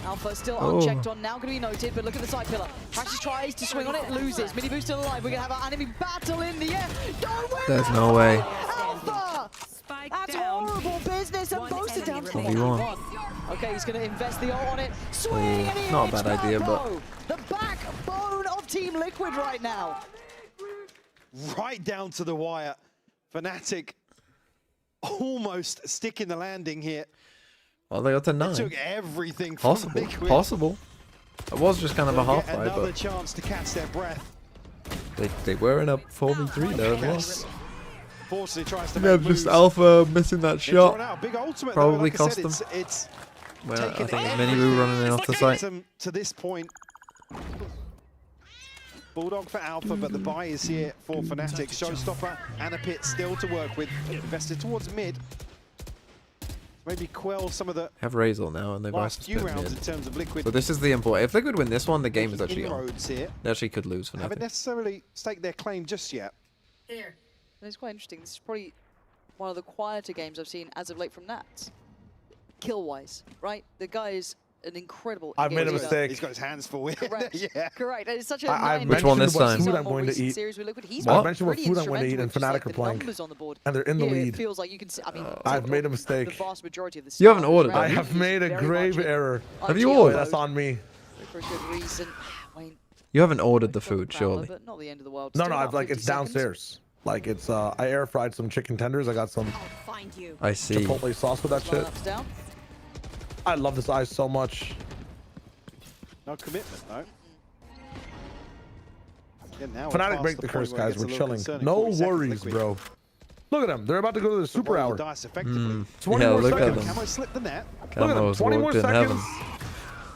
Alpha still unchecked on, now going to be noted, but look at the side pillar. Crashies tries to swing on it, loses. Miniboo still alive. We're going to have an enemy battle in the air. Don't win! There's no way. Alpha! Spike That's down. horrible business, and One both are down to enemy 1v1. Okay, he's going to invest the ult on it. Swing, and he Not a hits bad idea, Purpo. The backbone of Team Liquid right now. Right down to the wire. Fnatic almost sticking the landing here. Well, they got to 9. Took everything from Possible. Liquid. Possible. It was just kind of a They'll half get fight, another but chance to catch their breath. they were in a 4v3 there as well. Fortunately tries to Yeah, make just moves. Alpha missing that They've drawn shot. out a big ultimate, Probably though. Like I cost said, them. It's Well, I taken think everything Miniboo running in off the site. to this point. Bulldog for Alpha, but the buy is here for Fnatic. Showstopper and a pit still to work with. Invested towards mid. maybe quell some of the Have Razor now, and they've last also few split rounds mid. in terms of Liquid. So this is the important. If Liquid win this one, the game is making actually on. inroads here. They actually could lose for Haven't nothing. necessarily staked their claim just yet. And it's quite interesting. This is probably one of the quieter games I've seen as of late from Nats. Kill-wise, right? The guy is an incredible. I've made a engager. mistake. He's got his hands full. Correct. Yeah. Correct. And it's such a I've Which one this time? food I'm going to eat. Series with Liquid. He's What? been mentioned what pretty food I'm going to eat, and instrumental with Fnatic just, are like, playing. the numbers on the board. And they're in the Here, lead. It feels like you can see. I mean, I've made a the mistake. vast majority of the You haven't start of ordered this that. I round have is made a very grave much in error. Have you IGL ordered? mode, That's on me. for a good reason. Wayne, You haven't ordered the from food, Prowler, surely. but not the end of the world. No, Still no, about I've like 50 it's seconds. downstairs. Like it's I air fried some chicken tenders. I got some I'll find you. I see. chipotle sauce with that shit. Lineups down. I love this ice so much. No commitment, no. Yeah, now we're Fnatic past break the point curse, where it guys. gets a We're little chilling. concerning. No 40 seconds worries, Liquid bro. Look at them. They're about to go to the super roll hour. the dice effectively. 20 Yeah, more look at seconds. them. Camo slipped the net. Look at them. Camo's 20 more walked in seconds. heaven.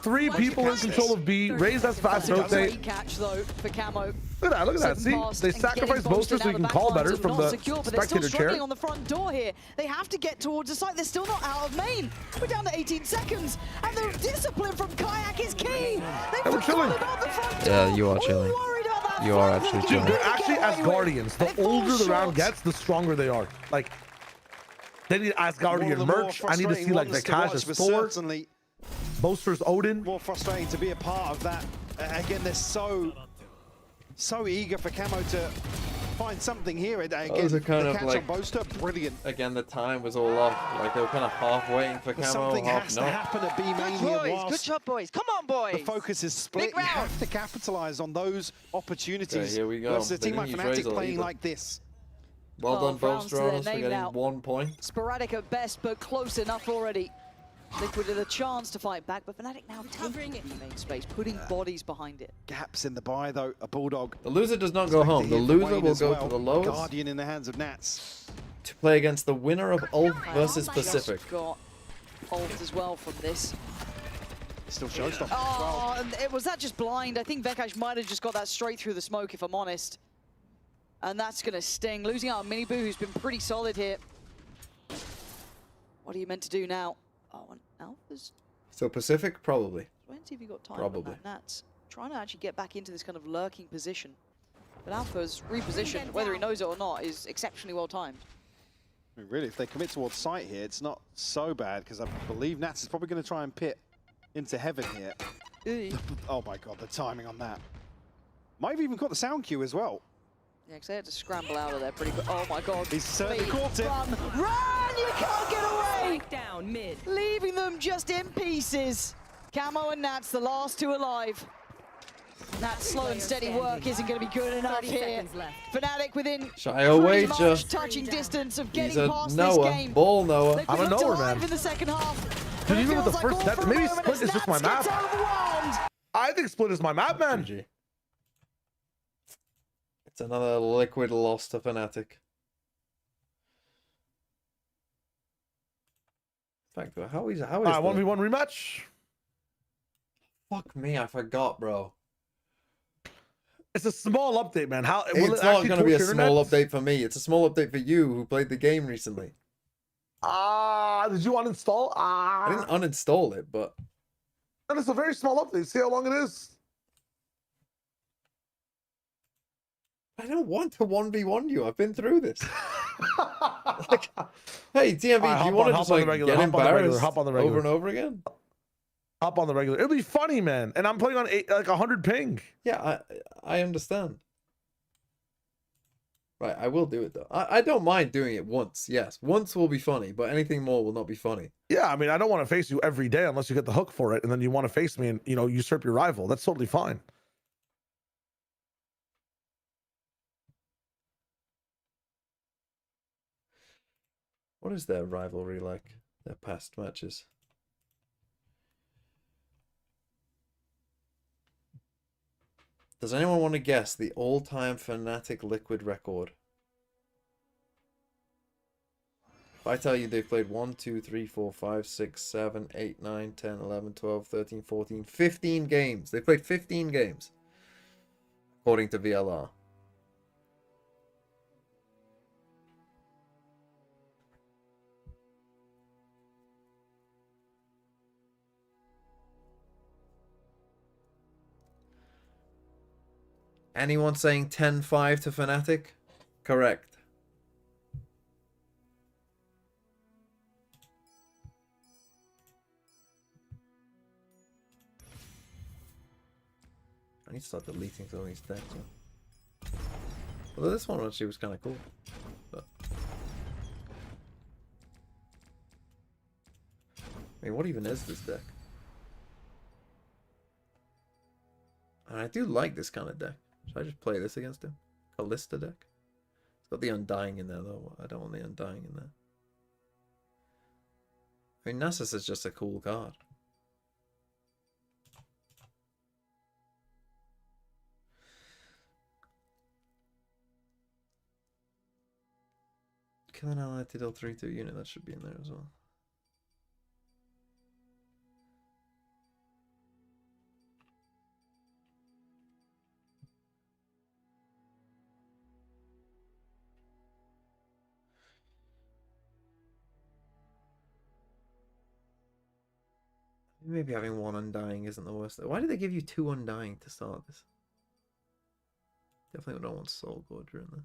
3 people in control of B. Raise that fast Great rotate. catch though for Camo. Look at that. Look at that. See, Sitting past they and sacrifice getting boosters so boasted you can out call the better backlines from are the not secure, but they're still spectator struggling chair. on the front door here. They have to get towards the site. They're still not out of main. We're down to 18 seconds, and the discipline from Kayak is key. They've we're chilling. forgotten about the front Yeah, door. you are All chilling. worried about that You are front actually door. chilling. Dude, They they're get actually away with it. Asgardians. The They fall older the round short. gets, the stronger they are. Like, they need One of Asgardian the more merch. I need to see frustrating like ones to Vikash watch, as but Thor, certainly boasters Odin. more frustrating to be a part of that. Again, they're so eager for Camo to find something here. Again, Those are kind the of catch like- on Boaster, brilliant. Again, the time was all off. Like they were kind of half waiting for But Camo, something half has to not. happen at B main Good here boys. Good whilst job, boys. Come on, boys. the focus is split. Big You have round. to capitalize on those opportunities. Okay, here we go. Versus a They team like didn't use Fnatic Razor playing either. like this. Well done, 12 rounds to their Boasters, for name getting now. 1 point. Sporadic at best, but close enough already. Liquid with a chance to fight back, but Fnatic now Covering taking it. the main space, putting bodies behind it. Gaps in the buy though. A Bulldog. The loser does not go home. The loser will go to the lowest Guardian in the hands of Nats. to play against the winner of Ulf versus Just Pacific. got ult as well from this. Still showstopper. Oh, and was that just blind? I think Vekash might have just got that straight through the smoke, if I'm honest. And that's going to sting. Losing out on Miniboo, who's been pretty solid here. What are you meant to do now? Oh, and Alpha's... So Pacific, probably. Wait and see if you got time Probably. on that. Nats trying to actually get back into this kind of lurking position. But Alpha's repositioned, whether he knows it or not, is exceptionally well timed. I mean, really, if they commit towards sight here, it's not so bad because I believe Nats is probably going to try and pit into heaven here. Oh my god, the timing on that. Might have even got the sound cue as well. Yeah, because they had to scramble out of there pretty quick. Oh my god. He's certainly Flee, caught it. Run! Run! You can't get away! Spike down mid. Leaving them just in pieces. Camo and Nats, the last two alive. Nats' slow and steady work isn't going to be good enough 30 here. seconds left. Fnatic within Shy away, pretty just. much touching distance of He's getting a past this Noah. game. Ball Noah. They've I'm a been looked knower, alive man. in the second half. Dude, even with the Feels first all step, for a maybe moment split as is just my Nats gets map. out of the round. I think split is my map, man. GG. It's another Liquid loss to Fnatic. In fact, how is the... 1v1 rematch. Fuck me, I forgot, bro. It's a small update, man. How will It's it not actually going to be a torch small internet? update for me. It's a small update for you who played the game recently. Did you uninstall? I didn't uninstall it, but And it's a very small update. See how long it is. I don't want to 1v1 you. I've been through this. Like, hey, TMV, Alright, do you hop want on, to just hop on the like regular, get hop on the regular, embarrassed hop on the over regular. and over again? Hop on the regular. It'll be funny, man. And I'm playing on like 100 ping. Yeah, I understand. Right, I will do it though. I don't mind doing it once. Yes, once will be funny, but anything more will not be funny. Yeah, I mean, I don't want to face you every day unless you get the hook for it, and then you want to face me and usurp your rival. That's totally fine. What is their rivalry like? Their past matches? Does anyone want to guess the all-time Fnatic Liquid record? If I tell you they've played 1, 2, 3, 4, 5, 6, 7, 8, 9, 10, 11, 12, 13, 14, 15 games. They've played 15 games. According to VLR. Anyone saying 10-5 to Fnatic? Correct. I need to start deleting some of these decks. Although this one actually was kind of cool. But... I mean, what even is this deck? And I do like this kind of deck. Should I just play this against him? Callista deck? It's got the Undying in there though. I don't want the Undying in there. I mean, Nasus is just a cool card. Kill an ally to deal 3/2 unit. That should be in there as well. Maybe having one Undying isn't the worst. Why did they give you 2 Undying to start this? Definitely don't want Soul Gorger in there.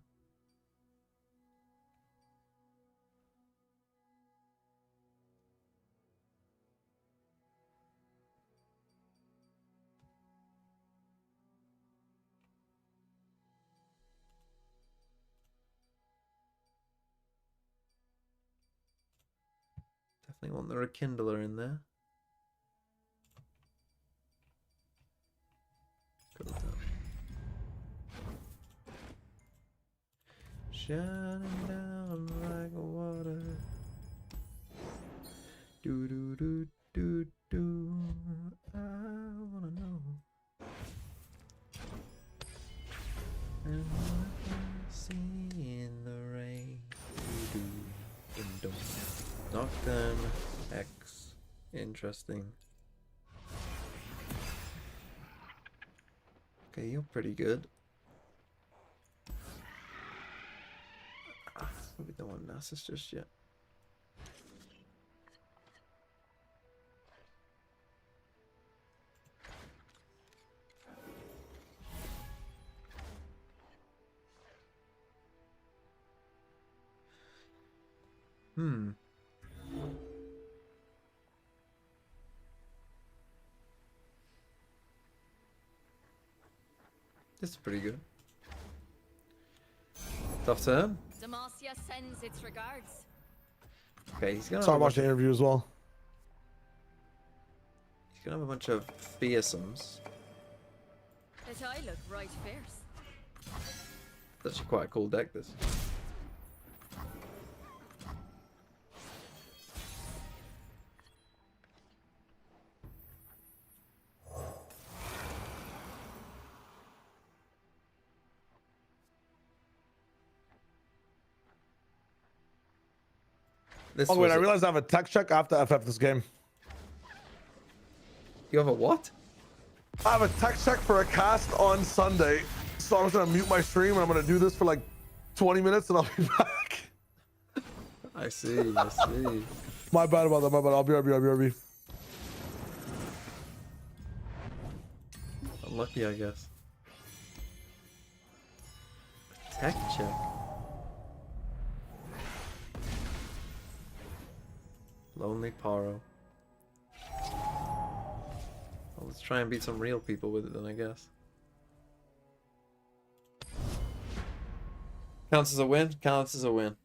Definitely want the Rekindler in there. Shining down like water. Do do do do do. I wanna know. And what I see in the rain. Do do do. Nocturne X. Interesting. Okay, you're pretty good. We don't want Nasus just yet. This is pretty good. Tough turn. Demacia sends its regards. Okay, he's gonna. Sorry, I watched the interview as well. He's gonna have a bunch of fearsomes. But I look right fierce. That's actually quite a cool deck, this. This Oh wait, was I it. realized I have a tech check. I have to FF this game. You have a what? I have a tech check for a cast on Sunday, so I'm just gonna mute my stream and I'm gonna do this for like 20 minutes and I'll be back. I see, I see. My bad about that, my bad. I'll be RB. Unlucky, I guess. Tech check. Lonely Paro. Well, let's try and beat some real people with it then, I guess. Counts as a win? Counts as a win.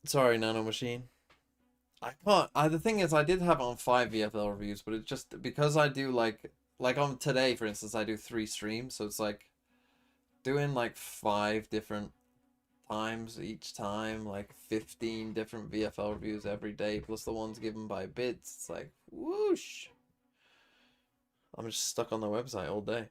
Sorry, Nano Machine. I can't. The thing is, I did have it on 5 VFL reviews, but it's just because I do like on today, for instance, I do 3 streams, so it's like doing like 5 different times each time, like 15 different VFL reviews every day, plus the ones given by bits. It's like whoosh. I'm just stuck on the website all day.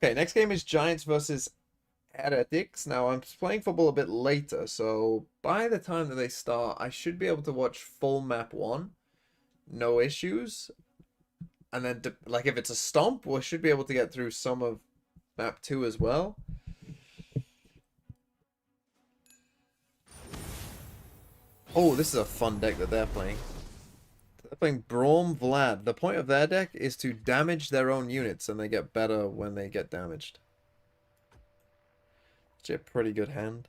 Okay, next game is Giants versus Heretics. Now, I'm playing football a bit later, so by the time that they start, I should be able to watch full map 1. No issues. And then, like, if it's a stomp, we should be able to get through some of map 2 as well. Oh, this is a fun deck that they're playing. They're playing Braum Vlad. The point of their deck is to damage their own units, and they get better when they get damaged. It's a pretty good hand.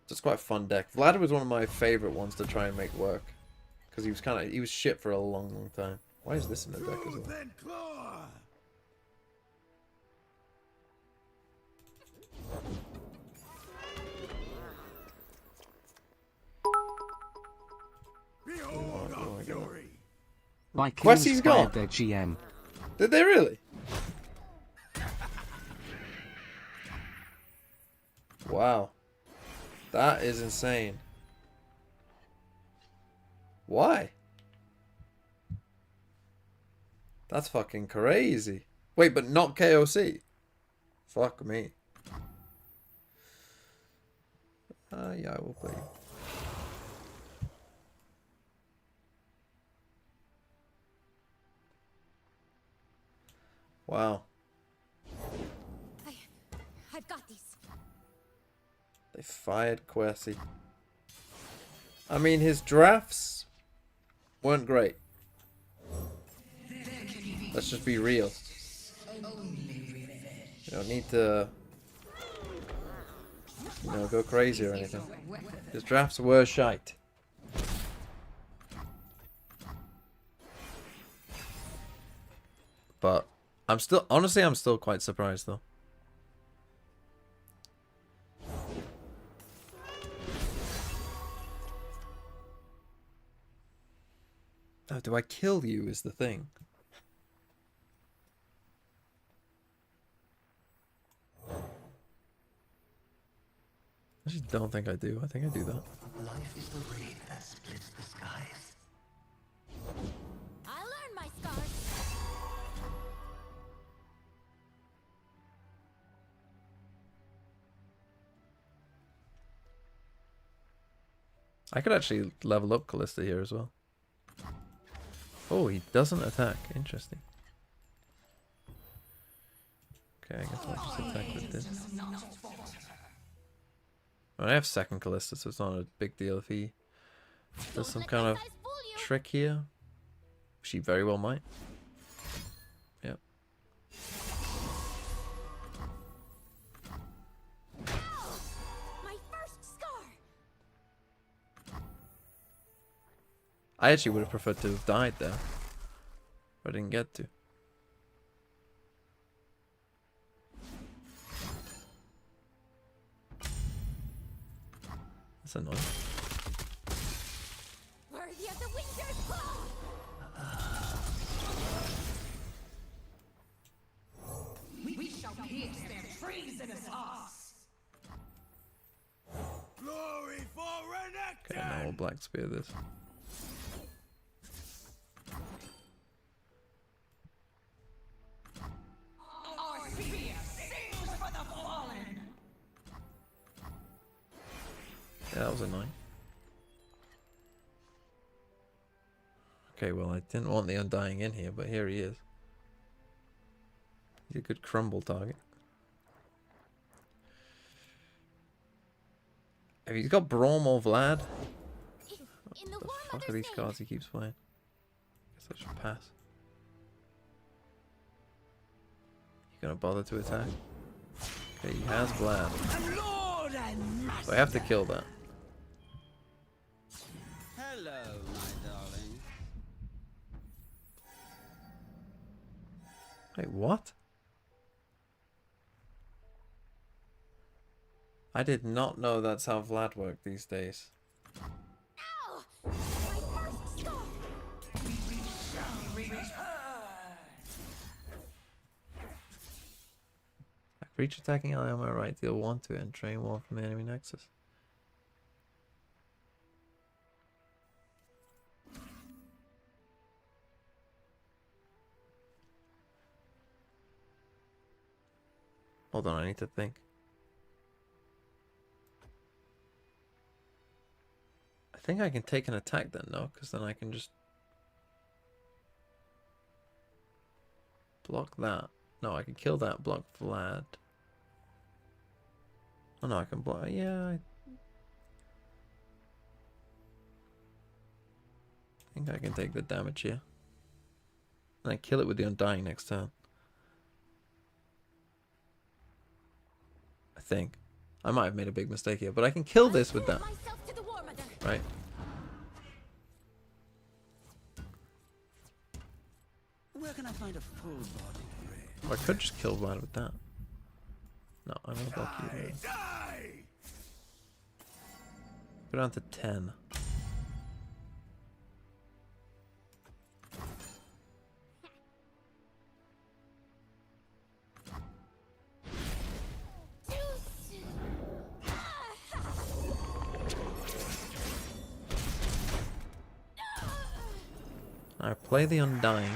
It's quite a fun deck. Vlad was one of my favorite ones to try and make work. Because he was shit for a long, long time. Why is this in the deck as well? Vikings gone. fired their GM. Did they really? Wow. That is insane. Why? That's fucking crazy. Wait, but not KOC. Fuck me. Yeah, I will play. Wow. I've got these. They fired Quessy. I mean, his drafts weren't great. Let's just be real. You don't need to, you know, go crazy or anything. His drafts were shite. But honestly, I'm still quite surprised though. Oh, do I kill you is the thing. I just don't think I do. I think I do that. Life is the rain that splits the skies. I'll learn my scars. I could actually level up Callista here as well. Oh, he doesn't attack. Interesting. Okay, I guess I'll just attack with this. I have second Callista, so it's not a big deal if he does some kind of trick here. She very well might. Yep. My first scar. I actually would have preferred to have died there. But I didn't get to. That's annoying. Worthy of the winter's claw. We shall pierce their treasonous hearts. Glory for Renekton! Okay, now we'll Black Spear this. Our spear sings for the fallen. Yeah, that was annoying. Okay, well, I didn't want the Undying in here, but here he is. He's a good crumble target. Have you got Braum or Vlad? In the What the warm fuck are these cards he keeps playing? Guess I should pass. You gonna bother to attack? Okay, he has Vlad. So I have to kill that. Hello, my darling. Wait, what? I did not know that's how Vlad worked these days. Ow! My first scar. Creature attacking ally on my right, deal 1 to it and drain 1 from the enemy nexus. Hold on, I need to think. I think I can take an attack then, no? Because then I can just block that. No, I can kill that, block Vlad. Oh no, I can block. Yeah, think I can take the damage here. And I kill it with the Undying next turn. I think. I might have made a big mistake here, but I can kill this with that. Right? Where can I find a full body grave? Or I could just kill Vlad with that. No, I don't block you there. Go down to 10. I play the Undying.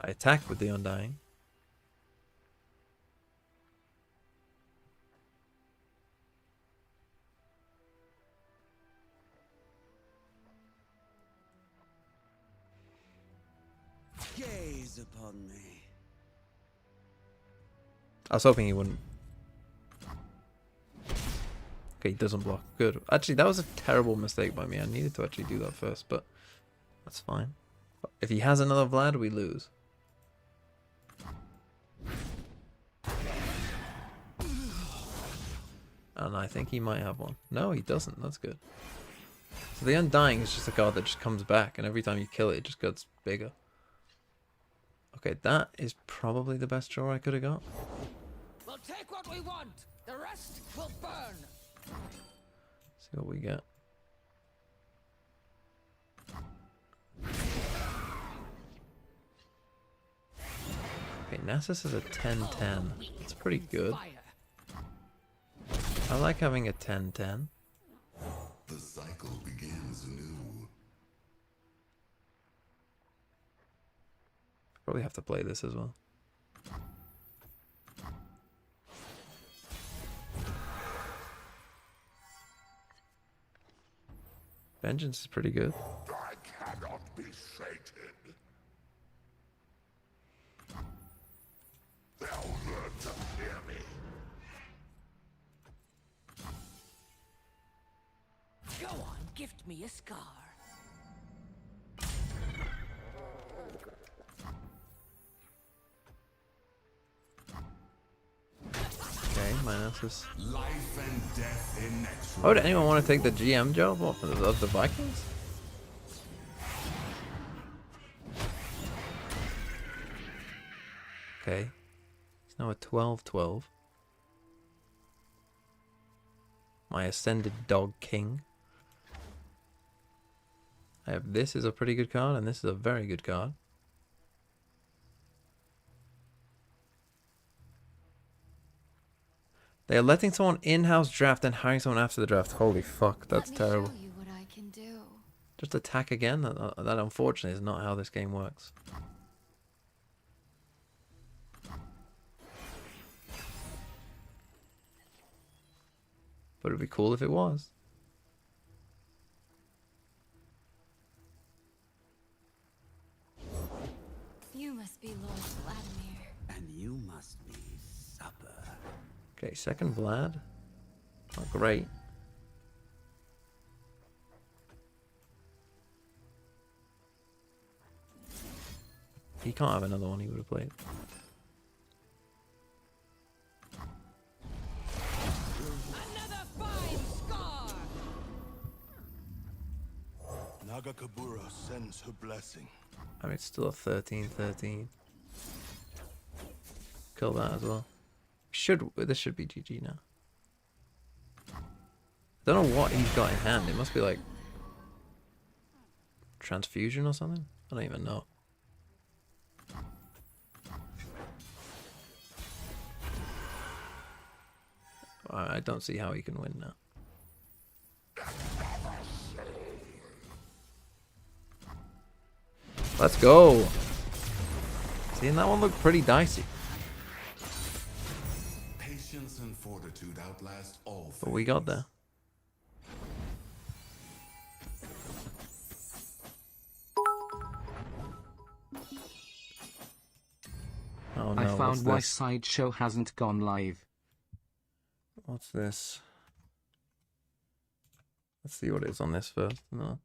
I attack with the Undying. Gaze upon me. I was hoping he wouldn't. Okay, he doesn't block. Good. Actually, that was a terrible mistake by me. I needed to actually do that first, but that's fine. If he has another Vlad, we lose. And I think he might have one. No, he doesn't. That's good. So the Undying is just a card that just comes back, and every time you kill it, it just gets bigger. Okay, that is probably the best draw I could have got. We'll take what we want. The rest will burn. See what we get. Okay, Nasus is a 10-10. It's pretty good. I like having a 10-10. The cycle begins anew. Probably have to play this as well. Vengeance is pretty good. I cannot be sated. They'll learn to fear me. Go on, gift me a scar. Okay, Nasus. Life and death inexorable. Oh, would anyone want to take the GM job of the Vikings? Okay. He's now a 12-12. My Ascended Dog King. I have this is a pretty good card, and this is a very good card. They are letting someone in-house draft and hiring someone after the draft. Holy fuck, that's terrible. Show you what I can do. Just attack again? That unfortunately is not how this game works. But it'd be cool if it was. You must be Lord Vladimir. And you must be supper. Okay, second Vlad. Not great. He can't have another one he would have played. Another fine scar. Nagakabura sends her blessing. I mean, it's still a 13-13. Kill that as well. This should be GG now. I don't know what he's got in hand. It must be like transfusion or something. I don't even know. I don't see how he can win now. Let's go. See, and that one looked pretty dicey. Patience and fortitude outlast all But we got there. Oh no, I what's found why this? Sideshow hasn't gone live. What's this? Let's see what it is on this first. No.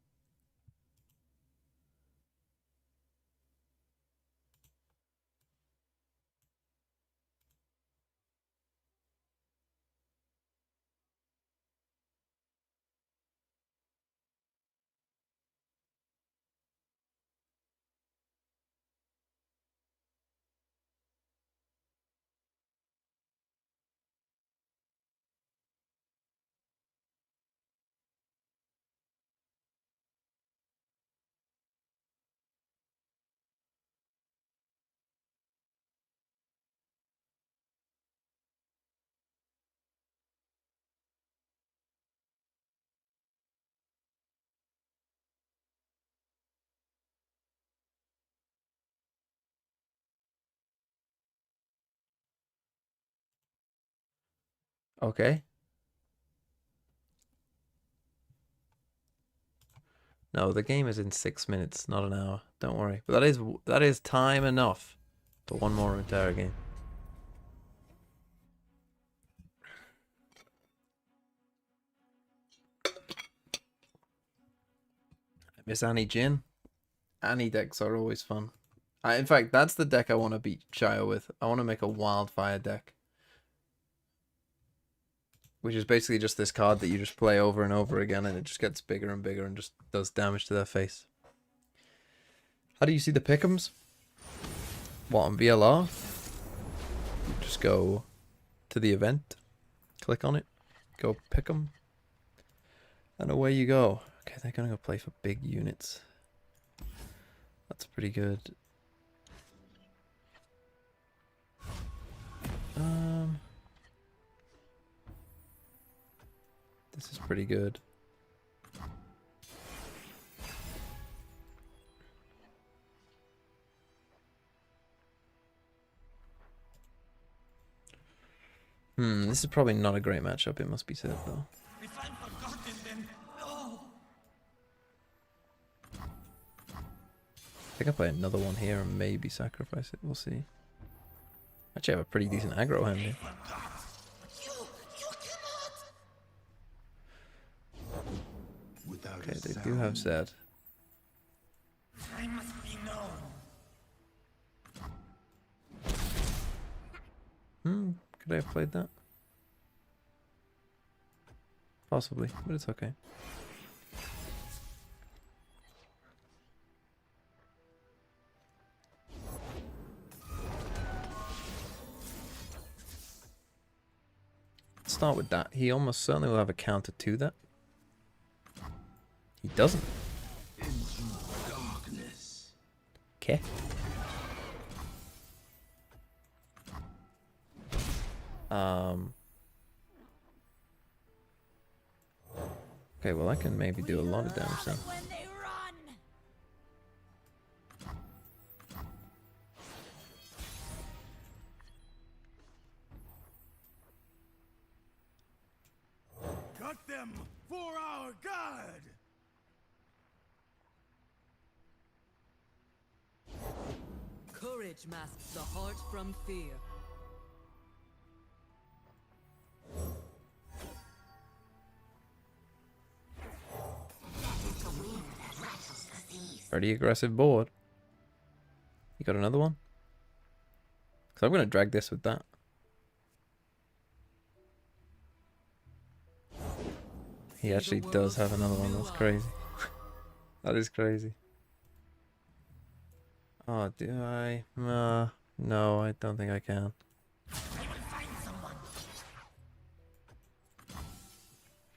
Okay. No, the game is in 6 minutes, not an hour. Don't worry. But that is time enough for one more entire game. I miss Annie Jin. Annie decks are always fun. In fact, that's the deck I want to beat Shio with. I want to make a wildfire deck. Which is basically just this card that you just play over and over again and it just gets bigger and bigger and just does damage to their face. How do you see the pick'ems? What, on VLR? You just go to the event, click on it, go pick 'em, and away you go. Okay, they're gonna go play for big units. That's pretty good. This is pretty good. This is probably not a great matchup, it must be said, though. If I'm forgotten, then no. I think I'll play another one here and maybe sacrifice it, we'll see. Actually, I have a pretty decent aggro hand here. Okay, they do have Zed. I must be known. Could I have played that? Possibly, but it's okay. Let's start with that. He almost certainly will have a counter to that. He doesn't. Okay. Okay, well I can maybe do a lot of damage then. Cut them for our god! Courage masks the heart from fear. Pretty aggressive board. You got another one? Because I'm going to drag this with that. He actually does have another one. That's crazy. That is crazy. Oh, do I? No, I don't think I can.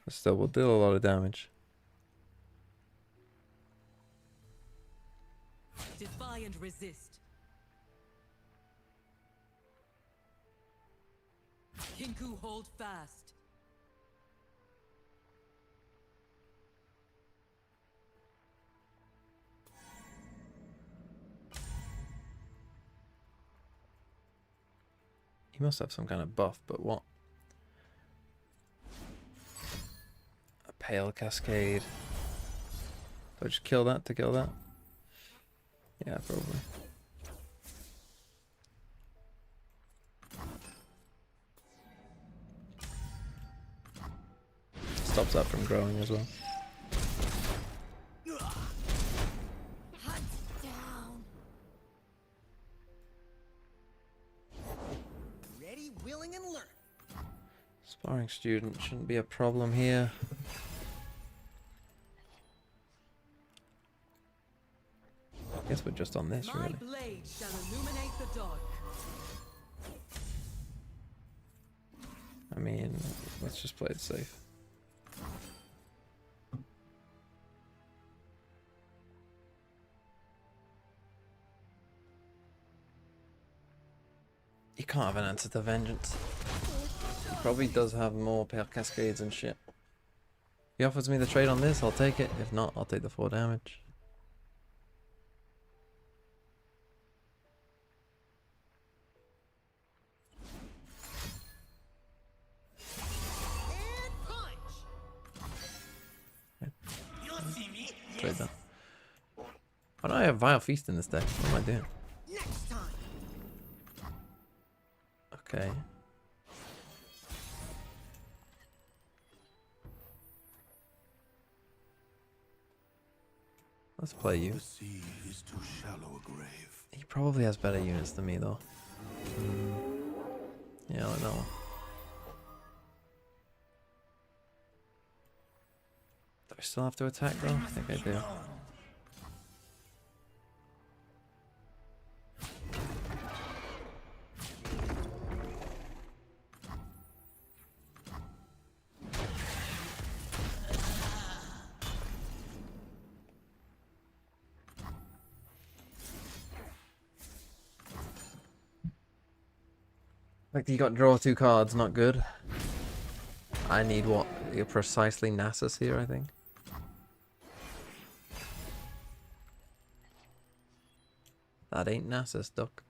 But still, we'll deal a lot of damage. Defy and resist. Kinku, hold fast. He must have some kind of buff, but what? Pale Cascade. Do I just kill that to kill that? Yeah, probably. Stops that from growing as well. Hunt down. Ready, willing, and learn. Sparring student shouldn't be a problem here. I guess we're just on this, My really. blade shall illuminate the dark. I mean, let's just play it safe. You can't have an answer to vengeance. He probably does have more Pale Cascades and shit. If he offers me the trade on this, I'll take it. If not, I'll take the 4 damage. Trade that. Why don't I have Vile Feast in this deck? What am I doing? Next time. Okay. Let's play you. The sea is too shallow a grave. He probably has better units than me, though. Yeah, I know. Do I still have to attack, though? I think I do. Like, you got draw 2 cards, not good. I need what? You're precisely Nasus here, I think. That ain't Nasus, duck.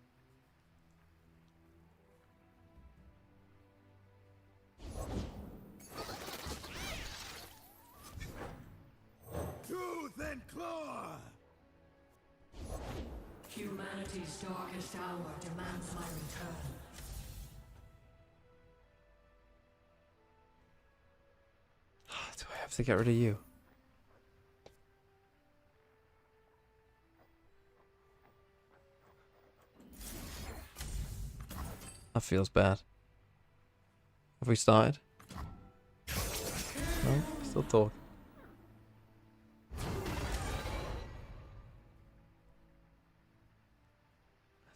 Tooth and claw. Humanity's darkest hour demands my return. Do I have to get rid of you? That feels bad. Have we started? No? Still talk. I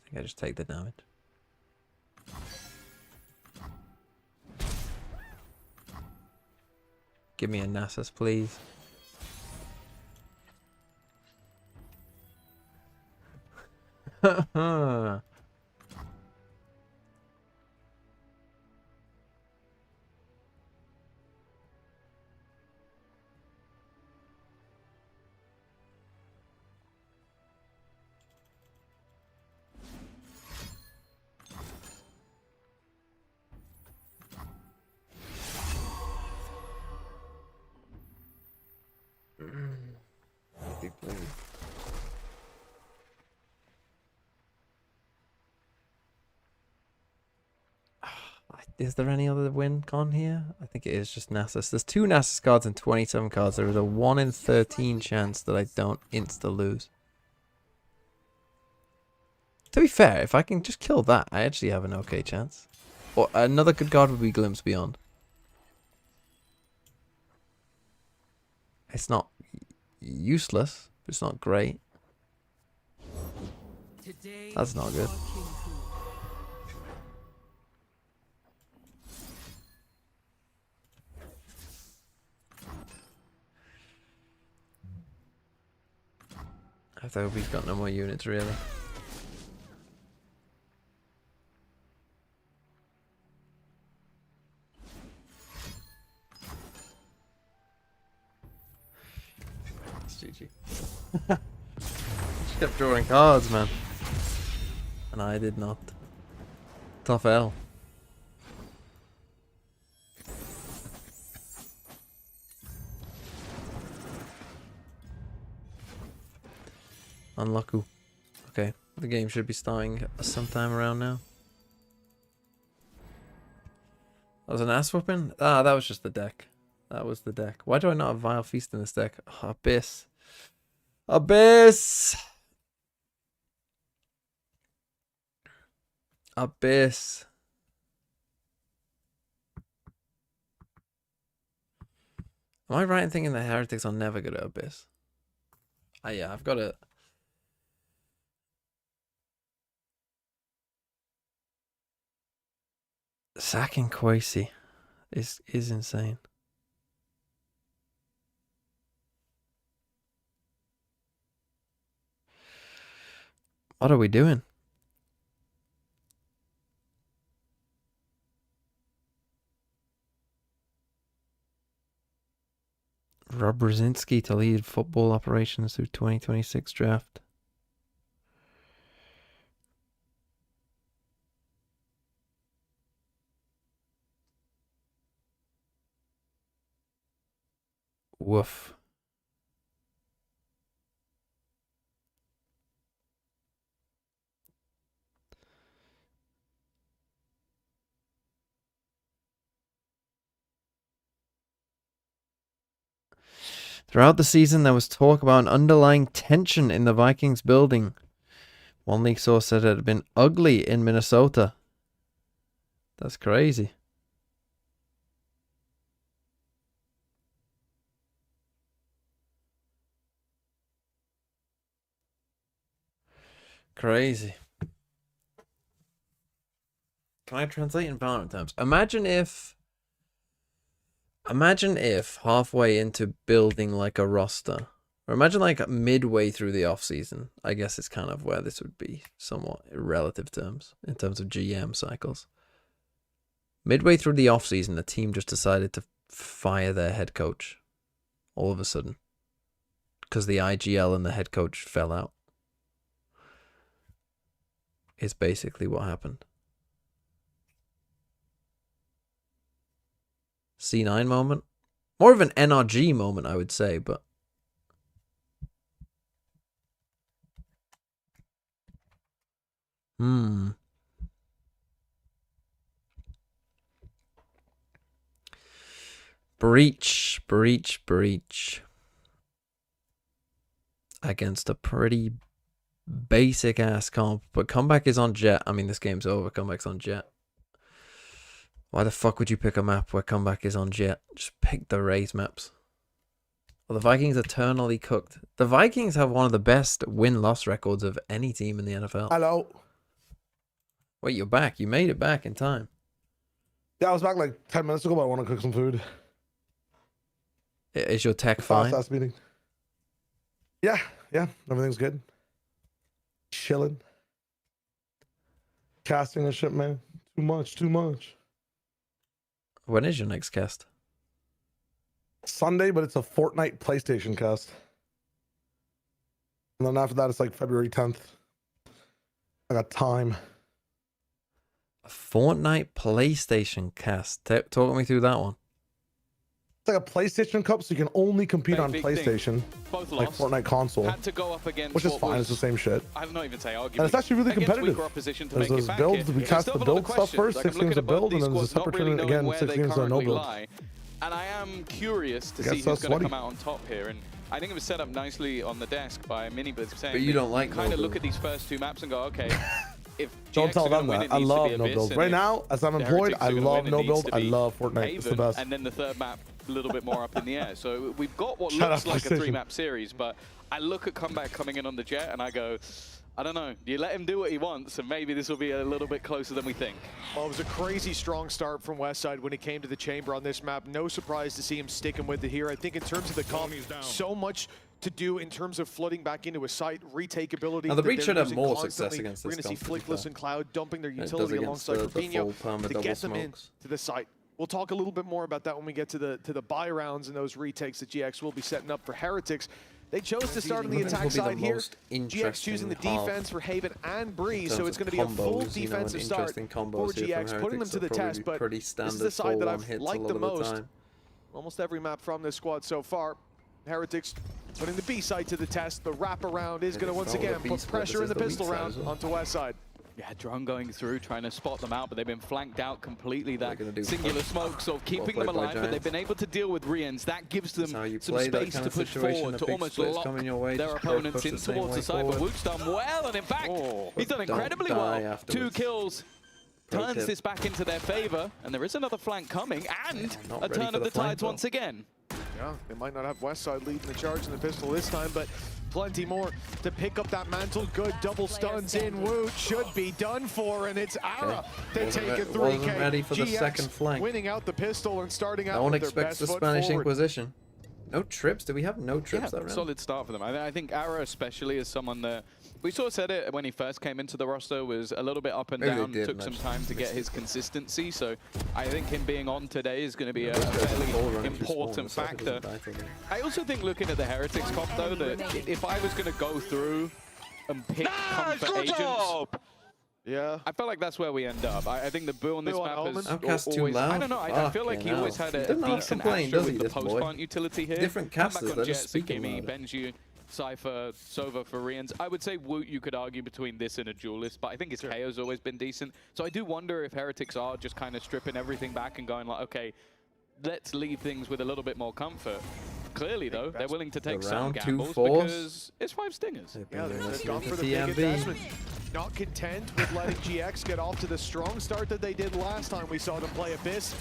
think I just take the damage. Give me a Nasus, please. Is there any other win con here? I think it is just Nasus. There's 2 Nasus cards and 27 cards. There is a 1 in 13 chance that I don't insta-lose. To be fair, if I can just kill that, I actually have an okay chance. Or another good card would be Glimpse Beyond. It's not useless, but it's not great. That's not good. I hope he's got no more units, really. It's GG. Just kept drawing cards, man. And I did not. Tough L. Unlucky. Okay, the game should be starting sometime around now. That was an ass whooping? Ah, that was just the deck. That was the deck. Why do I not have Vile Feast in this deck? Oh, Abyss. Abyss! Abyss. Am I right in thinking that Heretics are never good at Abyss? Ah, yeah, I've got it. Sacking Quasi is insane. What are we doing? Rob Brzezinski to lead football operations through 2026 draft. Woof. Throughout the season, there was talk about an underlying tension in the Vikings building. One leak source said it had been ugly in Minnesota. That's crazy. Crazy. Can I translate in Valorant terms? Imagine if halfway into building like a roster, or imagine like midway through the off season. I guess it's kind of where this would be somewhat in relative terms, in terms of GM cycles. Midway through the off season, the team just decided to fire their head coach all of a sudden because the IGL and the head coach fell out. Is basically what happened. C9 moment. More of an NRG moment, I would say, but... Breach. Against a pretty basic ass comp, but Comeback is on Jet. I mean, this game's over. Comeback's on Jet. Why the fuck would you pick a map where Comeback is on Jet? Just pick the Raze maps. Well, the Vikings eternally cooked. The Vikings have one of the best win-loss records of any team in the NFL. Hello. Wait, you're back. You made it back in time. Yeah, I was back like 10 minutes ago, but I want to cook some food. Is your tech fine? Fast meeting. Yeah, everything's good. Chilling. Casting and shit, man. Too much. When is your next cast? Sunday, but it's a Fortnite PlayStation cast. And then after that, it's like February 10th. I got time. A Fortnite PlayStation cast. Talk me through that one. It's like a PlayStation Cup, so you can only compete on PlayStation, like Fortnite console, had to go up against which is fine. It's the same shit. I'll not even say argument. And it's actually really competitive. There's those builds. We cast the build stuff first. 6 games of build, and then there's a separate tournament again. 6 games of no build. And I am curious to see who's going to come out on top here. And I think it was set up nicely on the desk by Mini Blitz saying, but you don't like kind of look at these first two maps and go, okay. Don't tell them that. I love no builds. Right now, as I'm employed, I love no build. I love Fortnite. It's the best. And then the third map, a little bit more up in the air. So we've got what looks like a 3-map series, but I look at Comeback coming in on the Jet and I go, I don't know, you let him do what he wants and maybe this will be a little bit closer than we think. Well, it was a crazy strong start from Westside when it came to the chamber on this map. No surprise to see him sticking with it here. I think in terms of the comp, so much to do in terms of flooding back into a site, retake ability. Now the Breach should have more success against this. We're going to see Flickless and Cloud dumping their utility alongside Rubinho to get them into the site. We'll talk a little bit more about that when we get to the buy rounds and those retakes that GX will be setting up for Heretics. They chose to start on the attack side here. GX choosing the defense for Haven and Breeze, so it's going to be a full defensive start for GX, putting them to the test, but this is the side that I've liked the most. Almost every map from this squad so far. Heretics putting the B side to the test. The wraparound is going to once again put pressure in the pistol round onto West side. Yeah, drone going through, trying to spot them out, but they've been flanked out completely. That singular smoke sort of keeping them alive, but they've been able to deal with Rians. That gives them some space to push forward, to almost lock their opponents in towards the side. But Woot's done well, and in fact, he's done incredibly well. 2 kills. Turns this back into their favor, and there is another flank coming, and a turn of the tides once again. Yeah, they might not have Westside leading the charge in the pistol this time, but plenty more to pick up that mantle. Good double stuns in. Woot should be done for, and it's Ara to take a 3K. Wasn't ready for the GX second flank. winning out the pistol and starting out No one with expects their the best Spanish foot forward. Inquisition. No trips? Do we have no trips that round? Solid start for them. I think Ara especially is someone that, we sort of said it when he first came into the roster, was a little bit up and down, took some time to get his consistency, so I think him being on today is going to be a fairly important factor. I also think looking at the Heretics comp though, that if I was going to go through and pick comfort agents, yeah, I feel like that's where we end up. I think the Boo on this map is Outcast too always, loud. I don't know, I feel like he always had a decent Astra with the post-plant utility here. Different casters, Come back on they're just Jets, speaking Gimme, louder. Benji, Cypher, Sova for Rians. I would say Woot you could argue between this and a Duelist, but I think his KO's always been decent. So I do wonder if Heretics are just kind of stripping everything back and going like, okay, let's leave things with a little bit more comfort. Clearly though, they're willing to take some gambles because it's 5 stingers. Yeah, they've gone for the big investment. Not content with letting GX get off to the strong start that they did last time we saw them play Abyss.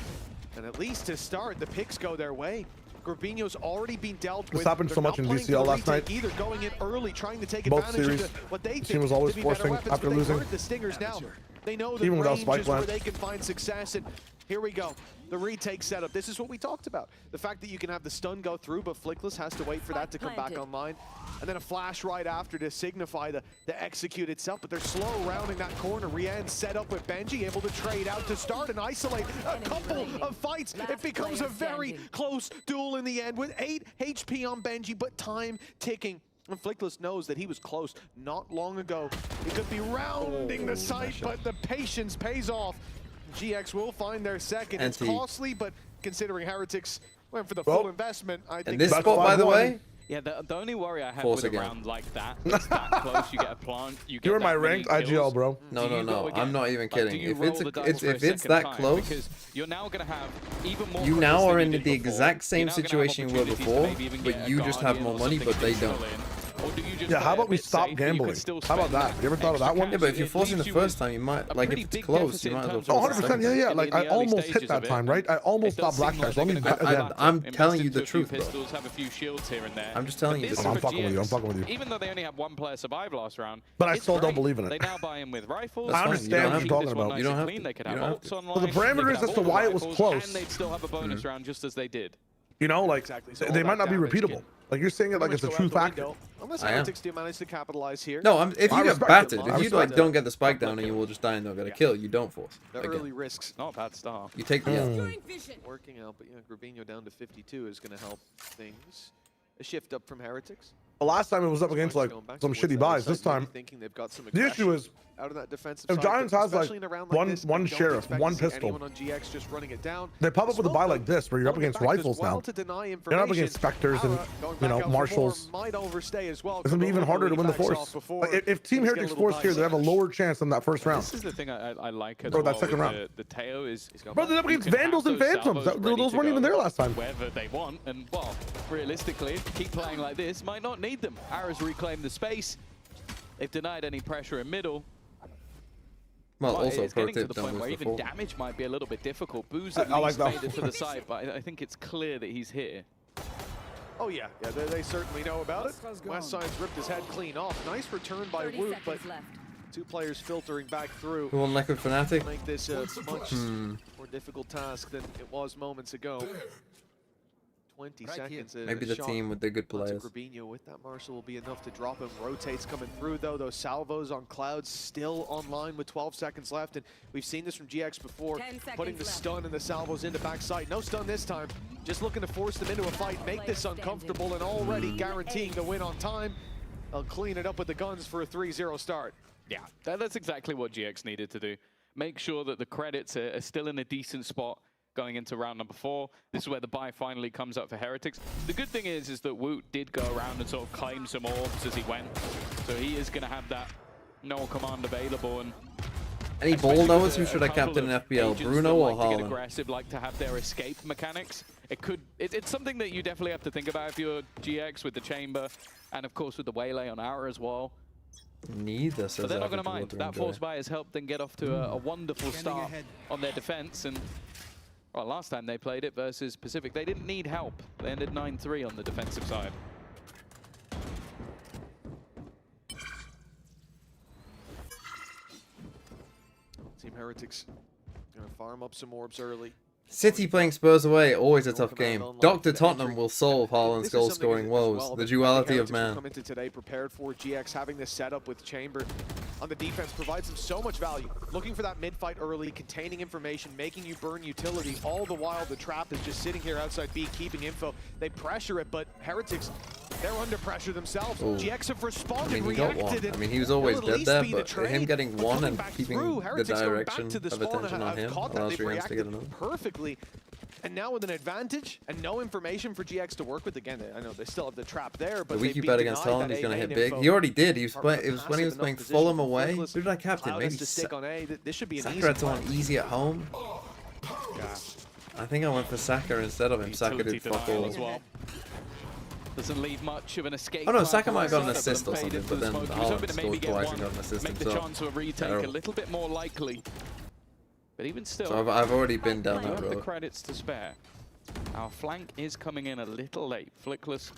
And at least to start, the picks go their way. Gorbinho's already been dealt with. This happened so much in VCL last night. Either going in early, trying to take Both advantage series, of what they the team think was always to be better forcing weapons, after but losing. they've heard the stingers now. They know the Even without range spike is where plant. they can find success, and here we go. The retake setup. This is what we talked about. The fact that you can have the stun go through, but Flickless has to wait for that to come back online. And then a flash right after to signify the execute itself, but they're slow rounding that corner. Rian set up with Benji, able to trade out to start and isolate a couple of fights. It becomes a very close duel in the end with 8 HP on Benji, but time ticking. And Flickless knows that he was close not long ago. He could be rounding the site, but the patience pays off. GX will find their second. It's costly, but considering Heretics went for the full investment, I think. And this spot, by the way, yeah, the only worry I have with a round like that, it's that close, you get a plant, you get You're that my many ranked kills. IGL, bro. No, I'm not even kidding. Do you If roll it's the dice for a if it's second that time? close, Because you're now going to have even more. you now credits are than in you the did before. exact same You're now gonna have situation you were opportunities to before, maybe even but get a you just have Guardian more or money, something but they additional don't. in. Or do you just Yeah, play how a about we bit stop safe, but you gambling? could still How about spend that? You ever thought of that extra one? Yeah, but if you're It forcing the leaves you first with time, you might a like pretty if it's big close, deficit you in might as well terms of force the 100%, second. yeah. in Like, the I early almost stages hit that of it. time, right? I almost It does stopped Black seem Trash. like Let me they're gonna again. have I'm invest telling you into the a few truth, bro. pistols, have a few shields here and there. I'm just telling But you this the I'm for fucking with you. I'm GX, fucking with you. Even though they only had 1 player survive last round, But I it's still don't great. believe in it. They now buy in with rifles. I understand what you're talking about. You don't have to. They could You have don't have ults to. online. But the parameters they could as have to all the why it was rifles, close. and they'd still have a bonus round just as they did. You know, like, Exactly, so they all might that not be damage repeatable. can Like, you're saying it like it's a go true out the factor. window, Unless I am. Heretics do manage to capitalize here. No, if I you get respect battered, it. if I you respect like it. don't get the spike down and you will just die and they'll get a kill, you don't force. The Again. early risks Not a bad start. You take the L. working out, but yeah, Gorbinho down to 52 is going to help things. A shift up from Heretics. The last time it was up against, like, Going back some towards shitty the buys. other This side, maybe time, thinking they've got some the issue aggression is, out of that defensive if side, Giants but has, like, especially in a round like this, one we don't sheriff, expect one to see pistol, anyone on GX just running it down. they pop up with a buy like this, where you're up Going against back as rifles well now. to deny You're up information. against Spectres and, Ara going you back know, out for Marshals. more, might overstay as well. It's going to be even harder to win the Backs off force. before Like, if Team things get a Heretics little force here, they have a dicey. lower chance than that first round. This is the thing I like as Or well that second with round. the Teo is Bro, they're up you against can have Vandals and those Phantoms. salvos ready Those to weren't even go there last time. wherever they want, and well, realistically, keep playing like this, might not need them. Ara's reclaimed the space. They've denied any pressure in middle. Well, But also it's pro getting to tip, the don't point lose where the even fall. damage might be a little bit difficult. Boo's at I like least that. made it to the side, but I think it's clear that he's here. Oh yeah, they certainly know about it. Westside's ripped his head clean off. Nice return by Woot, but two players filtering back through. Who won Liquid Fnatic? Make this a much more difficult task than it was moments ago. 20 seconds. Maybe the team with the good players. Gorbinho with that Marshall will be enough to drop him. Rotates coming through though. Those salvos on Cloud still online with 12 seconds left. And we've seen this from GX before. Putting the stun and the salvos into backside. No stun this time. Just looking to force them into a fight. Make this uncomfortable and already guaranteeing the win on time. They'll clean it up with the guns for a 3-0 start. Yeah, that's exactly what GX needed to do. Make sure that the credits are still in a decent spot. going into round number 4. This is where the buy finally comes up for Heretics. The good thing is that Woot did go around and sort of claim some orbs as he went. So he is going to have that null command available. And any ball knowers who should have captain in FPL, Bruno or Haaland? Get Haaland? aggressive, like to have their escape mechanics. It's something that you definitely have to think about if you're GX with the chamber, and of course with the waylay on Aura as well. Neither, but they're not going to mind. That force buy has helped them get off to a wonderful start on their defense. And well, last time they played it versus Pacific, they didn't need help. They ended 9-3 on the defensive side. Team Heretics gonna farm up some orbs early. City playing Spurs away, always a tough game. Dr. Tottenham will solve Haaland's goal-scoring woes. The duality of man. Come into today prepared for GX having this setup with Chamber on the defense provides them so much value. Looking for that mid-fight early, containing information, making you burn utility. All the while, the trap is just sitting here outside B, keeping info. They pressure it, but Heretics, they're under pressure themselves. Ooh. GX have responded, I mean, he got one. I mean, he was always dead there, but him getting one and keeping the direction of attention on him allows Rams to get another. Perfectly. And now with an advantage and no information for GX to work with again. I know they still have the trap there, but the week you bet against Haaland, he's going to hit big. He already did. He was it was when he was playing Fulham away. Who did I captain? Maybe this should be an Saka had someone easy at home. I think I went for Saka instead of him. Saka did fuck all as well. Doesn't leave much of an escape. Oh no, Saka might have got an assist or something, but then Haaland scored twice and got an assist himself. Make the chance of a retake a little bit more likely. But even still, so I've already been down that road. The credits to spare. Our flank is coming in a little late. Flickless.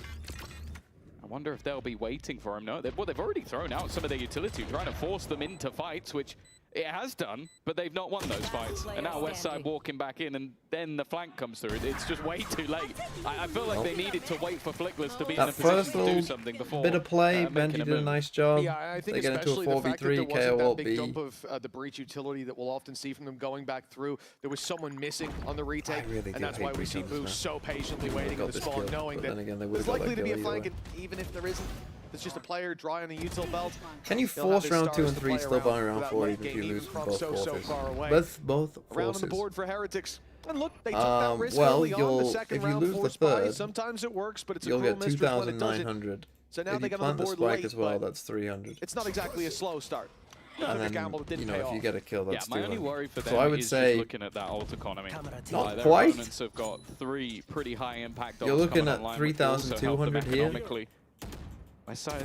I wonder if they'll be waiting for him. No, they've already thrown out some of their utility, trying to force them into fights, which it has done, but they've not won those fights. And now Westside walking back in, and then the flank comes through. It's just way too late. I feel like they needed to wait for Flickless to be in a position to do something before. Bit of play, Benji did a nice job. Yeah, I think they get into a 4v3, KO KO big jump of the breach utility that we'll often see from them going back through. There was someone missing on the retake, and that's why we see Boo so patiently waiting in the spawn, knowing that there's likely to be a flank, and even if there isn't, it's just a player dry on a util belt. Can you force round 2 and 3 still by round 4 even if you lose from both forces? Both forces. Around the board for Heretics. And look, they took that risk well, early on the second if you round lose the force buy. third, Sometimes it works, but it's you'll a cruel get mistress when it doesn't. 2,900. So now if they you got on plant the the board spike late, as well, that's 300. it's not exactly a slow start. And then, you know, if you get a kill, that's my only worry for them so I would is say, just looking at that ult economy. Not their quite. opponents have got 3 pretty high impact ults. You're looking at online, 3,200 here.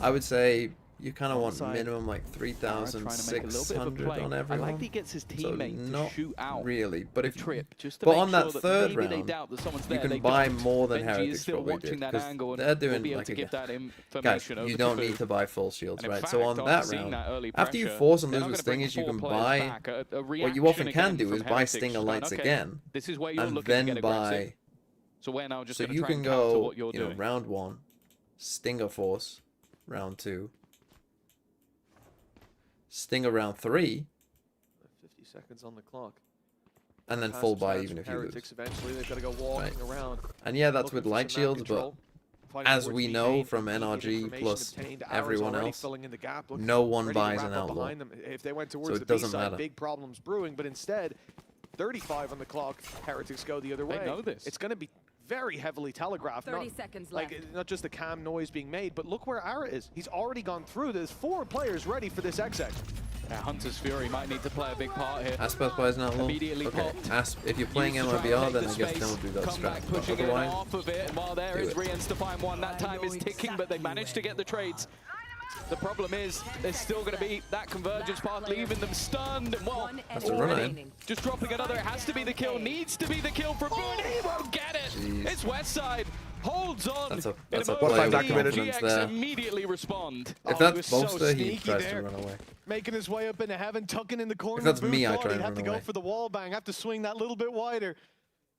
I would say you kind of want side, minimum like 3,600 on everyone. I like that he gets his teammate to shoot out really, but if trip, just to but make on that sure third maybe they round, doubt that someone's you there. can buy more than Benji Heretics is still probably watching did, that angle, and they're doing we'll be able like to give that guys, information over you don't to need Boo. to buy full shields, And right? fact, So on that seeing round, that after you pressure, force and they're lose not with gonna bring Stingers, you 4 can players buy. back. A What you often reaction can do again is from buy Heretics, Stinger just Lights going, again, this is where you're and looking to then get aggressive. buy. So we're now just So going to you try can and counter go, what you're doing. round 1, Stinger Force, round 2, Stinger round 3. 50 seconds on the clock. And then full buy even if you lose. Eventually, they've got to go walking around. And yeah, that's with light shields, but as we know from NRG plus everyone else, no one buys an outlaw. If they went towards so the it doesn't B side, matter. big problems brewing, but instead, 35 on the clock, Heretics go the other way. They know this. It's going to be very heavily telegraphed. 30 seconds left. Like, not just the cam noise being made, but look where Ara is. He's already gone through. There's 4 players ready for this XX. Yeah, Hunter's Fury might need to play a big part here. Aspas buys an outlaw. Immediately Okay. popped. If you're playing MIBR, then I guess don't do that Come strat. back, But pushing it otherwise, off of it, and while there is Riens to find one. That time is ticking, but they managed to get the trades. The problem is, there's still going to be that convergence path, leaving them stunned. And well, has to run in. just dropping another. It has to be the kill. Needs to be the kill for Boone. He won't get it. Jeez. It's Westside. Holds on. That's a in play moment, of confidence GX there. immediately respond. If he was that's so Bolster, he sneaky tries there. to run away. Making his way up into heaven, tucking in the corner. If that's Boo me, I thought try he'd and have to run go away. for the wall bang, have to swing that little bit wider.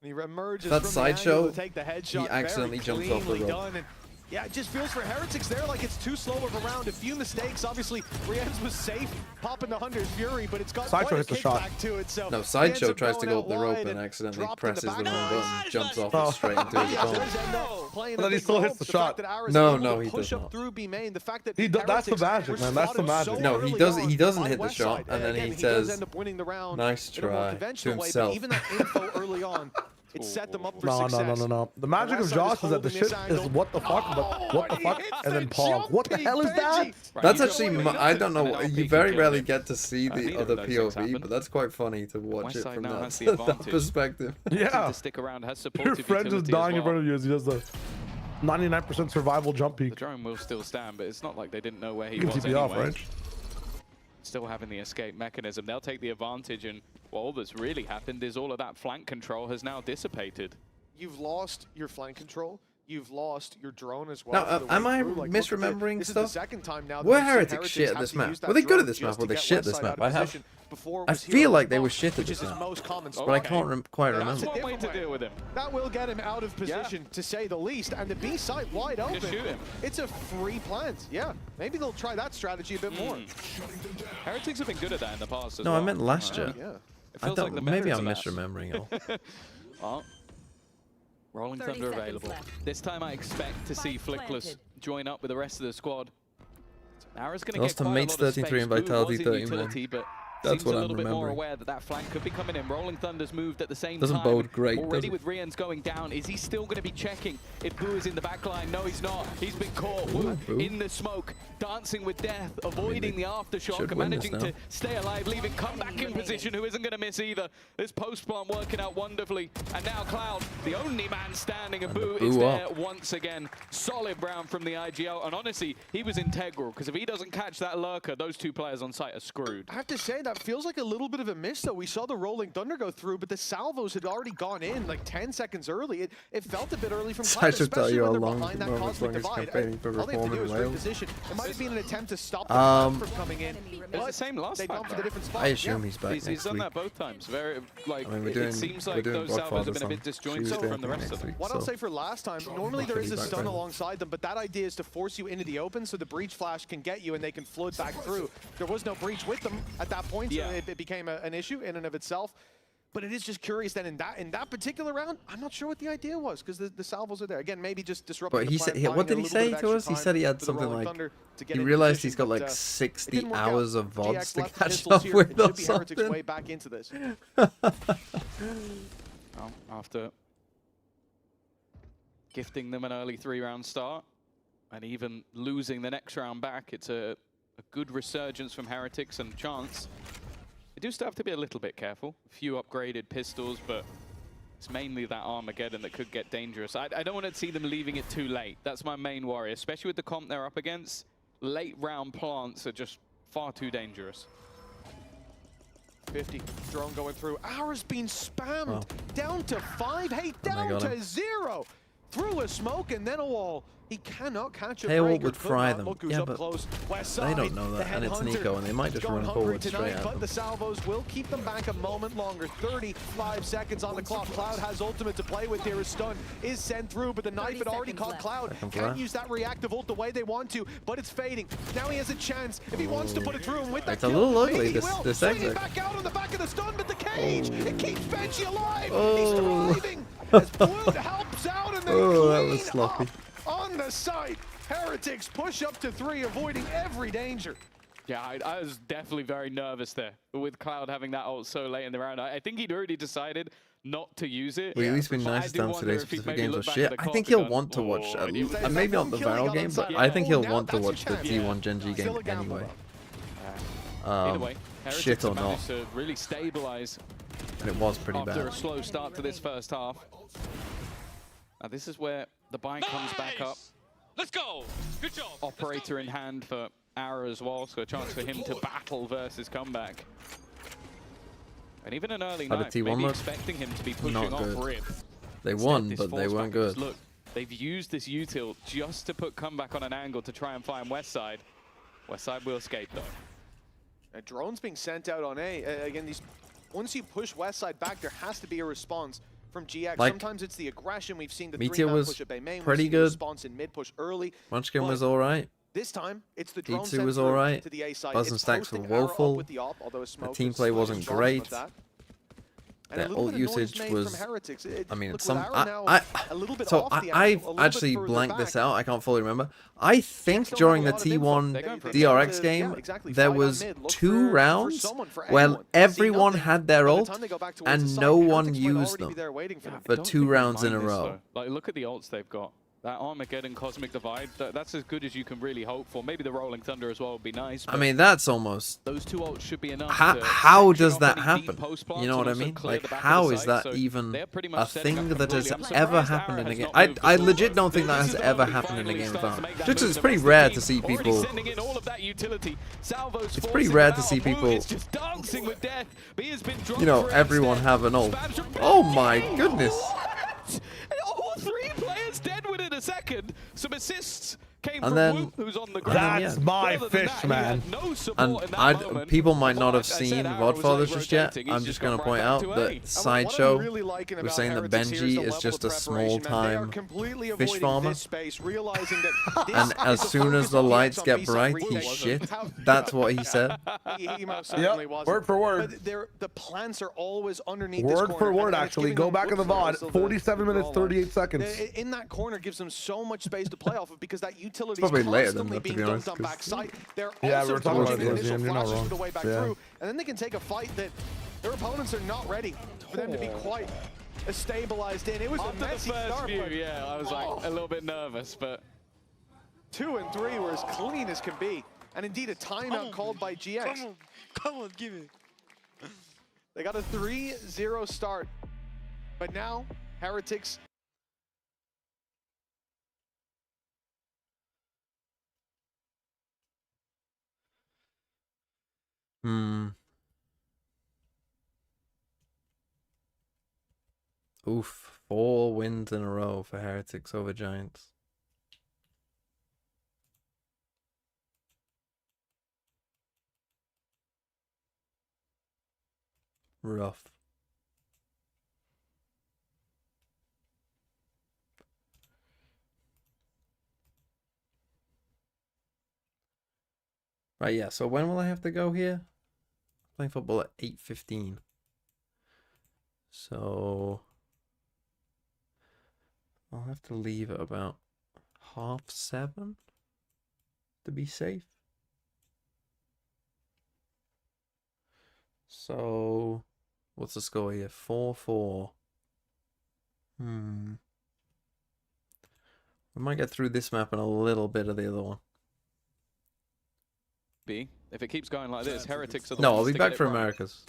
And he emerges That from sideshow, the angle to take the headshot. he accidentally Very jumps off the cleanly rope. done, and Yeah, it just feels for Heretics there like it's too slow of a round. A few mistakes. Obviously, Rienz was safe popping the Hunter's Fury, but it's got Sideshow quite a hits the shot. kickback to it. So No, Sideshow tries to going go up the out rope wide and accidentally dropped presses in the the wrong back. button, jumps off Oh. and straight into his Yeah, opponent. there's Endo playing And then a he big still role. hits the fact shot. that Ara's No, able no, to he push does up not. through B main. The fact that That's the Heretics magic, were man. That's the spotted magic. so No, he early doesn't. on He doesn't by hit the shot, Westside. and then Again, he does says, end up winning the round "Nice in a more try," to conventional way, himself. but even that info early on, it set them up for No, success. no. The magic of Westside Josh is that the holding shit this is angle. what the fuck, but what the fuck, and then Pog. What the hell is that? That's you actually, don't want I don't and know. then I'll You peek very and kill rarely him. get to see the neither other of those things POV, happen. but that's quite funny to watch it Westside from now that, has the that advantage. perspective. Yeah. To stick around, has Your supportive friend is utility dying as in front well. of you as he does the 99% survival jump The peak. drone will still stand, but it's not like they didn't know where he You can was TP off, anyway. right? Still having the escape mechanism. They'll take the advantage, and all that's really happened is all of that flank control has now dissipated. You've lost your flank control. You've lost your drone as well. Now, for the am way I through. Like, misremembering this stuff? is the second time now that Were we've seen Heretics shit at have this to map? use that Were they good drone at this map, just or to they get shit at this Westside map? out of I have. position. Before it I was feel hero like they both, were shit at which this is his map, most common but I spot. can't quite That's remember. one way to deal with him. That will get him out of position, to say the least. And the B side wide open. Just shoot him. It's a free plant. Yeah, maybe they'll try that strategy a bit more. Heretics have been good at that in the past as No, well. I meant last year. Yeah. It I feels like the don't. Maybe I'm veterans are misremembering it all. Well, Rolling 30 Thunder seconds available. left. This time I expect to see Spike Flickless planted. join up with the rest of the squad. Ara's going to Lost get to quite Mates a lot of 33 space. and Blue Vitality was in 31. utility, but That's seems what a I'm little bit more remembering. aware that that flank could be coming in. Rolling Thunder's moved at the same Doesn't time. bode great, Already does it? with Rien's going down, is he still going to be checking if Boo is in the back line? No, he's not. He's been caught. Woo, Boo. in the smoke, dancing with death, avoiding the aftershock, should and win this managing now. to stay alive, leaving comeback in position, who isn't going to miss either. This post plant working out wonderfully. And now Cloud, the only man standing, and Boo is Boo there up. once again. Solid round from the IGL, and honestly, he was integral, because if he doesn't catch that lurker, those two players on site are screwed. I have to say, that feels like a little bit of a miss, though. We saw the Rolling Thunder go through, but the salvos had already gone in like 10 seconds early. It felt a bit early from I Cloud, should tell especially you when how they're long behind that Roman's cosmic longest divide. campaign for All they have to performing do is in Wales. reposition. It might have been an attempt to stop the Um, from coming in. It was the same last They time. dumped at a different spot. I assume Yeah. he's back He's next done week. that both times. Very, like, I mean, we're it doing, seems we're like doing those salvos have been a Godfather bit song disjointed Tuesday, from the I think, rest of next them. week, What I'll so say for last time, normally Not there is a gonna be stun back then. alongside them, but that idea is to force you into the open so the breach flash can get you and they can flood back through. There was no breach with them at that point, so Yeah. it became an issue in and of itself. But it is just curious that in that particular round, I'm not sure what the idea was, because the salvos are there. Again, maybe just disrupting But the he plan, said, buying what a did he little bit say of to us? extra He said he time had for the something Rolling like, Thunder to get he in realized position, he's got but, like it 60 didn't work out. hours of VODs GX to left the catch pistols up here. with It or should be Heretics' something. way back into this. Well, after gifting them an early 3-round start and even losing the next round back, it's a good resurgence from Heretics and chance. They do still have to be a little bit careful. A few upgraded pistols, but it's mainly that Armageddon that could get dangerous. I don't want to see them leaving it too late. That's my main worry, especially with the comp they're up against. Late round plants are just far too dangerous. 50, drone going through. Ara's been spammed. Wow. Down to 5, hey, they down got to him. 0. Through a smoke and then a wall. He cannot catch a Tail break. would fry them. Look who's Yeah, up but close. West they side, don't know the that, and it's headhunter Nico, and they might just gone run hungry forward tonight, straight at but them. the salvos will keep them back a moment longer. 35 seconds on the clock. Cloud has ultimate to play with here. His stun is sent through, but the knife had already caught Cloud. Second Can't flash. use that reactive ult the way they want to, but it's fading. Now he has a chance if he wants to put it through, and with that It's a kill, little ugly, maybe he this- will. this Swinging exit. back out on the back of the stun, but the cage, it keeps Benji alive. Oh. He's thriving as Blue helps out, and they Oh, that was clean sloppy. up on the site. Heretics push up to 3, avoiding every danger. Yeah, I was definitely very nervous there with Cloud having that ult so late in the round. I think he'd already decided not to use it. Well, at least been But I nice do to him wonder today's if he'd specific maybe games look were back at shit. the I clock think and he'll gone, want to watch, "Oh, I need to-" maybe not the Kill he Viral got game, on but site. I think he'll now want to that's your watch the chance. G1 Gen G Still game a gamble, anyway. Either way, Heretics Shit or have not, managed to really stabilize and it was pretty after a bad. slow start to this first half. Now this is where the buy comes back up. Let's go. Good job. Operator in hand for Ara as well, so a chance for him to battle versus comeback. And even an early How did knife, T1 maybe look? expecting him to be pushing Not off good. Rib. They Instead, won, this but they force weren't back is, good. Look, they've used this util just to put comeback on an angle to try and find Westside. Westside will escape though. A drone's being sent out on A. Again, once you push Westside back, there has to be a response. from GX. Like, Sometimes it's the aggression. We've seen the Meteor 3-man was push at Bay Main. pretty We've seen the good. response in mid push early. Munchkin but was alright. this time, it's the drone D2 was sent alright. to the A site. Buzz It's and Stacks were posting Arrow up woeful. with the op, although a The smoke team is play slightly wasn't strong great. with that. And a Their little ult bit of noise usage made was. from Heretics. I mean, look, some. with Arrow now a little bit off the I've angle, a little bit actually further blanked back. this out. I can't fully remember. I think don't during the have a lot of info. T1 They DRX to- game, yeah, exactly. there Fight on was mid. Look 2 for rounds someone, for where anyone. See everyone nothing. had their By the ult time they go back towards the and site, no one Heretics might used already be them there waiting for them. for don't 2 think we rounds in a mind this, row. though. Like, look at the ults they've got. That Armageddon Cosmic Divide, that's as good as you can really hope for. Maybe the Rolling Thunder as well would be nice. I mean, that's almost. Those 2 ults should be enough. How to does section that off any happen? deep post plants You know what I and also mean? clear Like, the back of how the is site. that So even they're pretty a much setting thing up that has completely. I'm ever surprised happened in Arrow a game? has not moved I at all. legit don't think that This has is the ever moment happened in a finally game of starts to Valve. make that Just move. it's The pretty rest of the rare team to see already people. sending in all of that utility. Salvo's It's pretty forcing rare him to out. see Wu people, is just dancing with death, but he has been dropped You know, for everyone instead. have an ult. Spams Oh my goodness. All 3 players dead within a second. Some assists came And from then- Wu, who's on the and ground. then, That's yeah. my Other than fish, that, he man. had no support And in that moment. people might not have But I seen said Arrow was Vodfathers like just yet. rotating. He's I'm just just going gone to point right out back to that A. And what I'm Sideshow really liking was about saying that Heretics here is Benji the is level just of a small preparation, man. They are time completely fish avoiding farmer. this space, realizing that this And is as the soon as focus the on lights GX on get B-side bright, retake. he's shit. How- That's what he said. He most certainly Yep, wasn't. word for word. But the plants are always underneath this Word corner. for word, and it's actually. giving Go them back in the looks VOD. like 47 minutes, draw line. 38 seconds. In that corner gives them so much space to play off of because that utility It's is probably later than constantly that, to being be dumped honest, on 'cause- backside. They're Yeah, also we're talking about dodging this, initial Ian, you're not flashes wrong. for the way back Yeah. through, and then they can take a fight that their opponents are not ready for them to be quite as stabilized in. It was After a messy the first start, view, but yeah, I was like a little bit nervous, but 2 and 3 were as clean as can be. And indeed, a timeout called by GX. Come on, give it. They got a 3-0 start. But now, Heretics Oof. 4 wins in a row for Heretics over Giants. Rough. Right, yeah, so when will I have to go here? Playing football at 8:15. So I'll have to leave at about 7:30 to be safe. So what's the score here? 4-4. We might get through this map and a little bit of the other one. if it keeps going like this, Heretics are the No, ones I'll be to back get it for right. Americas.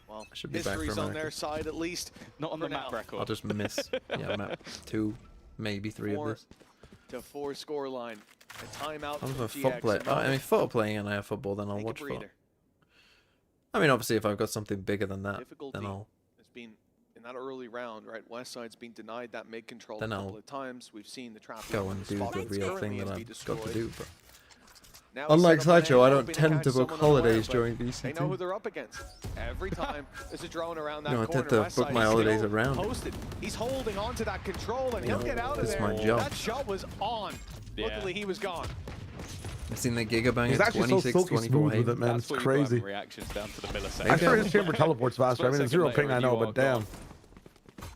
Well, I should be back for history's on their Americas. side at least. Not on the for map now. record. I'll just miss map 2, maybe 3 of 4 this. to 4 score line. A timeout I'm for a GX. foot play. I mean, foot playing and I have football, then I'll Take a watch foot. breather. I mean, obviously, if I've got something bigger than that, Difficulty then I'll. has been in that early round, right? Westside's been denied that mid control Then a couple I'll of times. We've seen the trap go and do the real thing that I've got to do. But Now unlike set up Sideshow, I lane, don't hoping tend catch to book someone unaware, holidays but during They know who VC2. they're up against. Every time there's a drone around that No, I corner. tend to book Westside my is holidays still around it. posted. He's holding on to that control, and he'll Yeah, get out of it's there. my job. That shot was on. Luckily, he was gone. I've seen the Gigabang He's at actually so 26, silky 24 smooth with Haven. it, man. That's It's where you got crazy. reactions down to the millisecond. I'm sure his chamber teleports faster. I mean, it's 0 ping, I know, but damn.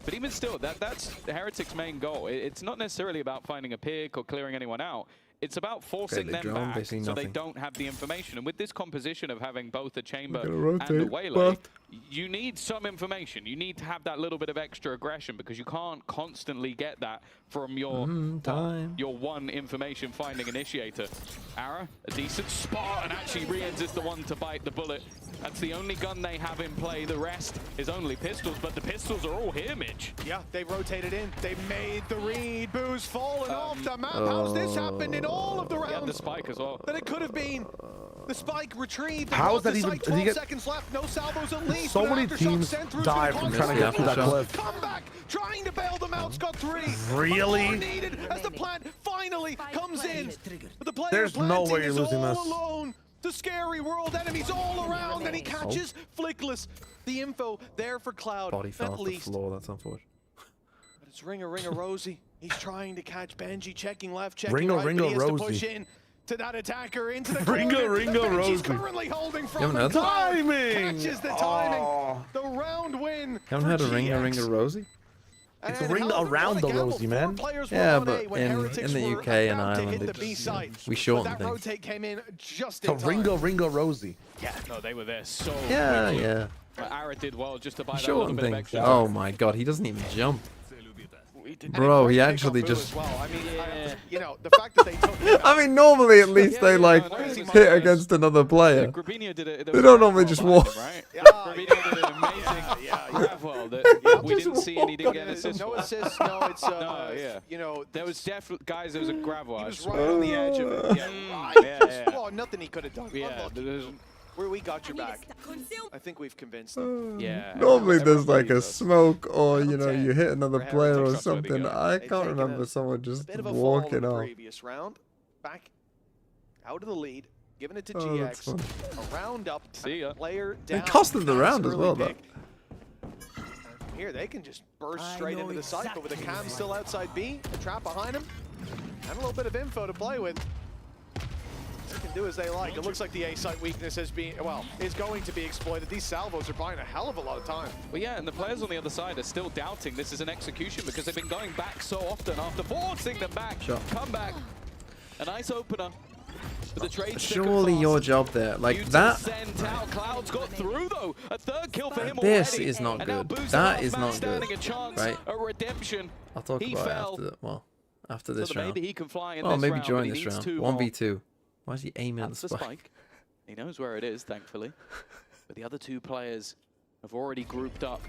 But even still, that's the Heretics' main goal. It's not necessarily about finding a pick or clearing anyone out. It's about forcing they them drone, back they see so they nothing. don't have the information. And with this composition of having both a chamber gonna and a rotate, waylay, but- you need some information. You need to have that little bit of extra aggression because you can't constantly get that from your your one information finding initiator. Ara, a decent spot, and actually Riens is the one to bite the bullet. That's the only gun they have in play. The rest is only pistols, but the pistols are all here, Mitch. Yeah, they rotated in. They made the read. Boo's falling off the map. How's this happened in all of the rounds? Yeah, the spike as well. That it could have been. The spike retrieved. How is that even- Site, did he 12 get- seconds left. No salvos at least. So but many aftershock teams sent through die to from the trying to get through that cliff. Come back, trying to bail them out. Scott 3. Really? More needed as the plant finally comes in. But the player There's no way planting you're is losing all this. alone. The scary world enemies all around, and he catches Flickless. The info there for Cloud. Body fell At off the least floor. That's unfortunate. It's Ringo Rosie. He's trying to catch Benji, checking left, checking Ringo, right, Ringo but he has to Rosie. push in to that attacker into the Ringo, corner. Ringo Benji's Rosie. currently holding You from haven't him. heard that? Timing! Catches the timing. Oh. The round win. You haven't heard of Ringo Rosie? It's a ring around the Rosie, man. Yeah, but in the UK and Ireland, we shorten things. So Ringo Rosie. Yeah, no, they were there so Yeah, quickly. yeah. But Ara did well just to buy that Shorten little bit of things. extra. Oh my god, he doesn't even jump. Bro, he actually just... I mean, you know, the fact that they took I mean, normally at least they like hit against another player. Grabinho did it. They don't normally just walk. Right? Grabinho did an amazing grab well that we didn't see and he didn't get an assist. No assist, no, it's, you know, there was definitely, guys, there was a grab well. he was right on the edge of it. Yeah, right. Yeah. Oh, nothing he could have done. Yeah, Where we got your back. I think we've convinced them. yeah. Normally there's like a smoke or, you know, you hit another For player or Heretics, something. I They've can't taken remember a someone just bit of a fall in walking the off. previous round. Back out of the lead, giving it to Oh, that's GX. A round up. See ya. Player down. It cost them the Nice round as early well, though. pick. Here they can just burst straight into the site, but with the cam still outside B, a trap behind him, and a little bit of info to play with. They can do as they like. It looks like the A site weakness has been, well, is going to be exploited. These salvos are buying a hell of a lot of time. Well, yeah, and the players on the other side are still doubting this is an execution because they've been going back so often after forcing them back. Sure. Come back. A nice opener. But the trade Surely your job there, like that. Sent out. Cloud's got through though. A third kill for him This already. is not And now good. Boozer That off is back, not good. standing a chance Right? at redemption. I'll talk He about fell. it after So this that round. maybe he can fly in Oh, this maybe round, during but he this needs round. 2 more. 1v2. Why is he aiming at That's the the spike? spike. He knows where it is, thankfully. But the other two players have already grouped up,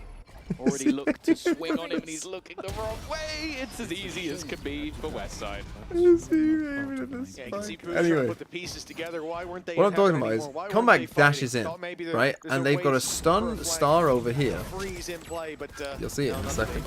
already looked to swing on him, and he's looking the wrong way. It's as easy as can be for Westside. Yeah, you can see Boozer Anyway. put the pieces together. Why weren't they What I'm in talking heaven about is anymore? Why weren't comeback they fighting? dashes in, Thought maybe right? there's And they've got a ways for stun a flank star over here. freeze in play, but You'll see it in a nothing. second.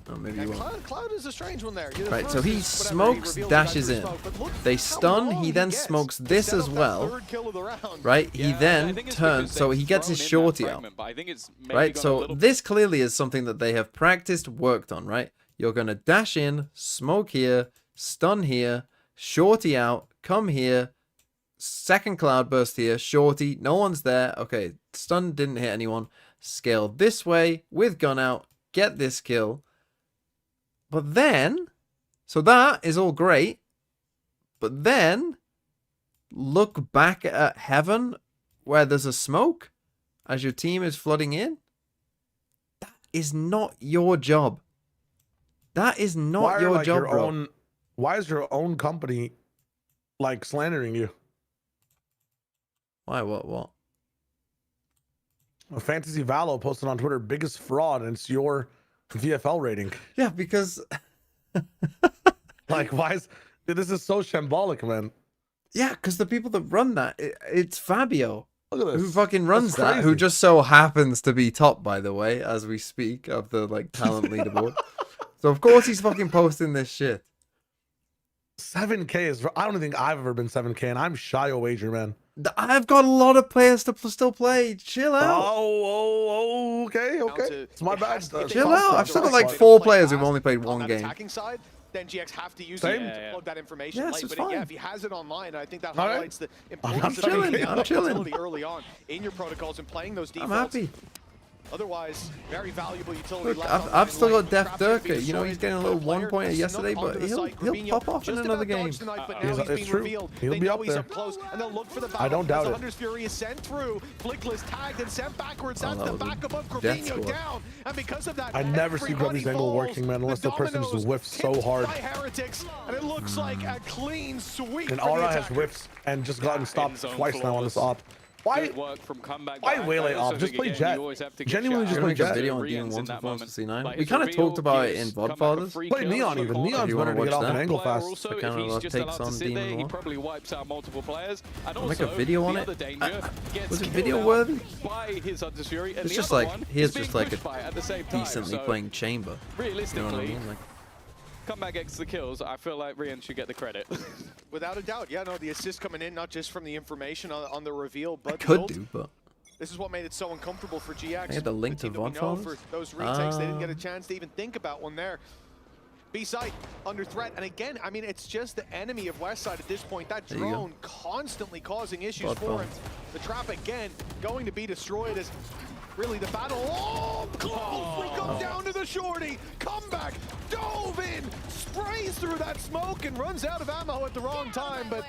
Oh, maybe you won't. Cloud is a strange one there. You're the Right, so first he is whatever, smokes, reveals dashes the in. smoke, but look They how stun, long he then gets smokes to this set as up that well. third kill of the round. Right? He Yeah, I then think it's turns, because so they've he gets his thrown in that shorty out. fragment, but I think it's maybe Right? gone a So little this clearly is something that they have practiced, worked on, right? You're going to dash in, smoke here, stun here, shorty out, come here, second cloud burst here, shorty, no one's there. Okay, stun didn't hit anyone. Scale this way with gun out, get this kill. But then, so that is all great. But then, look back at heaven where there's a smoke as your team is flooding in. That is not your job. That is not your job, bro. Why is your own company like slandering you? Why? What? Fantasy Valo posted on Twitter, biggest fraud, and it's your VFL rating. Yeah, because like, why is dude, this is so shambolic, man? Yeah, because the people that run that, it's Fabio. Look at this. Who fucking runs That's that? Who crazy. just so happens to be top, by the way, as we speak, of the like talent leaderboard. So of course he's fucking posting this shit. 7K is. I don't think I've ever been 7K, and I'm shy of wager, man. I've got a lot of players to still play. Chill out. Oh, okay. It's my bad. Chill out. I've still got like 4 players who've only played 1 game. Attacking side, then GX have to use Same. it to plug that information Yes, late. it's But fine. yeah, if he has it online, I think that All right. highlights the importance I'm of chilling, having I'm chilling. utility early on in your protocols and playing those I'm defaults. happy. Otherwise, very valuable utility. Look, left I've online still late. got Def Traffic being Durka. You know, he's destroyed. getting a little Player 1-pointer snuck yesterday, onto but the he'll site. Grabinho pop off in just another about game. dodged tonight, but Yeah, now he's it's being true. revealed. He'll They be know up he's there. up close, and they'll look for the I don't battle. doubt As it. the Hunter's Fury is sent through. Flickless tagged and sent backwards. Oh, That's that the was a back above death Grabinho squad. down. And because of that, I never see everybody Grubby's angle falls. working, man, unless the person just dominoes whiffs so hit hard. by Heretics, and it looks like a clean sweep And for the Aura has attackers. whiffs and just gotten stopped End zone twice now on this flawless. op. Why? Good work from comeback. Why but waylay I also op? Just think, play again, Jet. you always have to give Genuinely shout just out play Make a Jet. video on Rians Demon in 1 that performance moment. C9. Like, We his kind of reveal talked about it gives in comeback a Vodfathers. free Play kill Neon on the even. corner. Neon's You wanna better to get watch off an that? angle Player fast. also, So if kinda he's like just takes allowed to on sit Demon there, he one. probably wipes out multiple players. And I'll make also, a video on the it. other danger gets Was it killed video out worthy? by his Hunter's Fury, and It's the just other like, one here's is being just like pushed by at the same time. decently So, playing chamber. You know what I realistically, mean? Like, comeback gets the kills. I feel like Rian should get the credit. Without a doubt, yeah, no, the assist coming in, not just from the information on the reveal, but I the could ult. do, but This is what made it so uncomfortable for GX. I had the link to know Vonfons. for those retakes, they didn't get a chance to even think about one there. B-side under threat, and again, I mean, it's just the enemy of Westside at this point. That drone constantly causing issues for him. The trap again going to be destroyed as really the battle. Oh, close! We go down to the shorty. Comeback, dove in, sprays through that smoke and runs out of ammo at the wrong time. But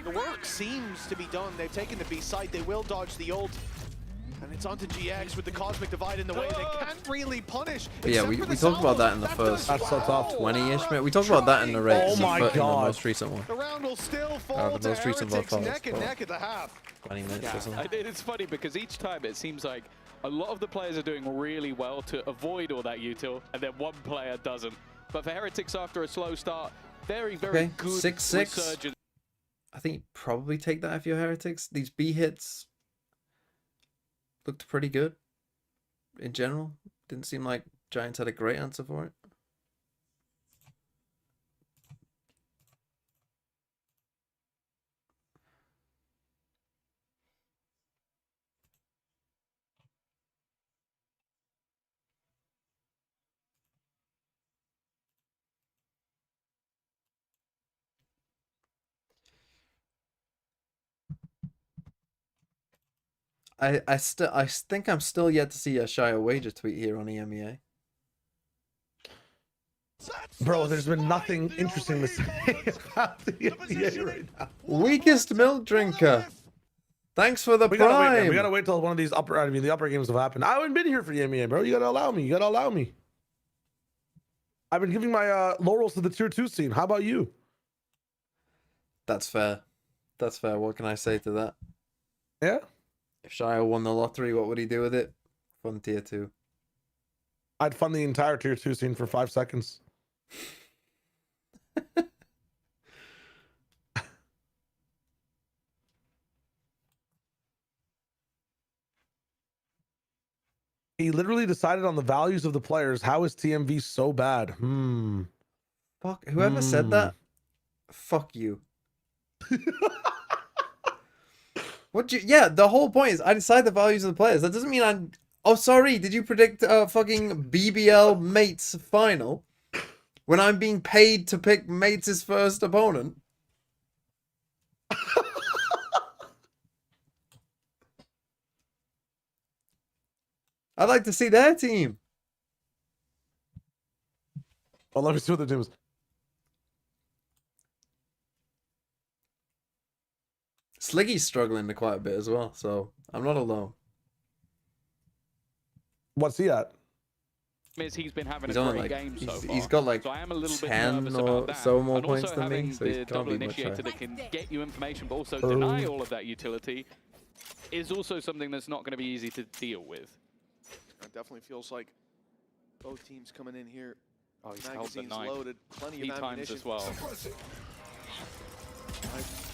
the work seems to be done. They've taken the B-side. They will dodge the ult. And it's onto GX with the Cosmic Divide in the way. They can't really punish. But yeah, we talked about that in the first 20-ish minute. We talked about that in the race, but in the most recent one. The round will still fall the most to recent Heretics one neck and neck at the half. 20 minutes or something. It's funny because each time it seems like a lot of the players are doing really well to avoid all that util, and then one player doesn't. But for Heretics, after a slow start, very good 6-6. resurgence. I think you probably take that if you're Heretics. These B hits looked pretty good in general. Didn't seem like Giants had a great answer for it. I think I'm still yet to see a Shia Wager tweet here on EMEA. Bro, there's been nothing interesting to say about the EMEA right now. Weakest milk drinker. Thanks for the prime. We gotta wait till one of these the upper games have happened. I haven't been here for the EMEA, bro. You gotta allow me. You gotta allow me. I've been giving my laurels to the tier 2 scene. How about you? That's fair. That's fair. What can I say to that? Yeah. If Shia won the lottery, what would he do with it? Fun tier 2. I'd fund the entire tier 2 scene for 5 seconds. He literally decided on the values of the players. How is TMV so bad? Fuck. Whoever said that, fuck you. Yeah, the whole point is I decide the values of the players. That doesn't mean I'm... Oh, sorry, did you predict fucking BBL Mates final when I'm being paid to pick Mates' first opponent? I'd like to see their team. Well, let me see what their team is. Sliggy's struggling quite a bit as well, so I'm not alone. What's he at? He's been having He's a on great like, game so far. He's got like so I am a little 10 bit or about that. so more and points also than having me, so the he can't double be much initiator higher. that can get you information but also deny all of that utility is also something that's not going to be easy to deal with. It definitely feels like both teams coming in here. Oh, he's held the Magazines knife. loaded, plenty He of times ammunition. as well.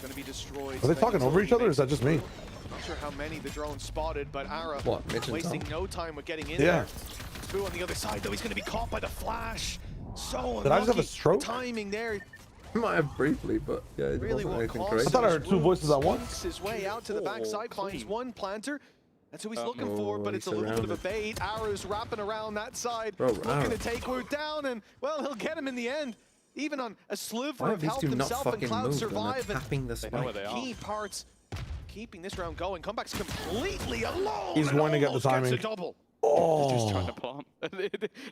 Going to be destroyed. Are they talking over each other, or is that just me? Not sure how many the drone spotted, but Ara Mitch and wasting Tom? no time with getting in there. Spoo on the other side, though, he's going to be caught by the flash. So unlucky. Did I just have a stroke? Timing there. Might have briefly, but yeah, it Really wasn't anything will crazy. I thought I heard 2 voices at once. Works his way out to the backside, finds one planter. That's who he's looking for, but it's a little bit of a bait. Ara's wrapping around that side, looking to take Woot down, and, well, he'll get him in the end. Even on a sliver of health himself, and Cloud survive. Tapping the spike. Key parts keeping this round going. Comeback's completely alone. He's going to get the timing. Gets a double. Oh, Just trying to plant.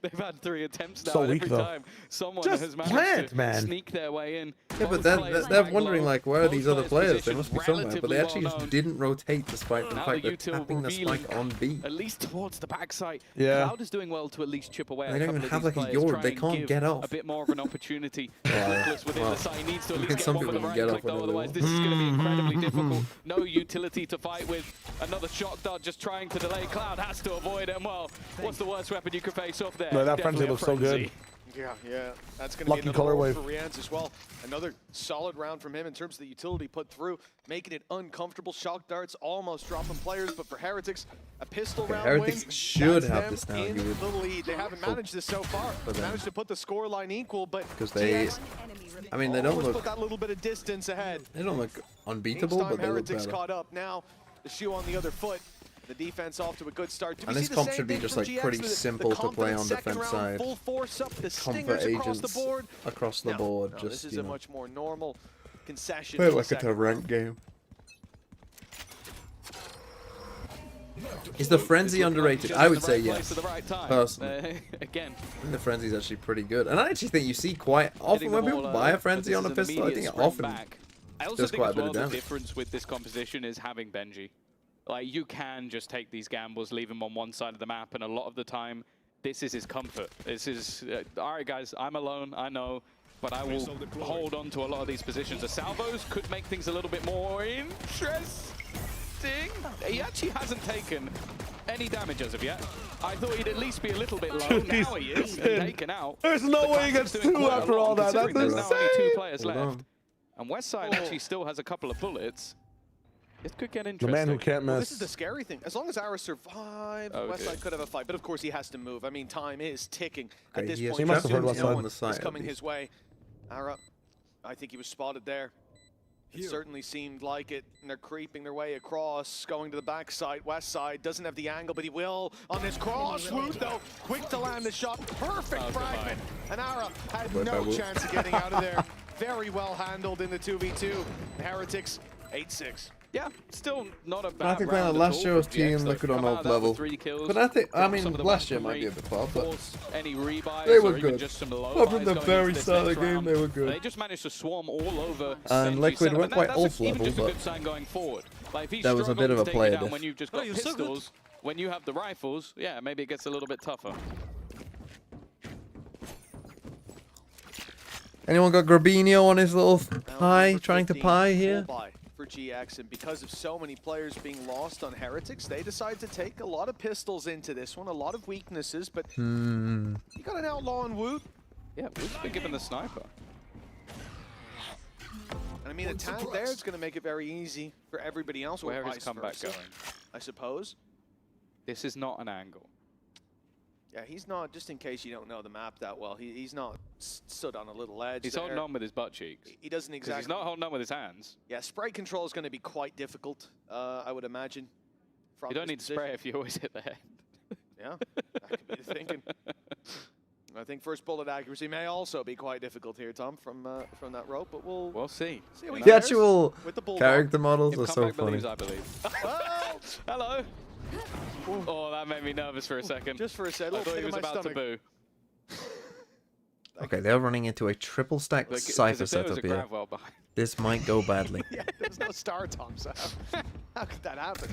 They've had 3 attempts now, So and weak, every though. time someone Just has managed plant, to man. sneak their way in. Yeah, but they're wondering like, where are these other players? They must be somewhere. But they actually just didn't rotate despite the Now fact the that util tapping the revealing spike on B. At least towards the backside. Yeah. Cloud is doing well to at least chip away. They don't a even couple have of like these a players, yard. They try and can't give get off. a bit more of an opportunity. Well, Nicholas within the side, he needs to at least get some one with the people right can get click off though, whenever they otherwise want. this is going to be incredibly difficult. No utility to fight with. Another shock dart just trying to delay. Cloud has to avoid it. And well, what's the worst weapon you could face off there? No, that Definitely frenzy a looks so good. Yeah, that's going to Lucky be another color roll wave. for Riance as well. Another solid round from him in terms of the utility put through, making it uncomfortable. Shock darts almost dropping players, but for Heretics, a pistol round Heretics win. should That's have them this now, in dude. the lead. They haven't managed this so far. But They then- managed to put the score line equal, but Because they, GX I mean, they don't always look, put that little bit of distance ahead. they don't look Each unbeatable, time but they look Heretics better. caught up. Now, the shoe on the other foot. The defense off to a good start. And this comp should be just like pretty simple to play on defense side. Full force up, the Comfort stingers agents across the board. Just, this is a much more normal concession. Play like it's a ranked game. Is the Frenzy underrated? I would say yes. Personally. Again. I think the Frenzy is actually pretty good. And I actually think you see quite often when people buy a Frenzy on a pistol, I think it often does quite a bit of damage. The difference with this composition is having Benji. Like, you can just take these gambles, leave him on one side of the map, and a lot of the time, this is his comfort. This is, all right, guys, I'm alone, I know, but I will hold on to a lot of these positions. The salvos could make things a little bit more interesting. He actually hasn't taken any damage as of yet. I thought he'd at least be a little bit low. Now he is taken out. There's no way he gets 2 after all that. That's There's insane. now only 2 players left. And Westside actually still has a couple of bullets. It could get interesting. The man who can't miss. Well, this is the scary thing. As long as Ara survives, Westside could have a fight. But of course, he has to move. I mean, time is ticking at this point. He must have heard Westside. Is coming his way. Ara, I think he was spotted there. It certainly seemed like it, and they're creeping their way across, going to the backside. Westside doesn't have the angle, but he will on this cross. Woot, though, quick to land the shot. Perfect fragment. And Ara had no chance of getting out of there. Very well handled in the 2v2. The Heretics, 8-6. Yeah, still not a bad I think that last year's team Liquid on old level. But I think, I mean, last year might be a bit far, but they were good. From the very start of the game, they were good. They just managed to swarm all over. And Liquid weren't quite off level, but that was a bit of a player diff. When you've just got pistols, when you have the rifles, yeah, maybe it gets a little bit tougher. Anyone got Grabinho on his little pie, trying to pie here? For GX, and because of so many players being lost on Heretics, they decide to take a lot of pistols into this one, a lot of weaknesses, but you got an outlaw in Woot. Yeah, Woot's been given the sniper. And I mean, a tag there is going to make it very easy for everybody else. Where is comeback going? I suppose. This is not an angle. Yeah, he's not, just in case you don't know the map that well, he's not stood on a little edge. He's holding on with his butt cheeks. He doesn't exactly. He's not holding on with his hands. Yeah, spray control is going to be quite difficult, I would imagine. You don't need to spray if you always hit the head. Yeah, that could be the thinking. I think first bullet accuracy may also be quite difficult here, Tom, from that rope, but we'll see. The actual character models are so funny. Believes, I believe. Oh, hello. Oh, that made me nervous for a second. Just for a second. I thought he was about to boo. Okay, they're running into a triple stack Cypher setup here. This might go badly. Yeah, there's no star, Tom, so how could that happen?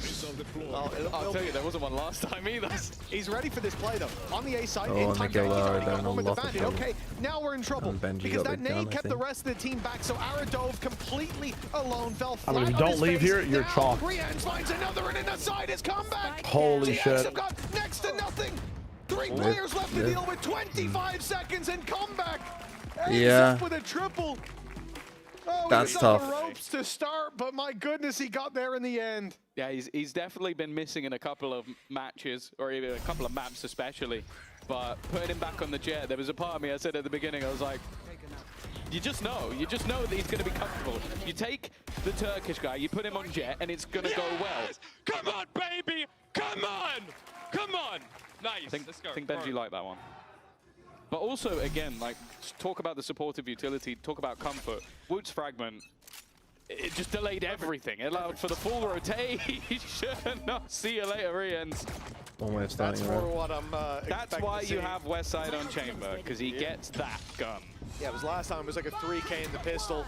I'll tell you, there wasn't one last time either. He's ready for this play, though. On the A side, and they go down a lot of trouble. Okay, now we're in trouble. Because that nade kept the rest of the team back, so Ara dove completely alone, fell flat. I mean, if you don't leave here, you're chalked. Brienne finds another, and inside his comeback. Holy shit. Have got next to nothing. 3 players left to deal with 25 seconds and comeback. Yeah. Up with a triple. Oh, that's tough. Ropes to start, but my goodness, he got there in the end. Yeah, he's definitely been missing in a couple of matches, or even a couple of maps especially. But putting him back on the jet, there was a part of me, I said at the beginning, I was like, you just know that he's going to be comfortable. You take the Turkish guy, you put him on jet, and it's going to go well. Come on, baby! Come on! Come on! Nice. I think Benji liked that one. But also, again, like, talk about the supportive utility, talk about comfort. Woot's fragment, it just delayed everything. It allowed for the full rotation. No, see you later, re-ends. One way of starting That's more what I'm That's why you have Westside on Chamber, because he gets that gun. Yeah, it was last time, it was like a 3K in the pistol.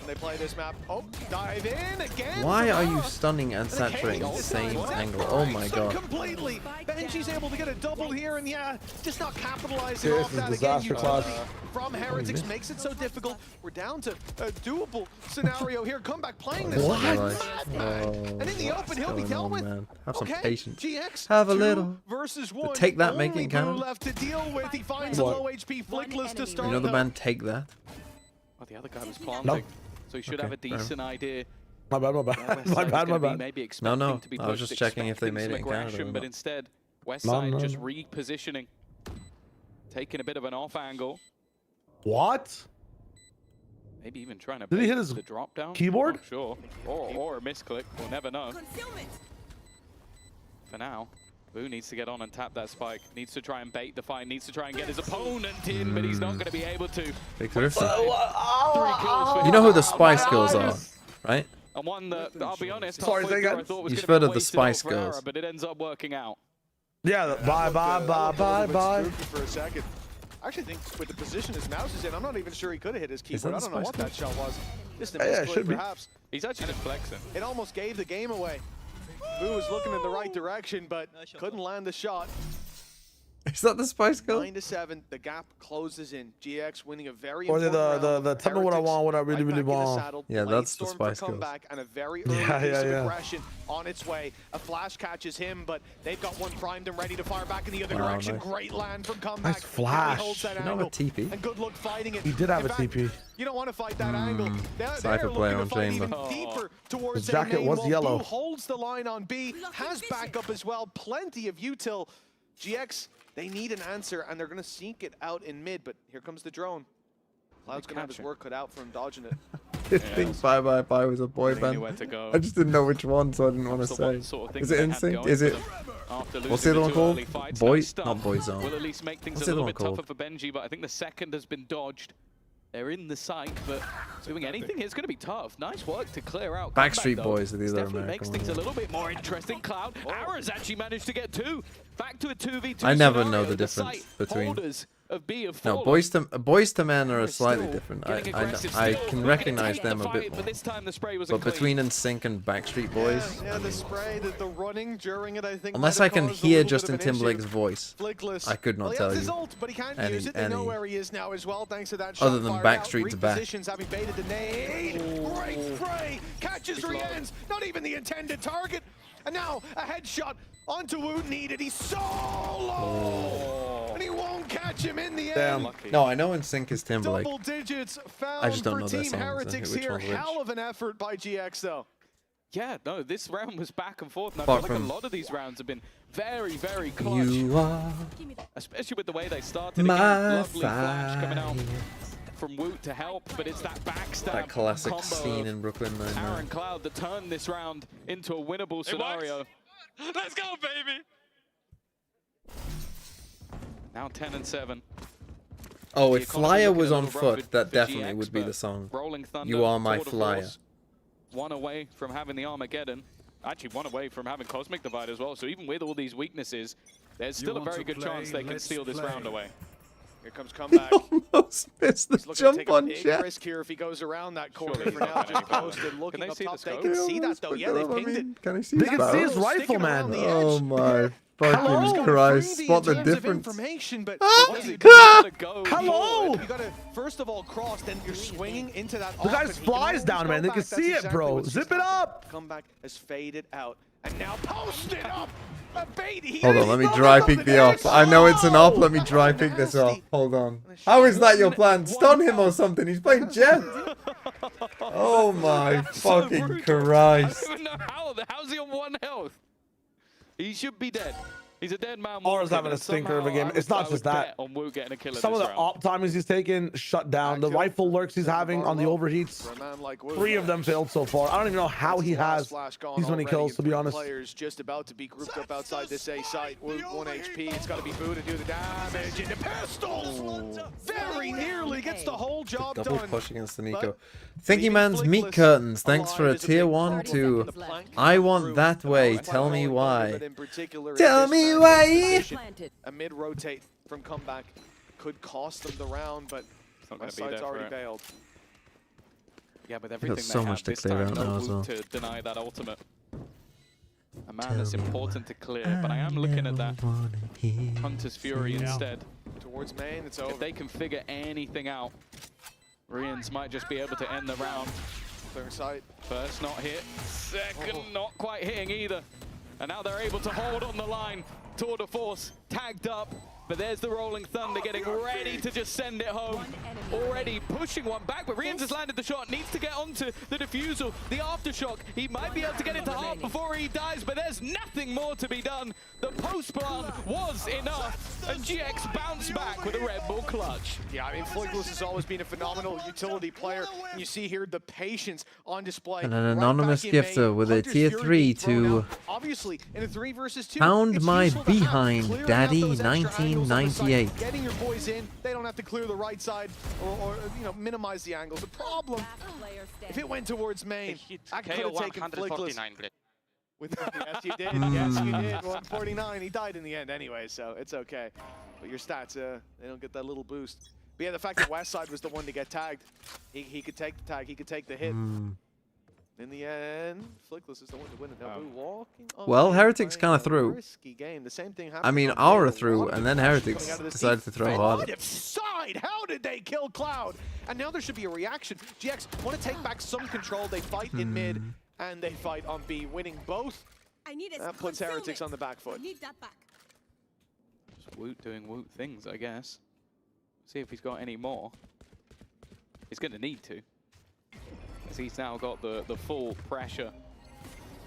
They play this map. Oh, dive in again. Why are you stunning and saturating the same angle? Oh my god. Completely. Benji's able to get a double here, and yeah, just not capitalizing This off is that disaster again. class. From Heretics makes it so difficult. We're down to a doable scenario here. Comeback playing this like madman. And in the open, he'll be dealt with. Man. Have some patience. GX, have a little. Versus 1. But take that, make it count. Left to deal with. He finds a low HP flickless to start. You know the man take that. Oh, the other guy was planting. No. So he should have a decent idea. My bad. My bad. Maybe No, to be I was just checking if they made it in Canada. But instead, Westside just repositioning, taking a bit of an off angle. What? Maybe even trying to Did he hit bait his the drop down? keyboard? Not sure. Or a misclick. We'll never know. For now, Wu needs to get on and tap that spike. Needs to try and bait the fight. Needs to try and get his opponent in, but he's not going to be able to. Big thrifty. 3 kills for You know who the Spice Girls are, right? And one that, I'll be honest, Sorry, halfway say through I again? thought was You've going to heard be of the wasted Spice on Ferrara, Girls. but it ends up working out. Yeah, bye. For a second. I actually think with the position his mouse is in, I'm not even sure he could have hit his keyboard. I don't know what that shot was. Just a misclick, perhaps. He's actually just flexing. It almost gave the game away. Wu was looking in the right direction, but couldn't land the shot. Is that the Spice Girl? 9-7, the gap closes in. GX winning a very Or important round. the tell me what I want, what I really want. Yeah, that's the Spice Girls. Comeback and a very early piece of aggression on its way. A flash catches him, but they've got one primed and ready to fire back in the other direction. Nice. Great land from comeback. Nice flash. He holds that You know angle. a TP? And good luck fighting it. He did have In a fact, TP. You don't want to fight that angle. They're Cypher looking player to on fight chamber. even deeper towards His jacket main was wall. yellow. Wu holds the line on B, has backup as well. Plenty of util. GX, they need an answer, and they're going to seek it out in mid, but here comes the drone. Cloud's going to have his work cut out for him dodging it. I think Bye Bye Bye was a boy band. I just didn't know which one, so I didn't want to say. Is it Instinct? Is it? What's the other one called? Boys? Not Boyzone. Will at least make things What's a the little other bit one tougher for Benji, but I think the second has been dodged. They're in the site, but doing anything here is going to be tough. Nice work to clear out. Backstreet Comeback, Boys are the this other definitely American makes things one. a little bit more interesting. Cloud, Ara's actually managed to get 2. Back to a 2v2 I never scenario. know the difference site between. holders of B have No, fallen. Boys to Men are slightly different. Getting aggressive I still, can looking to recognize take the them a fight, bit but more. this time the spray was But between NSYNC and Backstreet Boys, Yeah, the spray, the running during it, I think. unless might I have can caused a hear little bit Justin of an issue. Timberlake's voice, Flickless. I could not Well, tell he has his you. ult, but he can't any- use it. They know any- where he is now as well, thanks to that shot Other than fired out. Backstreet to back. Repositions, having baited the nade. Great spray. Catches Rien's. Not even the intended target. And now a headshot onto Wu needed. He's so low. And he won't catch him in the end. No, I know NSYNC is Timberlake. Double digits found I just don't for know their Team songs, Heretics which here. one's which. Hell of an effort by GX though. Yeah, no, this round was back and forth, and I Apart feel like from- a lot of these rounds have been very, very clutch. You are Especially with the way they started. my Again, lovely flash coming out fire. from Woot to help, but it's that backstab That classic combo scene of in Brooklyn Aaron Nine-Nine. Cloud that turned this round into a winnable It scenario. works. Let's go, baby. Now 10-7. Oh, You're if Flyer constantly was looking on a little rough foot, for that definitely GX, would be but the song. Rolling Thunder, You are my Tour de flyer. Force, one away from having the Armageddon. Actually, one away from having Cosmic Divide as well. So even with all these weaknesses, there's still a very good chance they can steal this round away. Here comes comeback. Almost missed the He's looking to jump take a on big Jet. risk here if he goes around that corner. Surely For he's now, not just gonna posted, looking they up see the top. They scope? can see that though. Yeah, they pinged it. Can I see They his can see his barrel? rifle, man. Oh my Hello? fucking Christ. Freebie What in the terms of difference? information, but Ah! what does he do? Hello? You gotta first of all cross, then you're swinging into that. The guy's flies down, man. They can see it, bro. Zip it up. Comeback has faded out, and now posted up. A bait. He Hold on, is let me not dry on pick the the off. I know it's an off. Let me That's dry pick this off. nasty. Hold on. How is that your plan? Stun him or something. He's playing Jet. Oh my fucking rude. Christ. I don't even know how's he on 1 health? He should be dead. He's a dead man. Aura's walking, having a and stinker of a somehow game. It's not I just would that. bet on Wu getting a kill in Some of this the round. op timings he's taken, shut down. The rifle lurks he's having on the overheats. For a man like Wu, 3 of them failed so far. I don't even know how he has these many kills, to be honest. Players just about to be grouped up outside this A site. 1 HP. It's got to be Boo to do the damage. And the pistols very nearly gets the whole job Double done. push against the Nico. But Thinky Man's Meat Curtains. Thanks for a tier 1 to I Want That Way. Tell me why. Tell me why. A mid rotate from comeback could cost them the round, but not gonna be site's there for already it. bailed. Yeah, with everything so they much have to this clear time, out no now as Wu well. to deny that ultimate. A man that's important to clear, but I am looking at that Hunter's Fury instead. Towards main, it's If over. they can figure anything out, Rians might just be able to end the round. Clearing sight. First not hit, second not quite hitting either. And now they're able to hold on the line. Tour de Force tagged up. But there's the Rolling Thunder getting ready to just send it home. Already pushing one back, but Rians has landed the shot, needs to get onto the defusal. The aftershock, he might be able to get into half before he dies, but there's nothing more to be done. The post plant was enough, and GX bounced back with a Red Bull clutch. Yeah, I mean, Flickless has always been a phenomenal utility player. And you see here the patience on display. And an anonymous gifter with a tier 3 to obviously in a 3 versus 2. pound my behind, Daddy 1998. Getting your boys in, they don't have to clear the right side or minimize the angles. The problem, if it went towards main, I could have taken Flickless. Yes, you did. Yes, you did. 149. He died in the end anyway, so it's okay. But your stats, they don't get that little boost. But yeah, the fact that Westside was the one to get tagged, he could take the tag, he could take the hit. In the end, Flickless is the one to win it. Now, Boo walking well, Heretics kind of threw. Risky game. The same thing I mean, Aura threw, and then Heretics decided to throw harder. Side, how did they kill Cloud? And now there should be a reaction. GX want to take back some control. They fight in mid, and they fight on B, winning both. That puts Heretics on the back foot. Need that back. Just Woot doing Woot things, I guess. See if he's got any more. He's going to need to, as he's now got the full pressure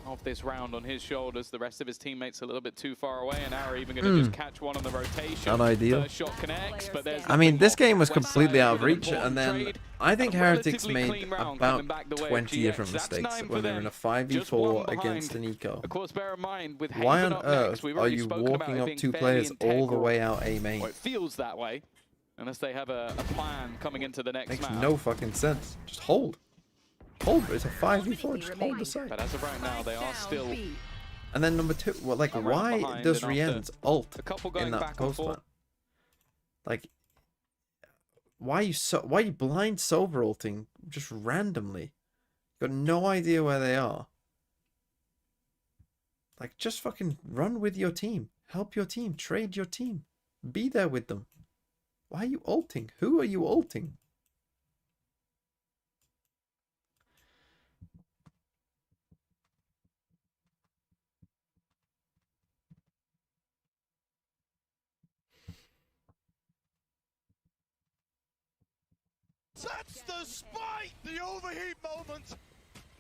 of this round on his shoulders. The rest of his teammates a little bit too far away, and Ara even going to just catch one on the rotation. Not ideal. First shot connects, but there's I mean, this game was completely out of reach, and then I think Heretics made about 20 different mistakes when they're in a 5v4 against an eco. Of course, bear in mind, with Why on Haven up earth next, we've are already you spoken about walking it up being 2 fairly players all the integral. way out A main? Well, it feels that way, unless they have a plan coming into the next Makes map. no fucking sense. Just hold. Hold, it's a 5v4, just hold the side. But as of right now, they are still... And then number 2, well, like, why does Rian's ult in that post plant? Like, why are you blind silver ulting just randomly? Got no idea where they are. Like, just fucking run with your team. Help your team. Trade your team. Be there with them. Why are you ulting? Who are you ulting? That's the spike! The overheat moment!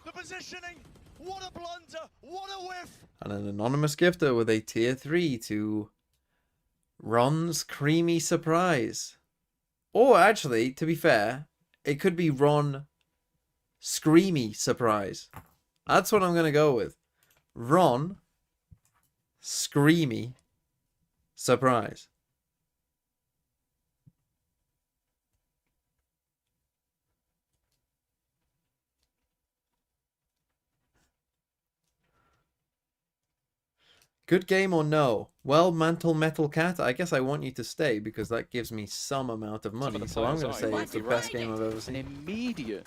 The positioning! What a blunder! What a whiff! And an anonymous gifter with a tier 3 to Ron's Creamy Surprise. Or actually, to be fair, it could be Ron Screamy Surprise. That's what I'm going to go with. Ron Screamy Surprise. Good game or no? Well, Mantle Metal Cat, I guess I want you to stay because that gives me some amount of money. So I'm going to say it's the best game I've ever seen. An immediate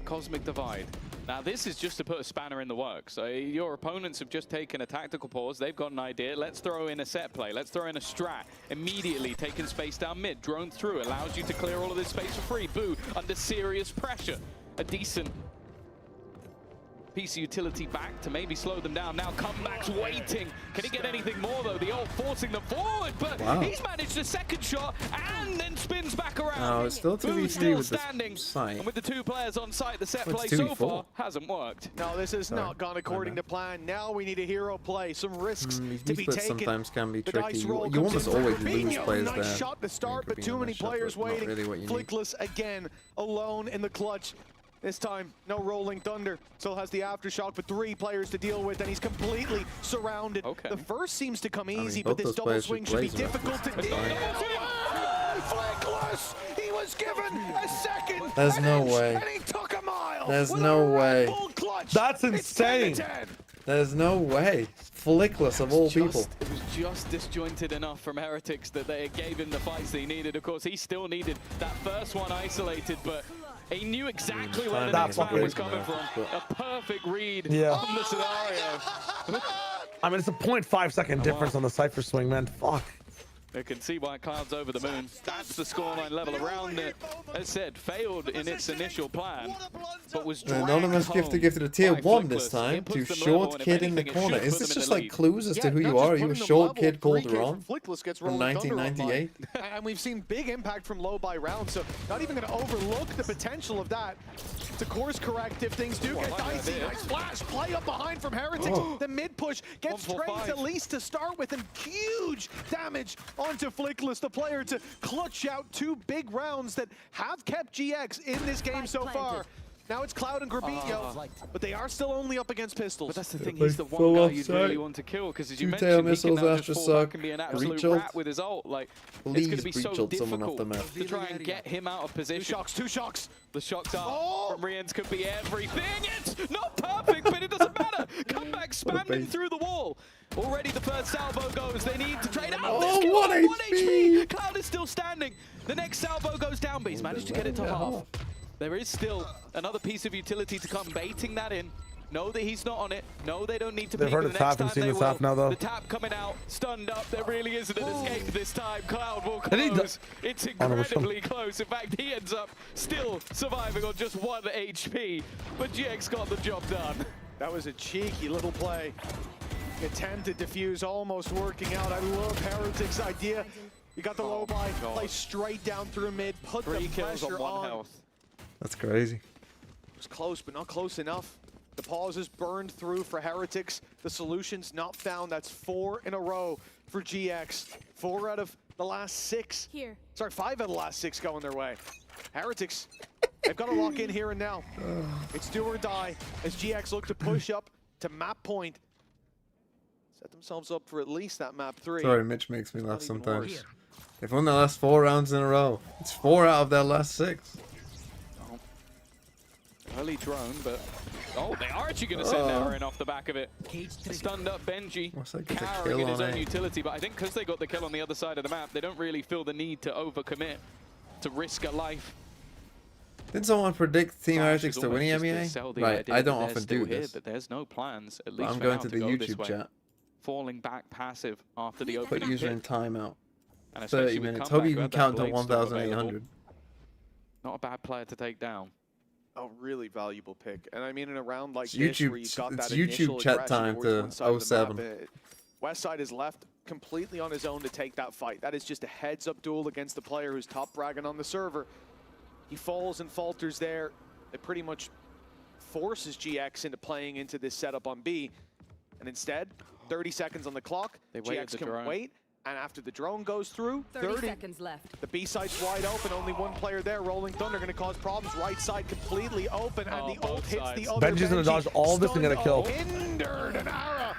Cosmic Divide. Now this is just to put a spanner in the works. So your opponents have just taken a tactical pause. They've got an idea. Let's throw in a set play. Let's throw in a strat. Immediately taking space down mid. Drone through. Allows you to clear all of this space for free. Boo under serious pressure. A decent piece of utility back to maybe slow them down. Now comebacks waiting. Can he get anything more though? The ult forcing them forward, but he's managed a second shot and then spins back around. No, it's still 2v3 with standing. the site. And with the 2 players on site, the set Well, play it's so 2v4. far hasn't worked. No, this has not gone according to plan. Now we need a hero play, some risks These to be splits taken. sometimes can be The tricky. dice You roll almost comes in for always lose Fabinho. players Nice there. shot to start, but Fabinho, too many nice shot, players but not waiting. really what you need. Flickless again, alone in the clutch. This time, no Rolling Thunder. Still has the Aftershock, but 3 players to deal with, and he's completely surrounded. The first seems to come easy, but this double swing should be difficult to deal with. Flickless! He was given a second! There's no way. And he took a mile! There's no way. That's insane! There's no way. Flickless of all people. It was just disjointed enough from Heretics that they gave him the fights that he needed. Of course, he still needed that first one isolated, but he knew exactly where the next man was coming from. A perfect read on the scenario. I mean, it's a 0.5 second difference on the Cypher swing, man. Fuck. I can see why Cloud's over the moon. That's the scoreline level around it. As said, failed in its initial plan, but was dragged Anonymous home gifted a tier by 1 this Flickless. time It to puts them short level, and if kid in the anything, it corner. should Is put this them in just the like lead. clues as to who not you just are? Are you a putting them short level, kid called 3K for Ron Flickless gets from Rolling Thunder online. 1998? And we've seen big impact from low by round, so not even going to overlook the potential of that to course correct if things do get dicey. Nice flash, play up behind from Heretics. The mid push gets trains at least to start with, and huge damage onto Flickless, the player to clutch out 2 big rounds that have kept GX in this game so far. Now it's Cloud and Grabinho, but they are still only up against pistols. But that's the thing, he's the one guy you'd really want to kill, because as you mentioned, he can now just fall back and be an absolute rat with his ult. Like, it's going to be so difficult to try and get him out of position. 2 shocks. The shocks are from Rians could be everything. It's not perfect, but it doesn't matter. Comeback spamming through the wall. Already the first salvo goes. They need to trade out. Oh, 1 HP. Cloud is still standing. The next salvo goes down, but he's managed to get it to half. There is still another piece of utility to come, baiting that in. Know that he's not on it. No, they don't need to They've peek, heard but the the next tap and time seen they the tap will. now, though. The tap coming out, stunned up. There really isn't an escape this time. Cloud will close. It's incredibly close. In fact, he ends up still surviving on just 1 HP, but GX got the job done. That was a cheeky little play. Attempted defuse, almost working out. I love Heretics' idea. You got the low buy, play straight down through mid, put 3 the kills pressure on 1 on. health. That's crazy. It was close, but not close enough. The pauses burned through for Heretics. The solutions not found. That's 4 in a row for GX. 4 out of the last 6. Sorry, 5 out of the last 6 going their way. Heretics, they've got to lock in here and now. It's do or die as GX look to push up to map point. Set themselves up for at least that map 3. Sorry, Mitch makes me laugh sometimes. They've won their last 4 rounds in a row. It's 4 out of their last 6. Early drone, but they are actually going to send Aaron off the back of it. Stunned up Benji, cowering in his own utility, but I think because they got the kill on the other side of the map, they don't really feel the need to overcommit, to risk a life. Didn't someone predict Team Heretics to win EMEA? Right, I don't often do here, this. but there's no plans, at least I'm for going now, to the YouTube chat. Falling back passive after the opening Put user pick. in timeout. And 30 minutes. Hope you can count to 1,800. Not a bad player to take down. A really valuable pick. And I mean, in a round like It's this, YouTube, where you've got it's that YouTube initial chat aggression time towards to one side of the 07. map, Westside is left completely on his own to take that fight. That is just a heads-up duel against the player who's top bragging on the server. He falls and falters there. It pretty much forces GX into playing into this setup on B. And instead, 30 seconds on the clock. GX can wait. And after the drone goes through, 30 seconds left. The B side's wide open, only 1 player there. Rolling Thunder going to cause problems. Right side completely open, and the ult hits the other. Benji's going to dodge all this and get a kill. Hindered an Ara.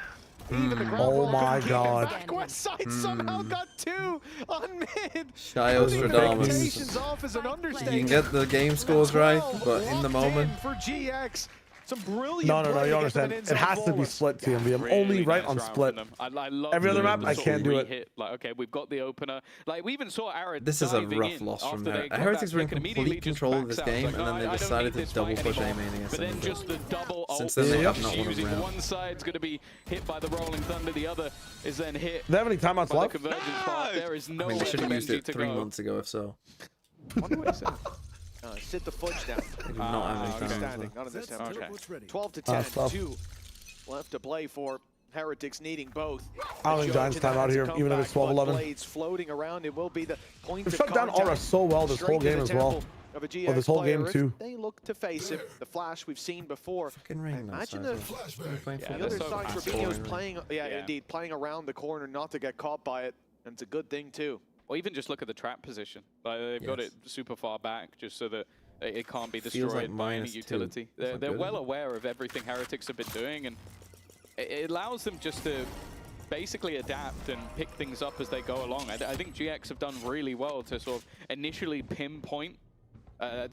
Oh my god. West side somehow got 2 on mid. Shiostradamus. Off as an understatement. You can get the game scores right, but in the moment. For GX. Some brilliant No, you understand. It has to be split TMV. I'm only right on split. Every other map, I can't do it. Like, okay, we've got the opener. Like, we even saw Aaron. This is a rough loss from there. Heretics were in complete control of this game, and then they decided to double push A-main against them. But then just the double ult. Since then, they have not won a round. One side's going to be hit by the Rolling Thunder, the other is then hit. Do they have any timeouts left? There is no I mean, they should have used it 3 months ago, if so. Sit the fudge down. They do not have any Standing, not in this time. 12 to 10, 2 left to play for Heretics, needing both. I don't think Giants time out here, even if it's 12-11. Blades floating around, it will be the point We've of shut down Aura so well this whole game as well. Of a GX this whole game player. too. They look to face him. The flash we've seen before. Imagine the other side, Fabinho's playing, indeed, playing around the corner not to get caught by it, and it's a good thing too. Or even just look at the trap position. Like, they've got it super far back just so that it can't be destroyed by any utility. They're well aware of everything Heretics have been doing, and it allows them just to basically adapt and pick things up as they go along. I think GX have done really well to sort of initially pinpoint,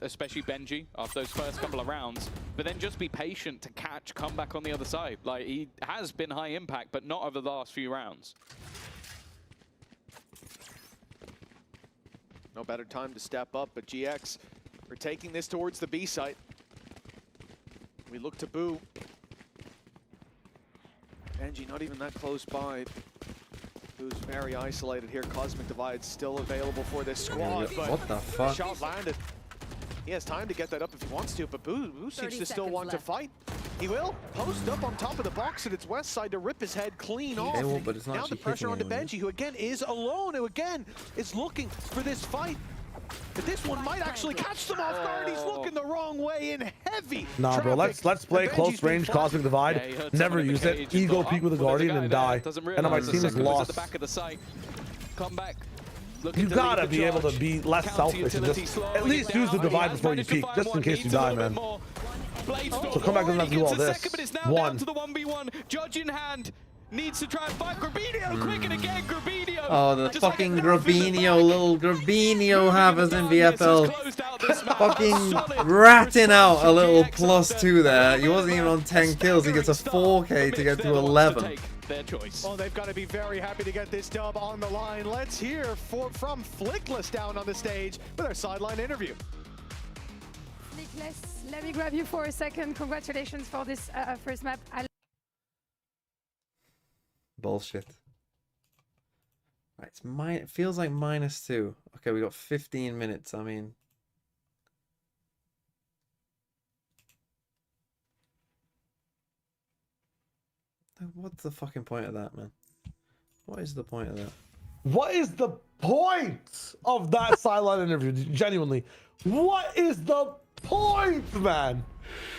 especially Benji, after those first couple of rounds, but then just be patient to come back on the other side. Like, he has been high impact, but not over the last few rounds. No better time to step up, but GX are taking this towards the B site. We look to Boo. Benji not even that close by. Boo who's very isolated here. Cosmic Divide still available for this squad, but what the fuck? Shot landed. He has time to get that up if he wants to, but Boo seems to still want to fight. He will post up on top of the box, and it's West Side to rip his head clean off. Will, but it's not now the pressure onto Benji, who again is alone, who again is looking for this fight. But this one might actually catch them off guard. He's looking the wrong way in heavy Nah, bro, let's play close range Cosmic Divide. Never use it. Ego peek with a Guardian and die. And my team is lost. At the back of the site. Come back. You gotta be able to be less selfish and just at least use the Divide before you peek, just in case you die, man. So come back doesn't have to do all this. One. To the 1v1, judge in hand. Needs to try and fight Grabinho, quick and again, Grabinho. Oh, the fucking Grabinho, little Grabinho havers in VFL. Fucking ratting out a little +2 there. He wasn't even on 10 kills. He gets a 4K to get to 11. Their choice. Oh, they've got to be very happy to get this dub on the line. Let's hear from Flickless down on the stage with our sideline interview. Flickless, let me grab you for a second. Congratulations for this first map. Bullshit. Right, it feels like -2. Okay, we got 15 minutes. I mean, what's the fucking point of that, man? What is the point of that? What is the point of that sideline interview? Genuinely, what is the point, man?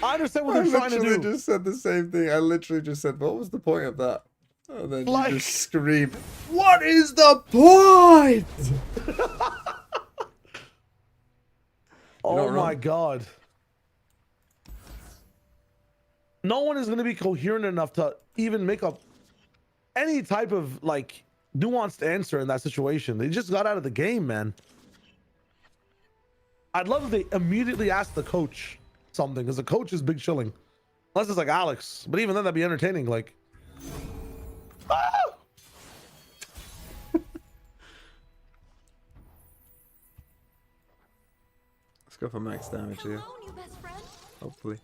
I understand what they're trying to do. I literally just said the same thing. I literally just said, what was the point of that? And then you just scream, what is the point? Oh my god. No one is going to be coherent enough to even make up any type of like nuanced answer in that situation. They just got out of the game, man. I'd love if they immediately asked the coach something, because the coach is big chilling. Unless it's like Alex, but even then that'd be entertaining. Like, let's go for max damage here. Hopefully.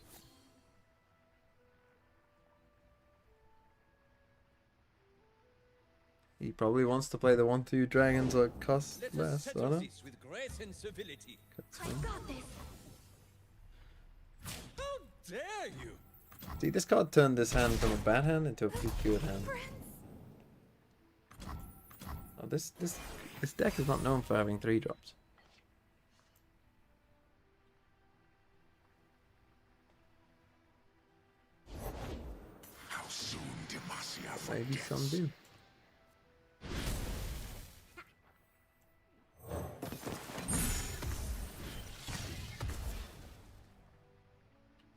He probably wants to play the 1-2 dragons or cost less, I don't know. How dare you? See, this card turned this hand from a bad hand into a pretty good hand. Oh, this deck is not known for having 3-drops. How soon Demacia Maybe some do.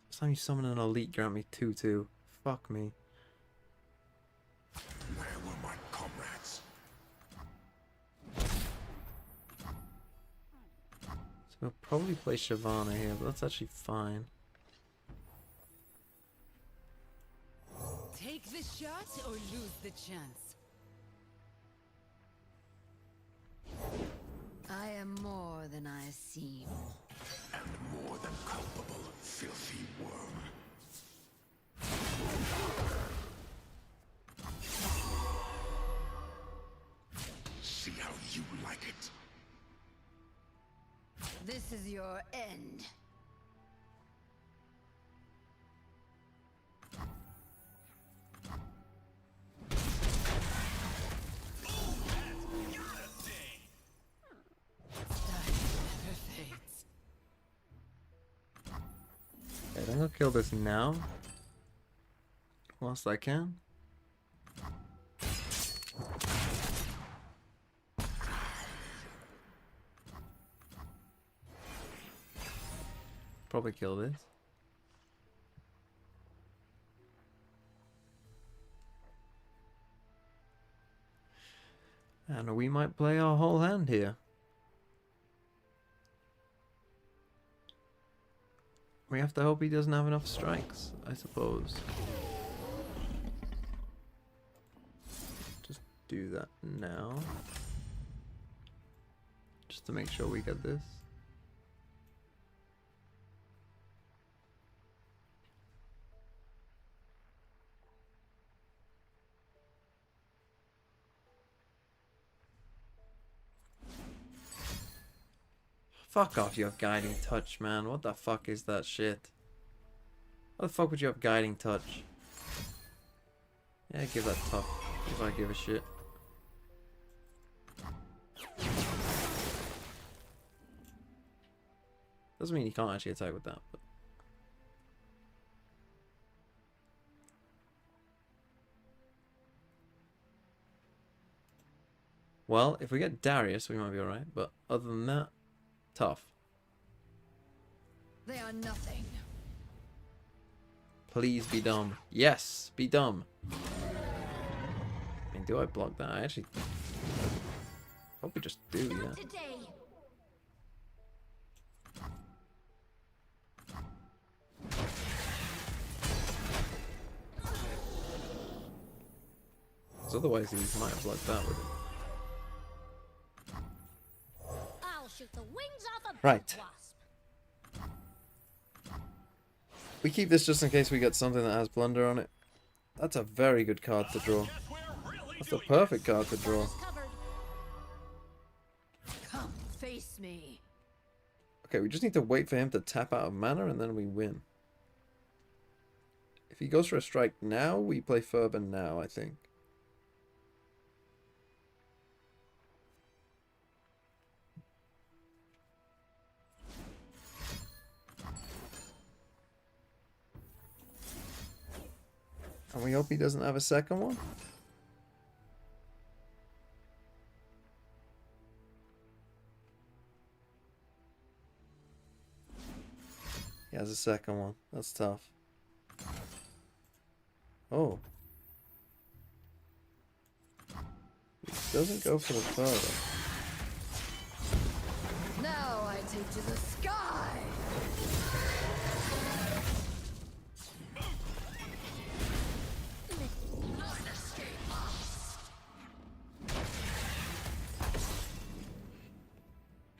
Next time you summon an elite, grant me 2/2. Fuck me. Where were my comrades? So we'll probably play Shyvana here, but that's actually fine. Take the shot or lose the chance. I am more than I seem. And more than culpable, filthy worm. See how you like it. This is your end. Okay, I'm gonna kill this now. Whilst I can. Probably kill this. And we might play our whole hand here. We have to hope he doesn't have enough strikes, I suppose. Just do that now. Just to make sure we get this. Fuck off, you have guiding touch, man. What the fuck is that shit? What the fuck would you have guiding touch? Yeah, give that tough. If I give a shit. Doesn't mean you can't actually attack with that, but... Well, if we get Darius, we might be alright, but other than that, tough. They are nothing. Please be dumb. Yes, be dumb. I mean, do I block that? I actually probably just do, yeah. Because otherwise he might have blocked that with it. I'll shoot the wings off a Right. We keep this just in case we get something that has Blunder on it. That's a very good card to draw. That's a perfect card to draw. Come face me. Okay, we just need to wait for him to tap out of mana and then we win. If he goes for a strike now, we play Ferber now, I think. And we hope he doesn't have a second one. He has a second one. That's tough. Oh. He doesn't go for the further. Now I take to the sky.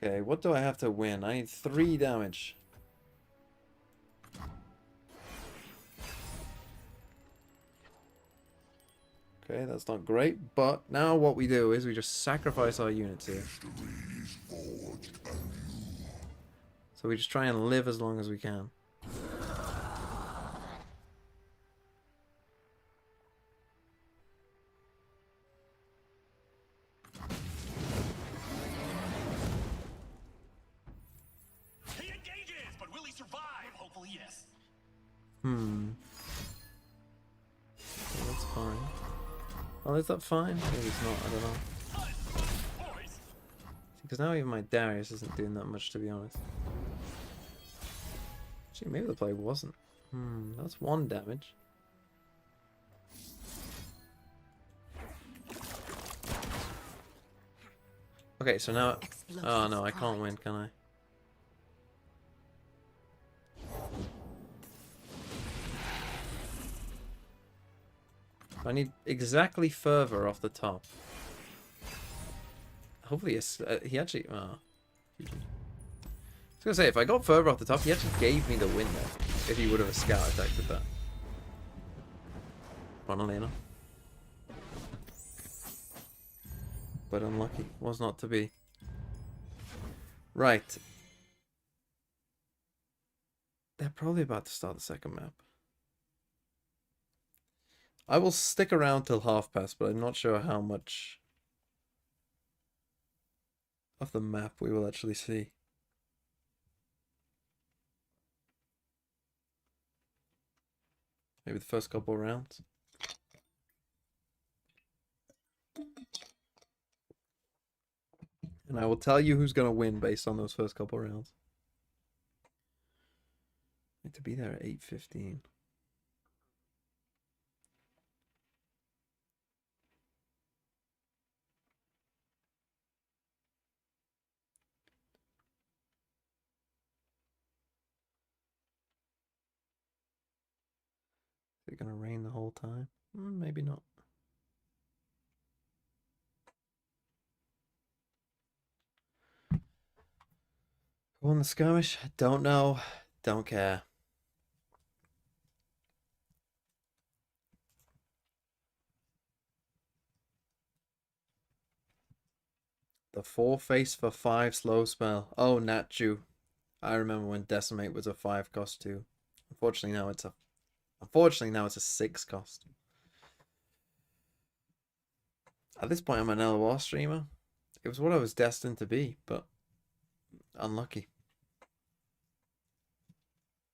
Okay, what do I have to win? I need 3 damage. Okay, that's not great, but now what we do is we just sacrifice our units here. So we just try and live as long as we can. He engages, but will he survive? Hopefully, yes. Okay, that's fine. Oh, is that fine? Maybe it's not, I don't know. Because now even my Darius isn't doing that much, to be honest. Actually, maybe the play wasn't. That's 1 damage. Okay, so now... Oh no, I can't win, can I? I need exactly Fervor off the top. Hopefully he actually... Oh. I was going to say, if I got Fervor off the top, he actually gave me the win there. If he would have a scout attack with that. Funnily enough. But unlucky. Was not to be. Right. They're probably about to start the second map. I will stick around till half past, but I'm not sure how much of the map we will actually see. Maybe the first couple of rounds. And I will tell you who's going to win based on those first couple of rounds. I need to be there at 8:15. Is it going to rain the whole time? Maybe not. Who won the skirmish? Don't know. Don't care. The 4 face for 5 slow spell. Oh, Natju. I remember when Decimate was a 5 cost too. Unfortunately now it's a 6 cost. At this point I'm an LOR streamer. It was what I was destined to be, but unlucky.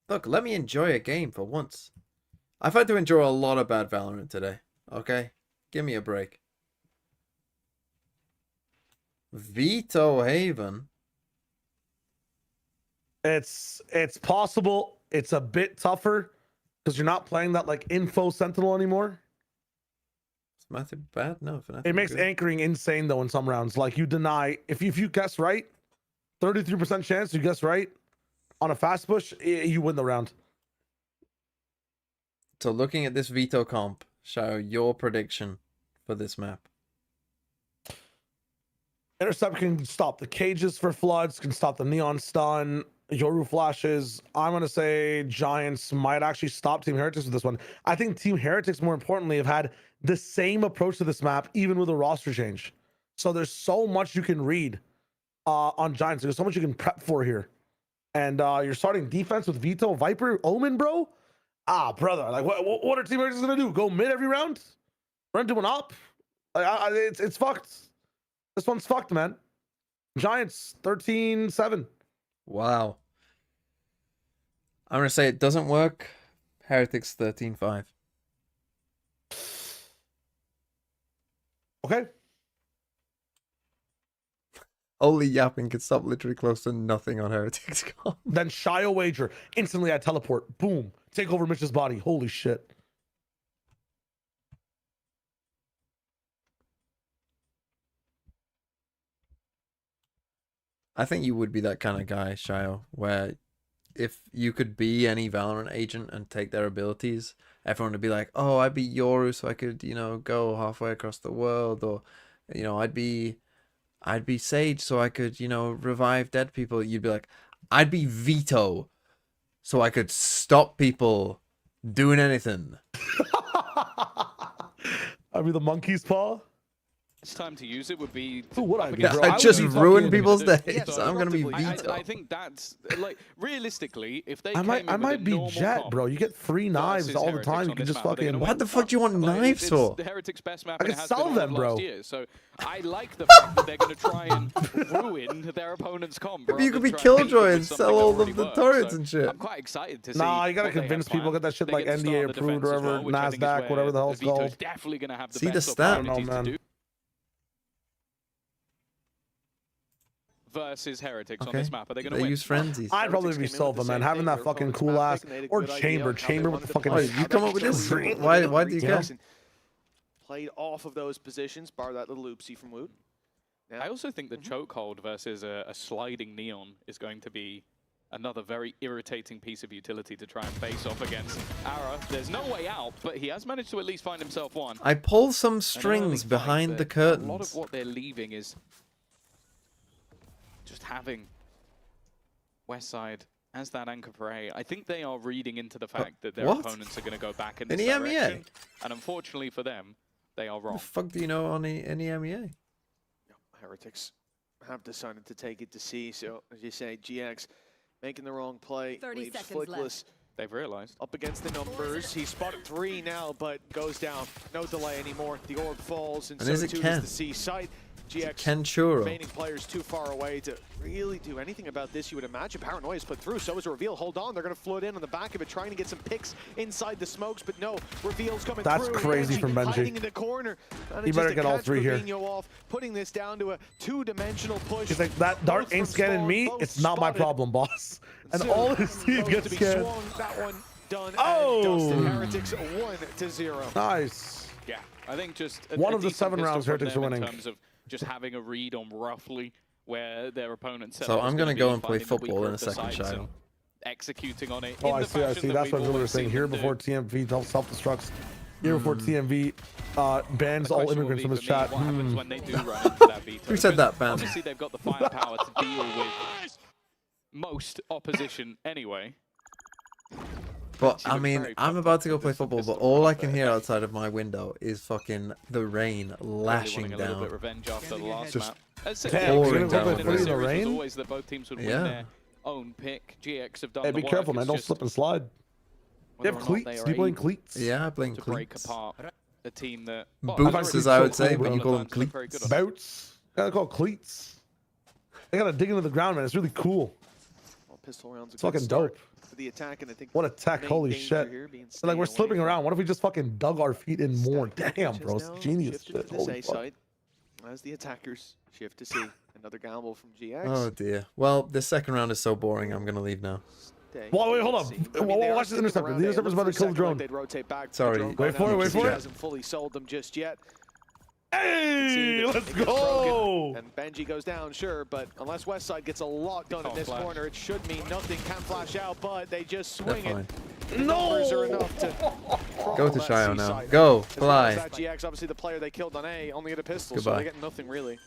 Look, let me enjoy a game for once. I've had to endure a lot of bad Valorant today. Okay? Give me a break. Veto Haven. It's possible. It's a bit tougher because you're not playing that like info sentinel anymore. Is Fnatic bad? No, Fnatic It makes good. anchoring insane though in some rounds. Like you deny if you guess right, 33% chance you guess right on a fast push, you win the round. So looking at this veto comp, show your prediction for this map. Intercept can stop the cages for floods, can stop the neon stun, Yoru flashes. I'm going to say Giants might actually stop Team Heretics with this one. I think Team Heretics, more importantly, have had the same approach to this map, even with a roster change. So there's so much you can read on Giants. There's so much you can prep for here. And you're starting defense with Vito, Viper, Omen, bro? Ah, brother. Like, what are Team Heretics going to do? Go mid every round? Run to an up? Like, it's fucked. This one's fucked, man. Giants 13-7. Wow. I'm going to say it doesn't work. Heretics 13-5. Okay. Only yapping can stop literally close to nothing on Heretics. Then Shio wager. Instantly I teleport. Boom. Take over Mitch's body. Holy shit. I think you would be that kind of guy, Shio, where if you could be any Valorant agent and take their abilities, everyone would be like, oh, I'd be Yoru so I could, you know, go halfway across the world, or, you know, I'd be Sage so I could, you know, revive dead people. You'd be like, I'd be Vito so I could stop people doing anything. I'd be the monkey's paw. It's time to use it would be. Ooh, what I just ruined people's days. So I'm gonna be Vito. I think that's like realistically, if they I might be Jet, bro. You get free knives all the time. You can just fucking. What the fuck do you want knives for? The Heretics best map. I can sell them, bro. So I like the fact that they're going to try and ruin their opponent's comp. Maybe you could be Killjoy and sell all of the turrets and shit. I'm quite excited to see. Nah, you gotta convince people, get that shit like NDA approved, or whatever, NASDAQ, whatever the hell it's called. Definitely going to have the see the best stat, opportunities to man. do. Versus Heretics on this map. Are they going to win? Use frenzies. I'd probably be Silva, man. Having that fucking cool ass, or Chamber with the fucking. Oh, you come up with this? Why do you care? Played off of those positions, bar that little oopsie from Woot. I also think the chokehold versus a sliding neon is going to be another very irritating piece of utility to try and face off against Ara. There's no way out, but he has managed to at least find himself one. I pull some strings behind the curtains. A lot of what they're leaving is just having Westside as that anchor for A. I think they are reading into the fact that their opponents are going to go back in this direction. And unfortunately for them, they are wrong. What the fuck do you know on any MEA? Heretics have decided to take it to C, so as you say, GX making the wrong play. 30 seconds left. They've realized. Up against the numbers. He spotted 3 now, but goes down. No delay anymore. The orb falls, and so too does the C site. GX remaining players too far away to really do anything about this. You would imagine Paranoia is put through, so is a reveal. Hold on, they're going to float in on the back of it, trying to get some picks inside the smokes, but no, reveal's coming through. That's crazy from Benji. Hiding in the corner. You better get all 3 here. Off, putting this down to a 2-dimensional push. He's like, that dart ain't scanning me. It's not my problem, boss. And all his team gets scanned. That one done. Oh! And Heretics 1-0. Nice. Yeah, I think just one of the 7 rounds Heretics are winning. In terms of just having a read on roughly where their opponent's set. So I'm gonna go and play football in a second, Shio. Executing on it. Oh, I see. That's what we were saying. Here before TMV self-destructs. Here before TMV bans all immigrants from his chat. What happens when they do run into that veto? Who said that, ban? Obviously, they've got the firepower to deal with most opposition anyway. But FNC I look mean, very I'm about to go play football, but all I can hear outside of my window is fucking the rain lashing wanting a little bit down. revenge after the last Just map. That's it. pouring down. The In the series was rain? always that both teams would win their own pick. GX have done Hey, the be work. careful, man. It's Don't just slip and slide. You whether have or not cleats? they Do are you play in able cleats? Yeah, I'm playing to break cleats. apart a team that Boots, as I would say, but you call them cleats. Boots. Gotta call cleats. They gotta dig into the ground, man. It's really cool. Well, pistol rounds. It's fucking dope. For the attack, and I think What attack? Holy shit. So, like, we're slipping around. What if we just fucking dug our feet in more? Damn, bro. It's genius shit. Holy fuck. Side, as the attackers shift to C. Another gamble from GX. Oh dear. Well, this second round is so boring. I'm gonna leave now. Well, wait, hold on. Watch this interceptor. The interceptor's about to kill the drone. They'd rotate back. Sorry. Wait for it. Wait for it. Hasn't fully sold them just yet. Hey, let's go. And Benji goes down, sure, but unless Westside gets a lot done in this corner, it should mean nothing can flash out, but they just swing it. Numbers are enough to go to Shio now. Go, fly. That GX, obviously the player they killed on A, only had a pistol, so Goodbye. they get nothing really.